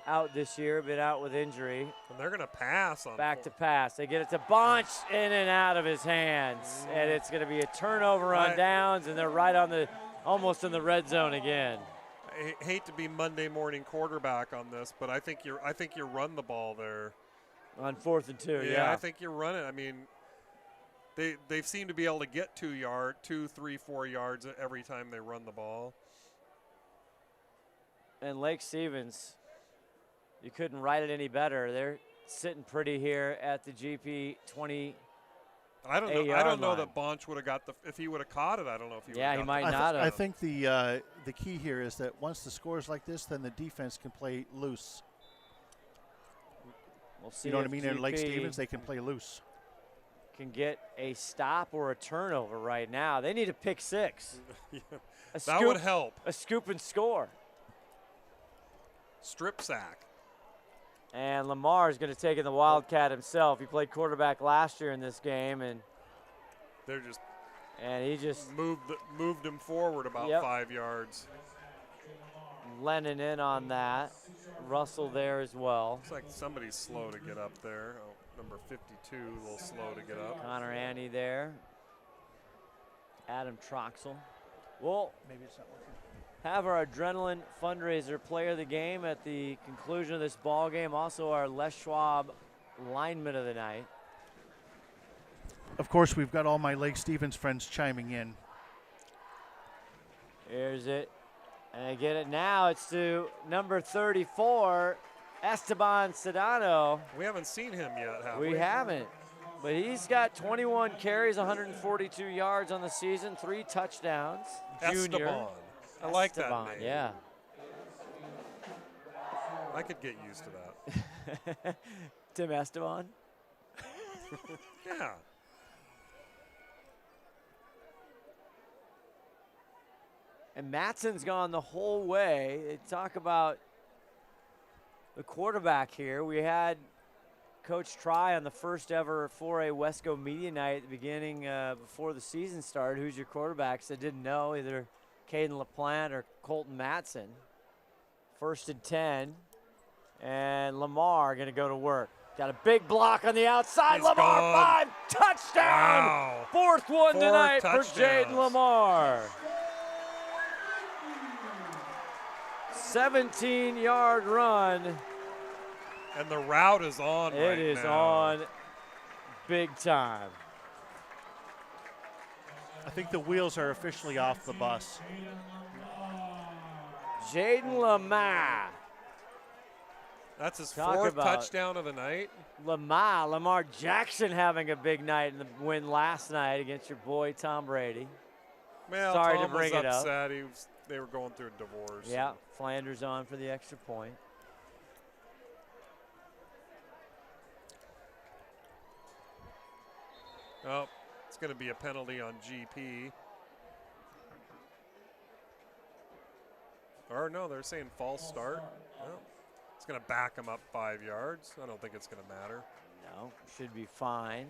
out this year, been out with injury. And they're going to pass on back to pass. They get it to Bunch, in and out of his hands. And it's going to be a turnover on downs, and they're right on the, almost in the red zone again. I hate to be Monday morning quarterback on this, but I think you run the ball there. On 4th and 2, yeah. I think you run it. I mean, They seem to be able to get 2, 3, 4 yards every time they run the ball. And Lake Stevens, you couldn't write it any better. They're sitting pretty here at the GP 20. I don't know that Bonch would have got if he would have caught it. I don't know if he. Yeah, he might not have. I think the key here is that once the score's like this, then the defense can play loose. We'll see. You know what I mean? In Lake Stevens, they can play loose. Can get a stop or a turnover right now. They need a pick 6. That would help. A scoop and score. Strip sack. And Lamar is going to take in the Wildcat himself. He played quarterback last year in this game, and he just moved him forward about 5 yards. Lennon in on that. Russell there as well. Looks like somebody's slow to get up there. Oh, number 52, a little slow to get up. Connor Annie there. Adam Troxel. We'll maybe it's not working. Have our Adrenaline fundraiser player of the game at the conclusion of this ball game. Also our Les Schwab lineman of the night. Of course, we've got all my Lake Stevens friends chiming in. Here's it. And I get it now. It's to number 34, Esteban Sedano. We haven't seen him yet, have we? We haven't. But he's got 21 carries, 142 yards on the season, 3 touchdowns. Junior. Esteban. I like that name. Yeah. I could get used to that. Tim Esteban? Yeah. And Matson's gone the whole way. They talk about the quarterback here. We had Coach Try on the first ever 4A WESCO Media Night at the beginning before the season started. Who's your quarterback? So I didn't know, either Caden LaPlante or Colton Matson. 1st and 10. And Lamar going to go to work. Got a big block on the outside. He's Lamar, gone. 5, touchdown! Wow. 4th one 4 tonight touchdowns. for Jaden Lamar. 17-yard run. And the route is on It is on big time. I think the wheels are officially off the bus. Jaden Lamar. That's his Talk fourth about touchdown of the night. Lamar Jackson having a big night in the win last night against your boy Tom Brady. Well, Sorry Tom to bring was it up. upset. They were going through a divorce. Yeah, Flanders on for the extra point. Oh, it's going to be a penalty on GP. Or no, they're saying false start. Well, it's going to back him up 5 yards. I don't think it's going to matter. No, should be fine.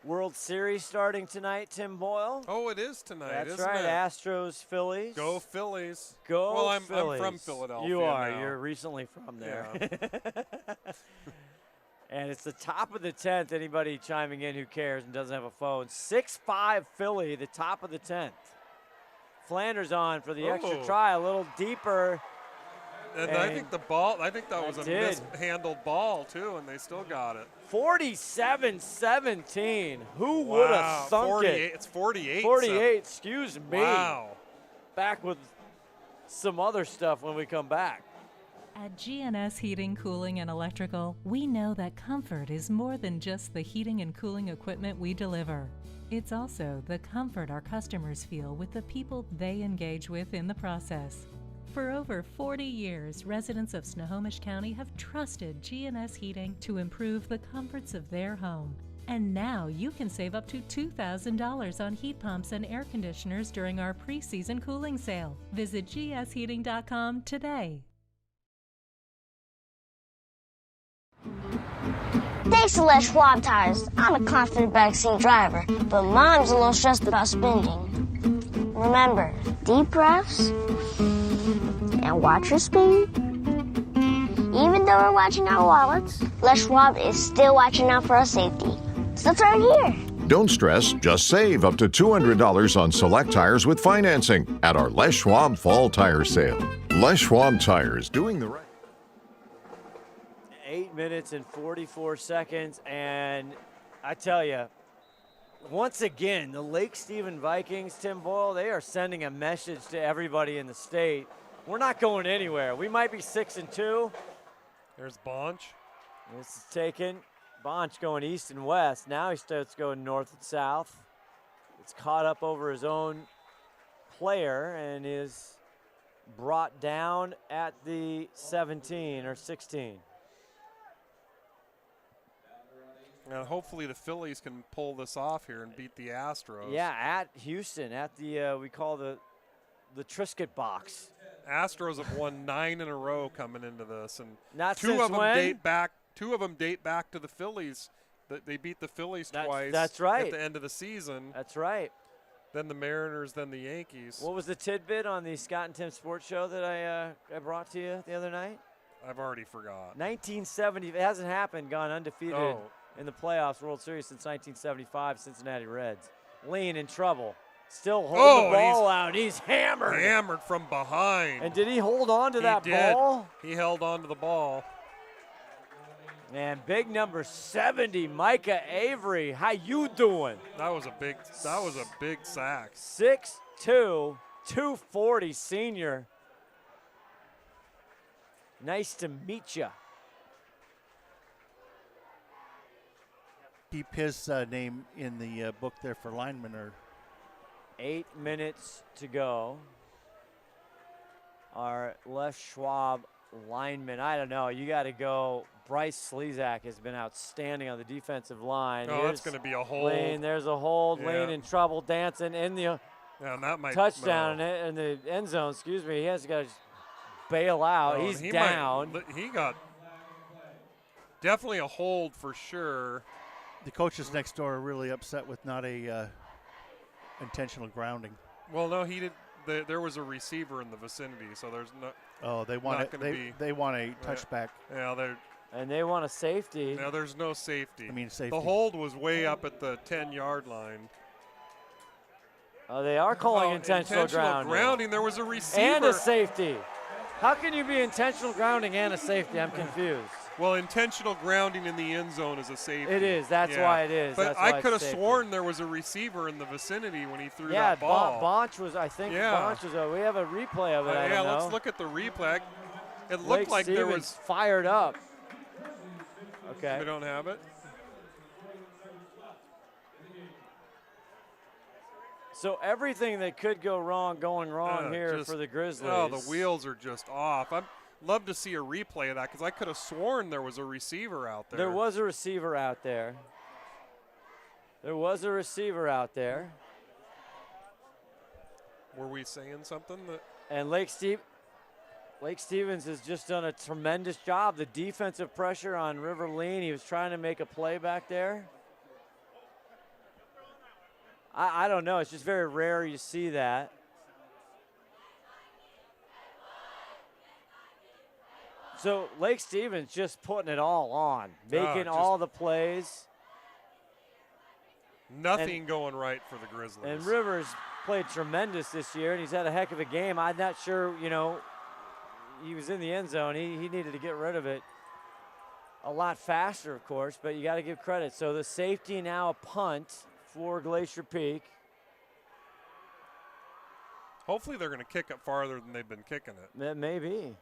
World Series starting tonight, Tim Boyle. Oh, it is tonight, That's isn't right. it? Astros, Phillies. Go Phillies. Go well, I'm Phillies. from Philadelphia. You are. now. You're recently from there. Yeah. And it's the top of the 10th. Anybody chiming in who cares and doesn't have a phone. 6-5 Philly, the top of the 10th. Flanders on for the extra try, a little deeper. And I think the ball, I think that was a mishandled ball, too, and they still got it. 47-17. Who would have thunk 48, it? It's 48. 48, excuse me. Wow. Back with some other stuff when we come back. At GNS Heating, Cooling, and Electrical, we know that comfort is more than just the heating and cooling equipment we deliver. It's also the comfort our customers feel with the people they engage with in the process. For over 40 years, residents of Snohomish County have trusted GNS Heating to improve the comforts of their home. And now you can save up to $2,000 on heat pumps and air conditioners during our pre-season cooling sale. Visit gsheating.com today. Thanks to Les Schwab Tires, I'm a confident backseat driver, but Mom's a little stressed about spending. Remember, deep breaths and watch your speed. Even though we're watching our wallets, Les Schwab is still watching out for our safety. So turn here. Don't stress, just save up to $200 on select tires with financing at our Les Schwab Fall Tire Sale. Les Schwab Tires, doing the right. 8 minutes and 44 seconds, and I tell you, once again, the Lake Stephen Vikings, Tim Boyle, they are sending a message to everybody in the state. We're not going anywhere. We might be 6-2. There's Bonch. This is taken. Bonch going east and west. Now he starts going north and south. It's caught up over his own player and is brought down at the 17 or 16. And hopefully the Phillies can pull this off here and beat the Astros. Yeah, at Houston, at the we call the Triscuit box. Astros have won 9 in a row coming into this, and Not two since of them when? date back. 2 of them date back to the Phillies. They beat the Phillies twice. That's right. At the end of the season. That's right. Then the Mariners, then the Yankees. What was the tidbit on the Scott and Tim Sports Show that I brought to you the other night? I've already forgot. 1970. It hasn't happened. Gone undefeated in the playoffs, World Series since 1975. Cincinnati Reds. Lean in trouble. Still holding the ball out. He's hammered. Hammered from behind. And did he hold on to that ball? He held on to the ball. And big number 70, Micah Avery. How you doing? That was a big sack. 6'2", 240 senior. Nice to meet you. Keep his name in the book there for linemen. Or 8 minutes to go. Our Les Schwab lineman, I don't know. You got to go. Bryce Slezak has been outstanding on the defensive line. Oh, that's going to be a hold. Lane, there's a hold. Yeah. Lane in trouble, dancing in the and that might, touchdown in the end zone. Excuse me. He has got to bail out. He's down. He got definitely a hold for sure. the coaches next door are really upset with not a intentional grounding. Well, no, he did. There was a receiver in the vicinity, so there's no. Oh, they want they want a touchback. Yeah, and they want a safety. Now there's no safety. I mean safety. The hold was way up at the 10-yard line. Oh, they are calling intentional grounding. There was a receiver and a safety. How can you be intentional grounding and a safety? I'm confused. Well, intentional grounding in the end zone is a safety. It is. That's why it is. But That's I why could it's have safety. sworn there was a receiver in the vicinity when he threw Yeah, that ball. Bonch was, I think, Bonch was. We have a replay of it. I don't know. Let's look at the replay. It looked Lake like Stevens there was fired up. Okay. We don't have it. So everything that could go wrong going wrong here just- for the Grizzlies. Oh, the wheels are just off. I'd love to see a replay of that because I could have sworn there was a receiver out there. There was a receiver out there. There was a receiver out there. Were we saying something that? And Lake Stevens has just done a tremendous job. The defensive pressure on River Lean, he was trying to make a play back there. I don't know. It's just very rare you see that. So Lake Stevens just putting it all on, making all the plays. Nothing going right for the Grizzlies. And Rivers played tremendous this year, and he's had a heck of a game. I'm not sure, he was in the end zone. He needed to get rid of it a lot faster, of course, but you got to give credit. So the safety now a punt for Glacier Peak. Hopefully they're going to kick it farther than they've been kicking it. That may be.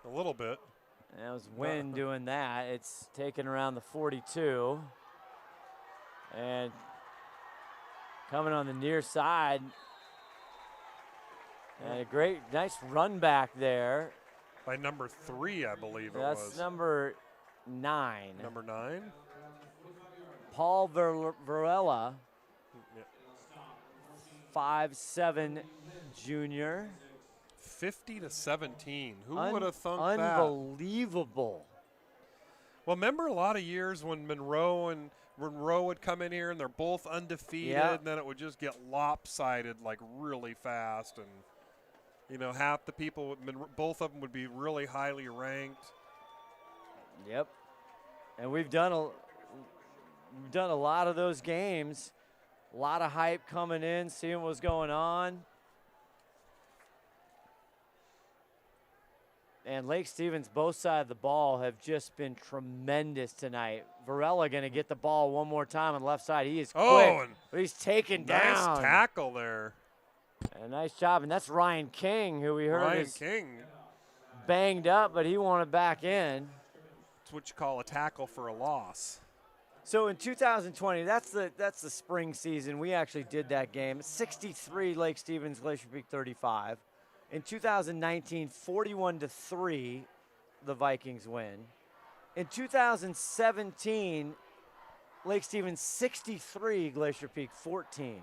A little bit. That was Wynn doing that. It's taken around the 42. And coming on the near side. And a nice run back there. By number 3, I believe it was. That's number 9. Number 9? Paul Varela, 5'7" junior. 50-17. Who would have thunk that? Unbelievable. Well, remember a lot of years when Monroe would come in here and they're both undefeated, and then it would just get lopsided like really fast, and half the people, both of them would be really highly ranked. Yep. And we've done a lot of those games. A lot of hype coming in, seeing what's going on. And Lake Stevens, both sides of the ball, have just been tremendous tonight. Varela going to get the ball one more time on the left side. He is quick, but he's taken down. Nice tackle there. A nice job, and that's Ryan King, who we heard is banged up, but he wanted back in. It's what you call a tackle for a loss. So in 2020, that's the spring season. We actually did that game. 63 Lake Stevens, Glacier Peak 35. In 2019, 41-3, the Vikings win. In 2017, Lake Stevens 63, Glacier Peak 14.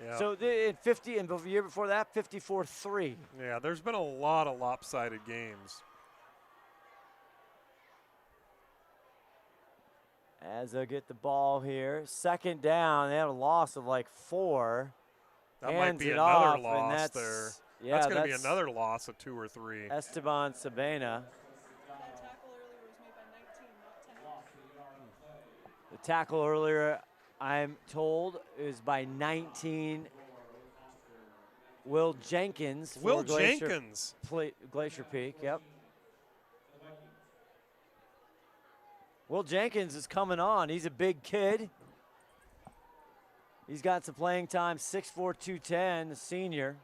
Yeah. So in 50, and the year before that, 54-3. Yeah, there's been a lot of lopsided games. As they'll get the ball here, second down, they have a loss of like 4. That Hands might be it another off, loss and that's, there. Yeah, that's going to be another loss of 2 or 3. Esteban Sabena. The tackle earlier, I'm told, is by 19. Will Jenkins. Will Jenkins. Glacier Peak, yep. Will Jenkins is coming on. He's a big kid. He's got some playing time, 6'4", 210, the senior.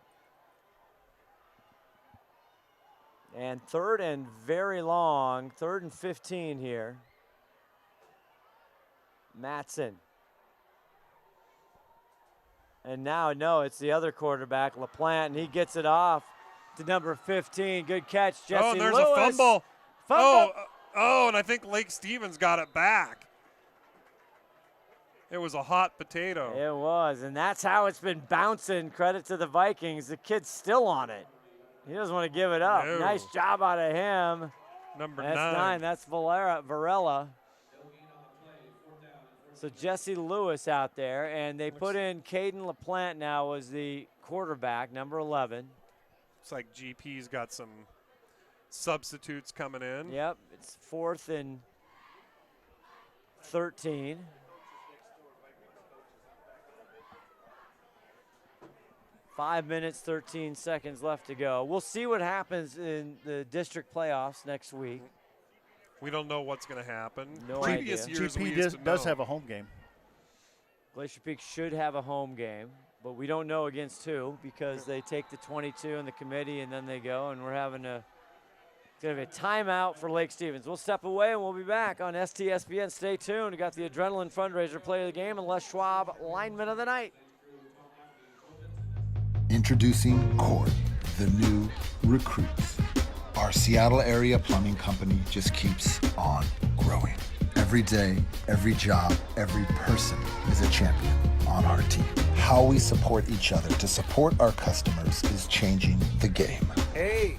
And third and very long, 3rd and 15 here. Matson. And now, no, it's the other quarterback, LaPlante, and he gets it off to number 15. Good catch, Jesse Oh, and there's Lewis. a fumble. Oh, and I think Lake Stevens got it back. It was a hot potato. It was, and that's how it's been bouncing. Credit to the Vikings. The kid's still on it. He doesn't want to give it up. No. Nice job out of him. Number That's 9. That's Varela. So Jesse Lewis out there, and they put in Caden LaPlante now as the quarterback, number 11. Looks like GP's got some substitutes coming in. Yep, it's 4th and 13. 5 minutes, 13 seconds left to go. We'll see what happens in the district playoffs next week. We don't know what's going to happen. No Previous idea. years, we GP used to does know. have a home game. Glacier Peak should have a home game, but we don't know against who because they take the 22 in the committee and then they go, and we're having it's going to be a timeout for Lake Stevens. We'll step away and we'll be back on STSPN. Stay tuned. We got the Adrenaline Fundraiser Play of the Game and Les Schwab Lineman of the Night. Introducing Cord, the new recruits. Our Seattle area plumbing company just keeps on growing. Every day, every job, every person is a champion on our team. How we support each other to support our customers is changing the game. Hey,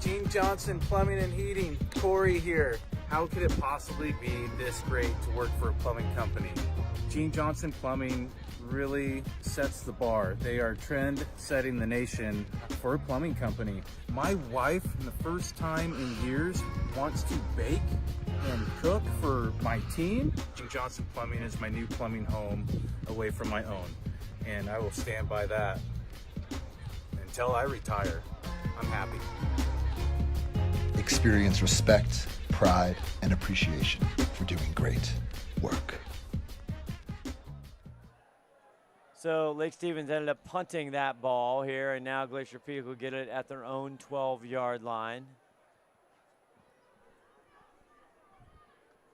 Gene Johnson Plumbing and Heating, Corey here. How could it possibly be this great to work for a plumbing company? Gene Johnson Plumbing really sets the bar. They are trend setting the nation for a plumbing company. My wife, for the first time in years, wants to bake and cook for my team. Gene Johnson Plumbing is my new plumbing home away from my own, and I will stand by that until I retire. I'm happy. Experience respect, pride, and appreciation for doing great work. So Lake Stevens ended up punting that ball here, and now Glacier Peak will get it at their own 12-yard line.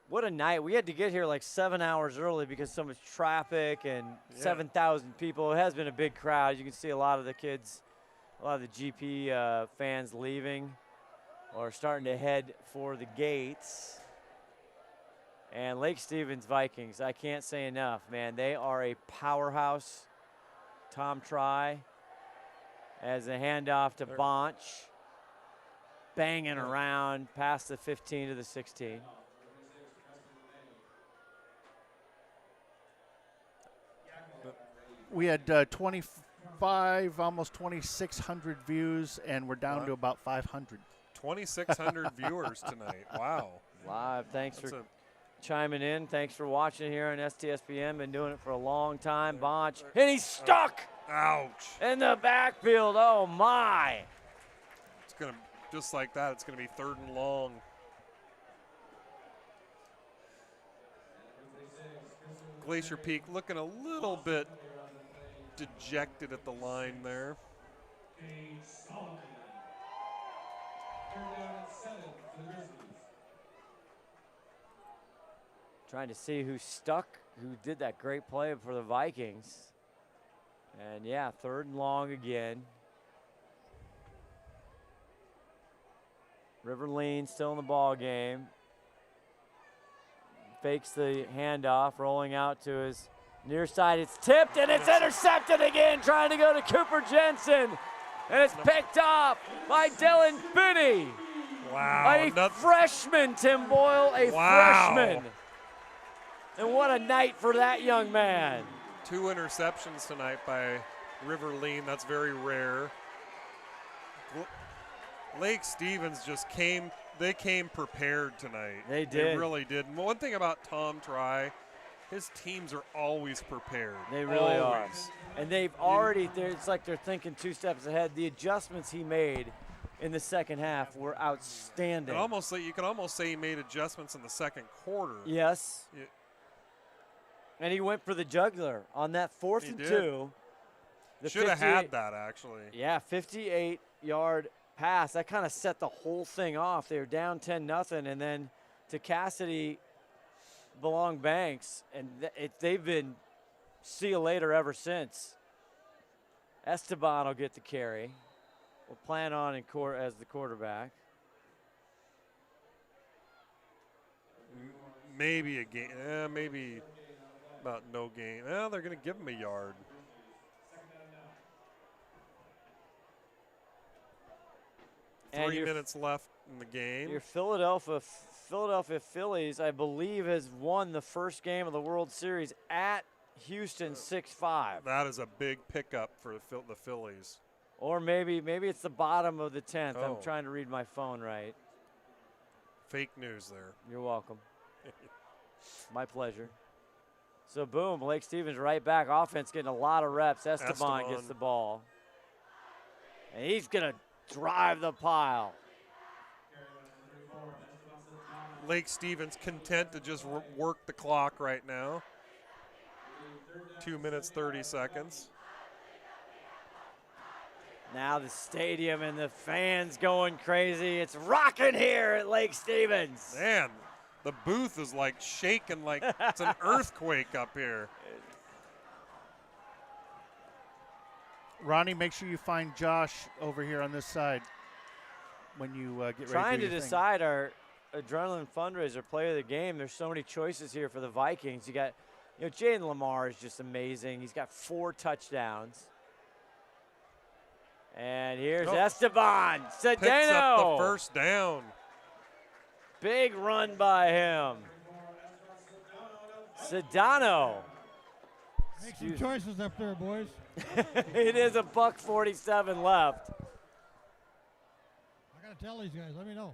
What a night. We had to get here like 7 hours early because so much traffic and 7,000 people. It has been a big crowd. You can see a lot of the kids, a lot of the GP fans leaving or starting to head for the gates. And Lake Stevens Vikings, I can't say enough, man. They are a powerhouse. Tom Try as a handoff to Bonch. Banging around past the 15 to the 16. We had 25, almost 2,600 views, and we're down to about 500. 2,600 viewers tonight. Wow. Live. Thanks for chiming in. Thanks for watching here on STSPN. Been doing it for a long time. Bonch. And he's stuck. Ouch. In the backfield. Oh, my. It's going to, just like that, it's going to be 3rd and long. Glacier Peak looking a little bit dejected at the line there. Trying to see who stuck, who did that great play for the Vikings. And yeah, 3rd and long again. Riverline still in the ball game. Fakes the handoff, rolling out to his near side. It's tipped and it's intercepted again, trying to go to Cooper Jensen. And it's picked up by Dylan Binney. Wow. A freshman, Tim Boyle, a freshman. And what a night for that young man. 2 interceptions tonight by Riverline. That's very rare. Lake Stevens just came prepared tonight. They did. They really did. And one thing about Tom Try, his teams are always prepared. They really are. And they've already, it's like they're thinking 2 steps ahead. The adjustments he made in the second half were outstanding. You could almost say he made adjustments in the second quarter. Yes. And he went for the jugular on that 4th and 2. Should have had that, actually. Yeah, 58-yard pass. That kind of set the whole thing off. They were down 10-0, and then to Cassidy belong Banks, and they've been see you later ever since. Esteban will get the carry. We'll plan on as the quarterback. Maybe a game. Maybe about no gain. They're going to give him a yard. And 3 minutes left in the game. Your Philadelphia Phillies, I believe, has won the first game of the World Series at Houston 6-5. That is a big pickup for the Phillies. Or maybe it's the bottom of the 10th. I'm trying to read my phone right. Fake news there. You're welcome. My pleasure. So, boom, Lake Stevens right back. Offense getting a lot of reps. Esteban gets the ball. And he's going to drive the pile. Lake Stevens content to just work the clock right now. 2 minutes, 30 seconds. Now the stadium and the fans going crazy. It's rocking here at Lake Stevens. Man, the booth is like shaking like it's an earthquake up here. Ronnie, make sure you find Josh over here on this side when you get ready to do Trying to your thing. decide our Adrenaline Fundraiser Player of the Game. There's so many choices here for the Vikings. You got, Jaden Lamar is just amazing. He's got 4 touchdowns. And here's Esteban Cedeno. Picks up the first down. Big run by him. Sedano. Make some choices up there, boys. It is a $1:47 left. I got to tell these guys. Let me know.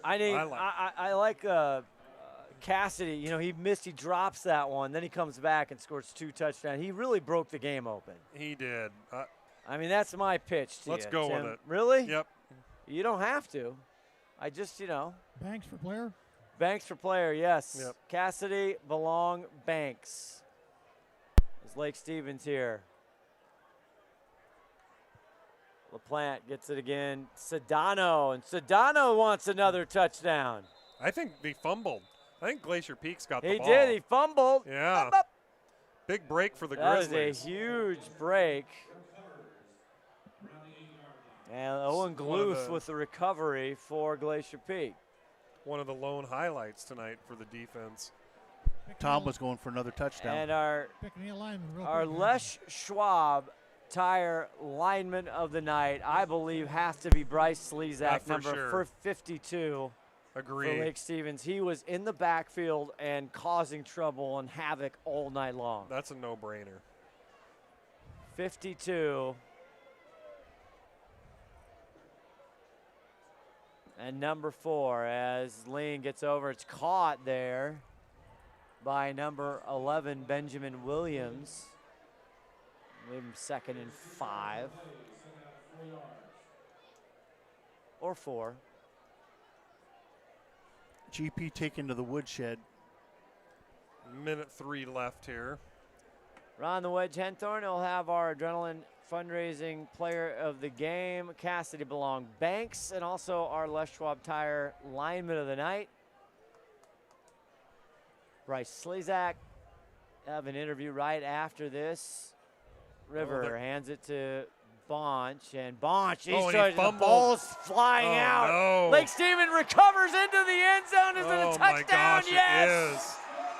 I like Cassidy. He drops that one. Then he comes back and scores 2 touchdowns. He really broke the game open. He did. That's my pitch to Let's you, go Tim. with it. Really? Yep. You don't have to. I just, Banks for player? Banks for player, yes. Yep. Cassidy, Belong, Banks. There's Lake Stevens here. LaPlante gets it again. Sedano, and Sedano wants another touchdown. I think they fumbled. I think Glacier Peak's got the He ball. did. He fumbled. Yeah. Up, up. Big break for the That Grizzlies. is a huge break. And Owen Gloof with the recovery for Glacier Peak. One of the lone highlights tonight for the defense. Tom was going for another touchdown. And our Les Schwab Tire lineman of the night, I believe, has to be Bryce Slezak, number 52. Agreed. For Lake Stevens. He was in the backfield and causing trouble and havoc all night long. That's a no-brainer. 52. And number 4, as Lean gets over, it's caught there by number 11, Benjamin Williams. Leave him 2nd and 5. Or 4. GP taken to the woodshed. Minute 3 left here. Ron the Wedge Henthorn will have our Adrenaline Fundraising Player of the Game, Cassidy Belong Banks, and also our Les Schwab Tire Lineman of the Night, Bryce Slezak. Have an interview right after this. River hands it to Bonch, and Bonch, the ball's flying out. No. Lake Stevens recovers into the end zone. Is it a touchdown? My gosh, yes. It is.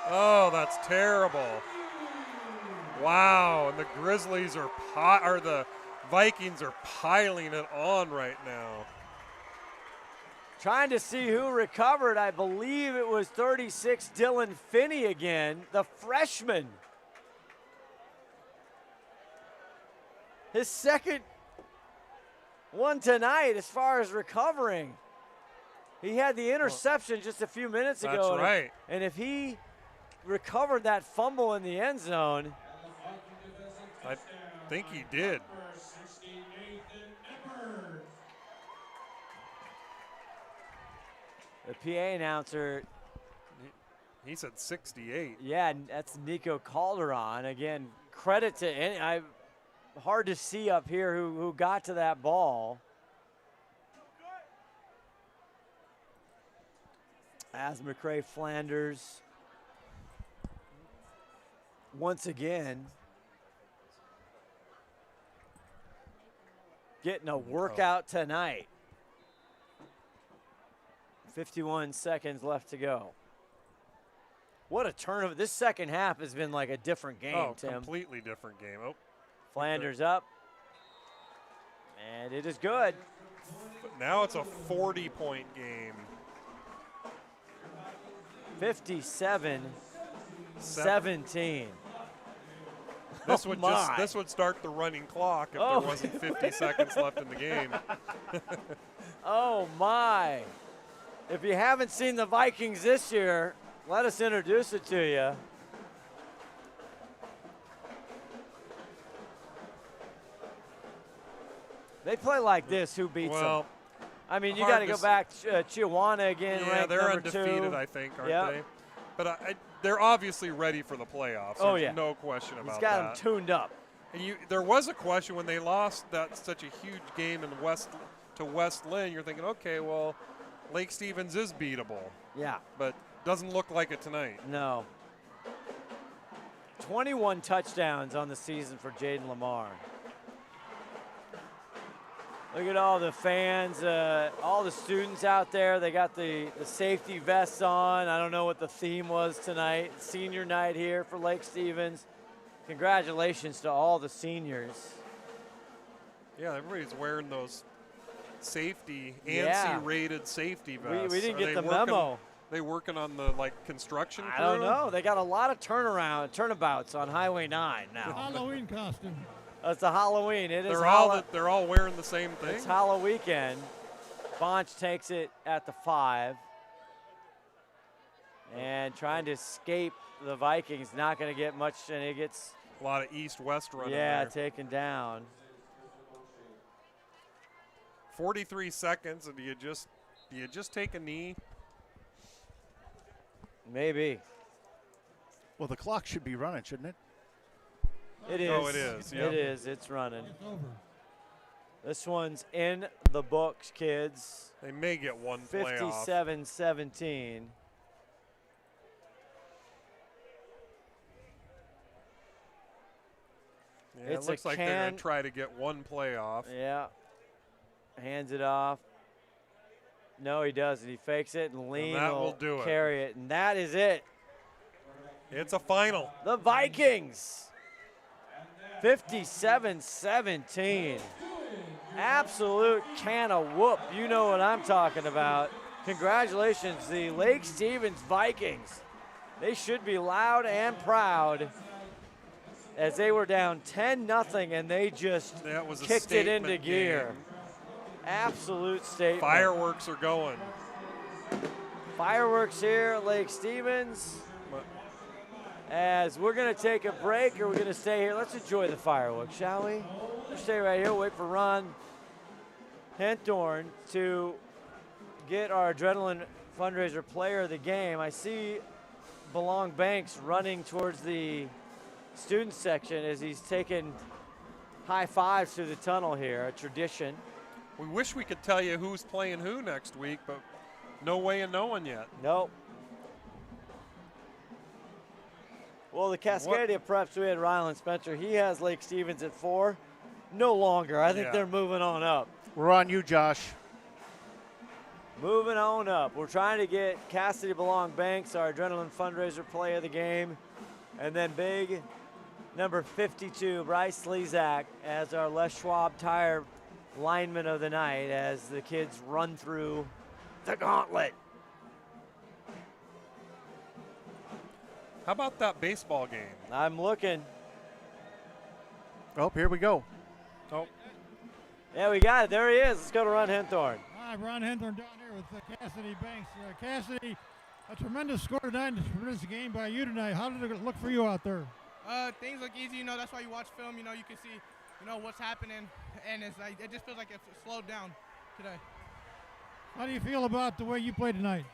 Oh, that's terrible. Wow, and the Grizzlies or the Vikings are piling it on right now. Trying to see who recovered. I believe it was 36 Dylan Finney again, the freshman. His second one tonight as far as recovering. He had the interception just a few minutes ago. That's right. And if he recovered that fumble in the end zone. I think he did. The PA announcer. He said 68. Yeah, that's Nico Calderon. Again, credit to hard to see up here who got to that ball. As McCray Flanders once again getting a workout tonight. 51 seconds left to go. What a turnover. This second half has been like a different game, Tim. Completely different game. Oh. Flanders up. And it is good. But now it's a 40-point game. 57-17. This would start the running clock if there wasn't 50 seconds left in the game. Oh my. If you haven't seen the Vikings this year, let us introduce it to you. They play like this. Who beats Well, them? I mean, you hard got to to go back. Chihuahua again, Yeah, ranked they're number undefeated, 2. I think, aren't Yep. they? But they're obviously ready for the playoffs. Oh, There's yeah. no question about He's got that. them tuned up. And there was a question when they lost such a huge game in to West Lynn. You're thinking, okay, well, Lake Stevens is beatable. Yeah. But doesn't look like it tonight. No. 21 touchdowns on the season for Jaden Lamar. Look at all the fans, all the students out there. They got the safety vests on. I don't know what the theme was tonight. Senior night here for Lake Stevens. Congratulations to all the seniors. Yeah, everybody's wearing those safety, Yeah. ANSI-rated safety vests. We didn't Are get they the working- memo. They working on the construction crew? I don't know. They got a lot of turnabouts on Highway 9 now. Halloween costume. It's a Halloween. They're all wearing the same thing. It's Halloween weekend. Bonch takes it at the 5. And trying to escape the Vikings. Not going to get much, and he gets a lot of east-west running. Yeah, there. taken down. 43 seconds, and do you just take a knee? Maybe. Well, the clock should be running, shouldn't it? It is. Oh, it is. Yep. It is. It's running. It's over. This one's in the books, kids. They may get one playoff. 57-17. Yeah, it looks like they're going to try to get one playoff. Yeah. Hands it off. No, he doesn't. He fakes it, and Lean will do it. carry it. And that is it. It's a final. The Vikings. 57-17. Absolute can of whoop. You know what I'm talking about. Congratulations, the Lake Stevens Vikings. They should be loud and proud as they were down 10-0 and they just kicked it into gear. Game. Absolute statement. Fireworks are going. Fireworks here at Lake Stevens. As we're going to take a break, or we're going to stay here. Let's enjoy the fireworks, shall we? We'll stay right here, wait for Ron Henthorn to get our Adrenaline Fundraiser Player of the Game. I see Belong Banks running towards the student section as he's taking high fives through the tunnel here, a tradition. We wish we could tell you who's playing who next week, but no way of knowing yet. Nope. Well, the Cascadia Preps, we had Rylan Spencer. He has Lake Stevens at 4. No longer. I think they're moving on up. We're on you, Josh. Moving on up. We're trying to get Cassidy Belong Banks, our Adrenaline Fundraiser Play of the Game. And then big number 52, Bryce Lezak, as our Les Schwab Tire lineman of the night as the kids run through the gauntlet. How about that baseball game? I'm looking. Oh, here we go. Oh. Yeah, we got it. There he is. Let's go to Ron Henthorn. Hi, Ron Henthorn down here with Cassidy Banks. Cassidy, a tremendous score tonight, a tremendous game by you tonight. How did it look for you out there? Things look easy, that's why you watch film, you can see, what's happening, and it's like, it just feels like it slowed down today. How do you feel about the way you played tonight?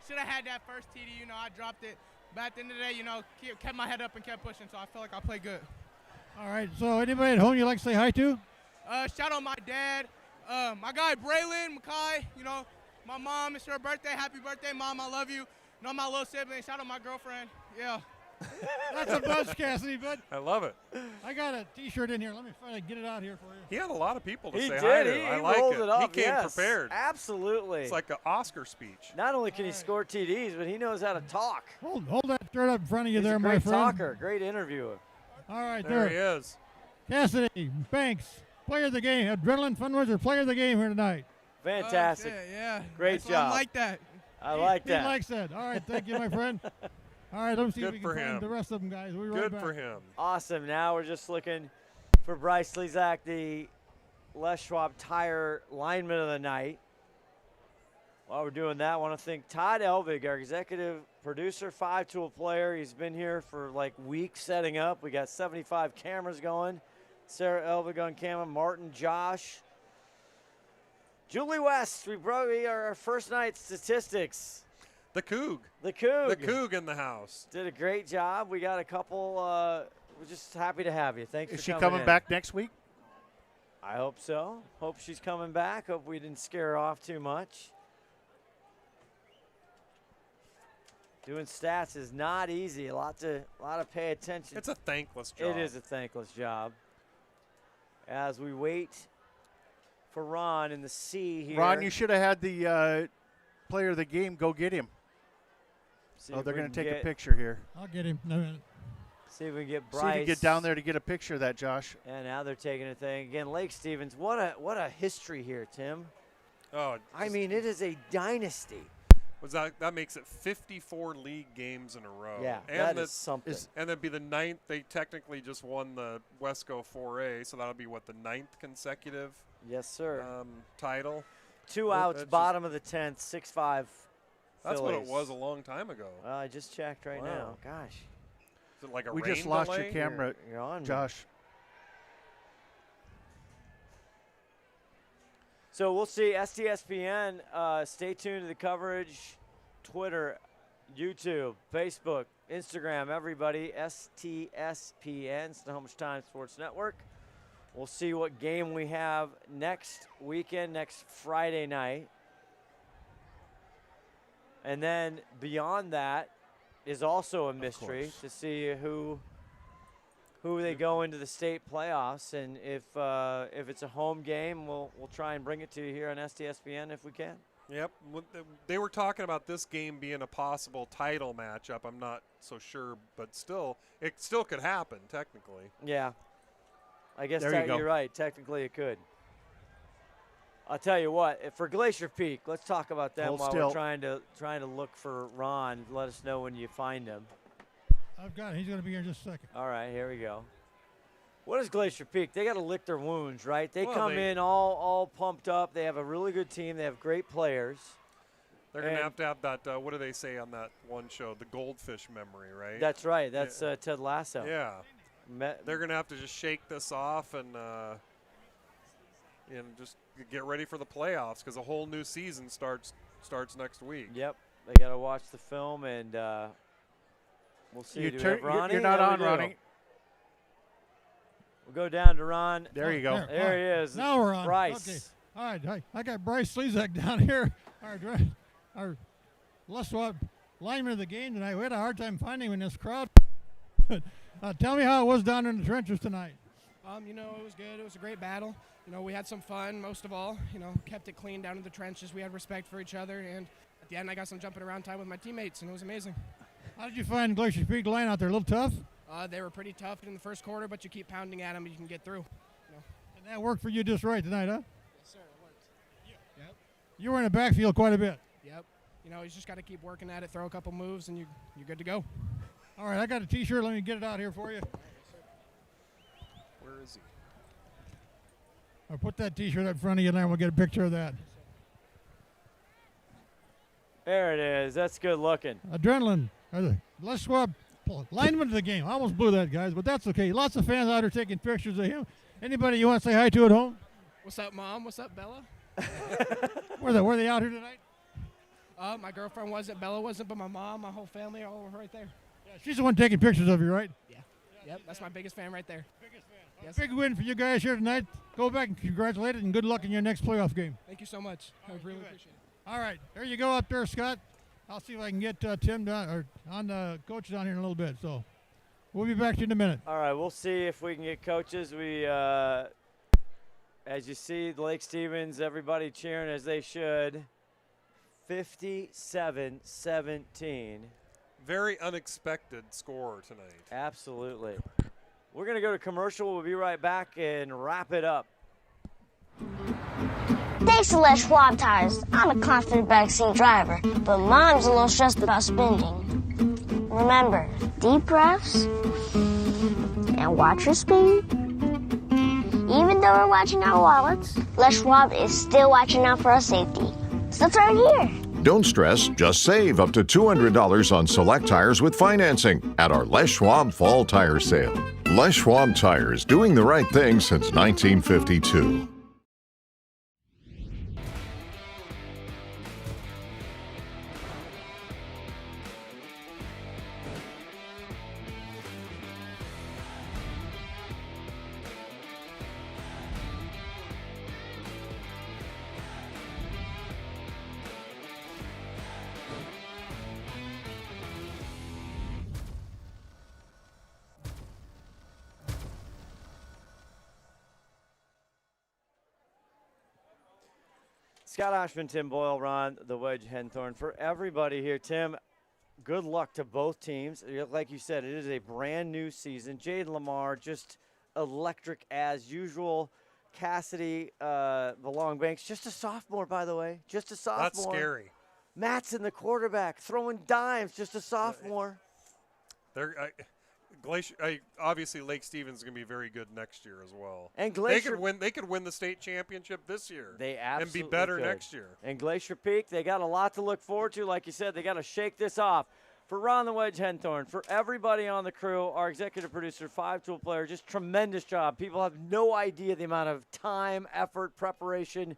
Should have had that first TD, I dropped it, but at the end of the day, kept my head up and kept pushing, so I felt like I played good. All right, so anybody at home you like to say hi to? Shout out my dad, my guy Braylon, Mackay, my mom, it's her birthday, happy birthday, Mom, I love you. My little sibling, shout out my girlfriend, yeah. That's a buzz, Cassidy, bud. I love it. I got a T-shirt in here. Let me finally get it out here for you. He had a lot of people to He say did. hi to. He I like rolled it. it up, He came yes, prepared. Absolutely. It's like an Oscar speech. Not only can he score TDs, but he knows how to talk. Hold that shirt up in front of you. He's there, a my great friend. talker, great interviewer. All right, there he is. Cassidy Banks, player of the game, Adrenaline Fundraiser, player of the game here tonight. Fantastic. Oh, yeah. Great job. I like that. I like that. He likes that. All right, thank you, my friend. All right, let's see if Good we for can find him. the rest of them, guys. We'll be right Good back. for him. Awesome. Now we're just looking for Bryce Lezak, the Les Schwab Tire lineman of the night. While we're doing that, I want to thank Todd Elvig, our executive producer, 5-tool player. He's been here for like weeks setting up. We got 75 cameras going. Sarah Elvig on camera, Martin, Josh. Julie West, we probably are our first night statistics. The Coug. The Coug. The Coug in the house. Did a great job. We got a couple. We're just happy to have you. Thanks Is for she coming coming in. back next week? I hope so. Hope she's coming back. Hope we didn't scare her off too much. Doing stats is not easy. A lot to pay attention. It's a thankless job. It is a thankless job. As we wait for Ron in the C here. Ron, you should have had the player of the game go get him. See Oh, if they're we going to can take a get- picture here. I'll get him. No minute. See if we can get Bryce. See if you get down there to get a picture of that, Josh. And now they're taking a thing again. Lake Stevens, what a history here, Tim. Oh, I mean, it is a dynasty. Was that makes it 54 league games in a row. Yeah, and that is something. And that'd be the 9th. They technically just won the WESCO 4A, so that'll be what, the 9th consecutive. Yes, sir. Title. 2 outs, bottom of the 10th, 6-5. That's what it Phillies. was a long time ago. I just checked right now. Gosh. Is it like a We rain just lost delay? your camera, You're on, Josh. So we'll see STSPN. Stay tuned to the coverage. Twitter, YouTube, Facebook, Instagram, everybody. STSPN, Snohomish Times Sports Network. We'll see what game we have next weekend, next Friday night. And then beyond that is also a mystery to see who they go into the state playoffs, and if it's a home game, we'll try and bring it to you here on STSPN if we can. Yep. They were talking about this game being a possible title matchup. I'm not so sure, but it still could happen technically. Yeah. I guess There you go. you're right. Technically, it could. I'll tell you what. For Glacier Peak, let's talk about them Hold while still. we're trying to look for Ron. Let us know when you find him. I've got it. He's going to be here in just a second. All right, here we go. What is Glacier Peak? They got to lick their wounds, right? They Well, come in all pumped up. They have a really good team. They have great players. They're going to have that, what do they say on that one show? The goldfish memory, right? That's right. That's Ted Lasso. Yeah. They're going to have to just shake this off and just get ready for the playoffs because a whole new season starts next week. Yep. They got to watch the film, and we'll see. You Do we have Ronnie? you're not Yeah, we on, do. Ronnie. We'll go down to Ron. There you go. There he is. Now we're on. Bryce. Okay. All right. I got Bryce Slezak down here. Our Les Schwab lineman of the game tonight. We had a hard time finding him in this crowd. Tell me how it was down in the trenches tonight. It was good. It was a great battle. We had some fun, most of all. Kept it clean down in the trenches. We had respect for each other, and at the end, I got some jumping around time with my teammates, and it was amazing. How did you find Glacier Peak line out there? A little tough? They were pretty tough in the first quarter, but you keep pounding at them, and you can get through. And that worked for you just right tonight, huh? Yes, sir. It worked. Yep. You were in the backfield quite a bit. Yep. You just got to keep working at it, throw a couple moves, and you're good to go. All right, I got a T-shirt. Let me get it out here for you. Where is he? I'll put that T-shirt up in front of you, and then we'll get a picture of that. There it is. That's good looking. Adrenaline. Les Schwab, lineman of the game. I almost blew that, guys, but that's okay. Lots of fans out there taking pictures of him. Anybody you want to say hi to at home? What's up, Mom? What's up, Bella? Were they out here tonight? My girlfriend wasn't, Bella wasn't, but my mom, my whole family, all over right there. She's the one taking pictures of you, right? Yeah. Yep, that's my biggest fan right there. Yes. Big win for you guys here tonight. Go back and congratulate it, and good luck in your next playoff game. Thank you so much. I really appreciate it. All right, there you go up there, Scott. I'll see if I can get Tim down, or on the coach down here in a little bit. So we'll be back to you in a minute. All right, we'll see if we can get coaches. We, as you see, Lake Stevens, everybody cheering as they should. 57-17. Very unexpected score tonight. Absolutely. We're going to go to commercial. We'll be right back and wrap it up. Thanks to Les Schwab tires. I'm a confident backseat driver, but Mom's a little stressed about spending. Remember, deep breaths and watch your speed. Even though we're watching our wallets, Les Schwab is still watching out for our safety. So let's right here. Don't stress, just save up to $200 on select tires with financing at our Les Schwab Fall Tire Sale. Les Schwab Tires, doing the right thing since 1952. Scott Ohsman, Tim Boyle, Ron, the Wedge, Henthorn. For everybody here, Tim, good luck to both teams. Like you said, it is a brand new season. Jaden Lamar, just electric as usual. Cassidy, the long banks, just a sophomore, by the way. Just a sophomore. That's scary. Matson, the quarterback, throwing dimes, just a sophomore. Glacier, obviously Lake Stevens is going to be very good next year as well. And Glacier, they could win the state championship this year. They absolutely and be better could. next year. And Glacier Peak, they got a lot to look forward to. Like you said, they got to shake this off. For Ron the Wedge Henthorn, for everybody on the crew, our executive producer, five-tool player, just tremendous job. People have no idea the amount of time, effort, preparation,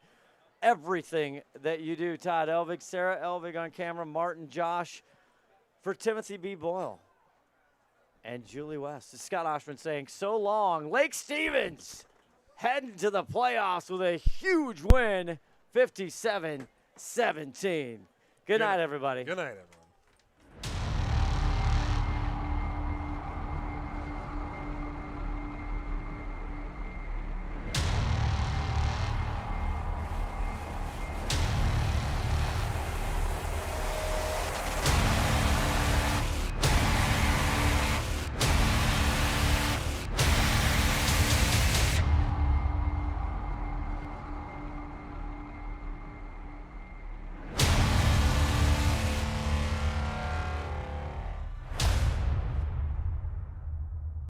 everything that you do. Todd Elvig, Sarah Elvig on camera, Martin, Josh, for Timothy B. Boyle. And Julie West. Scott Ohsman saying so long. Lake Stevens heading to the playoffs with a huge win, 57-17. Good night, everybody. Good night, everyone.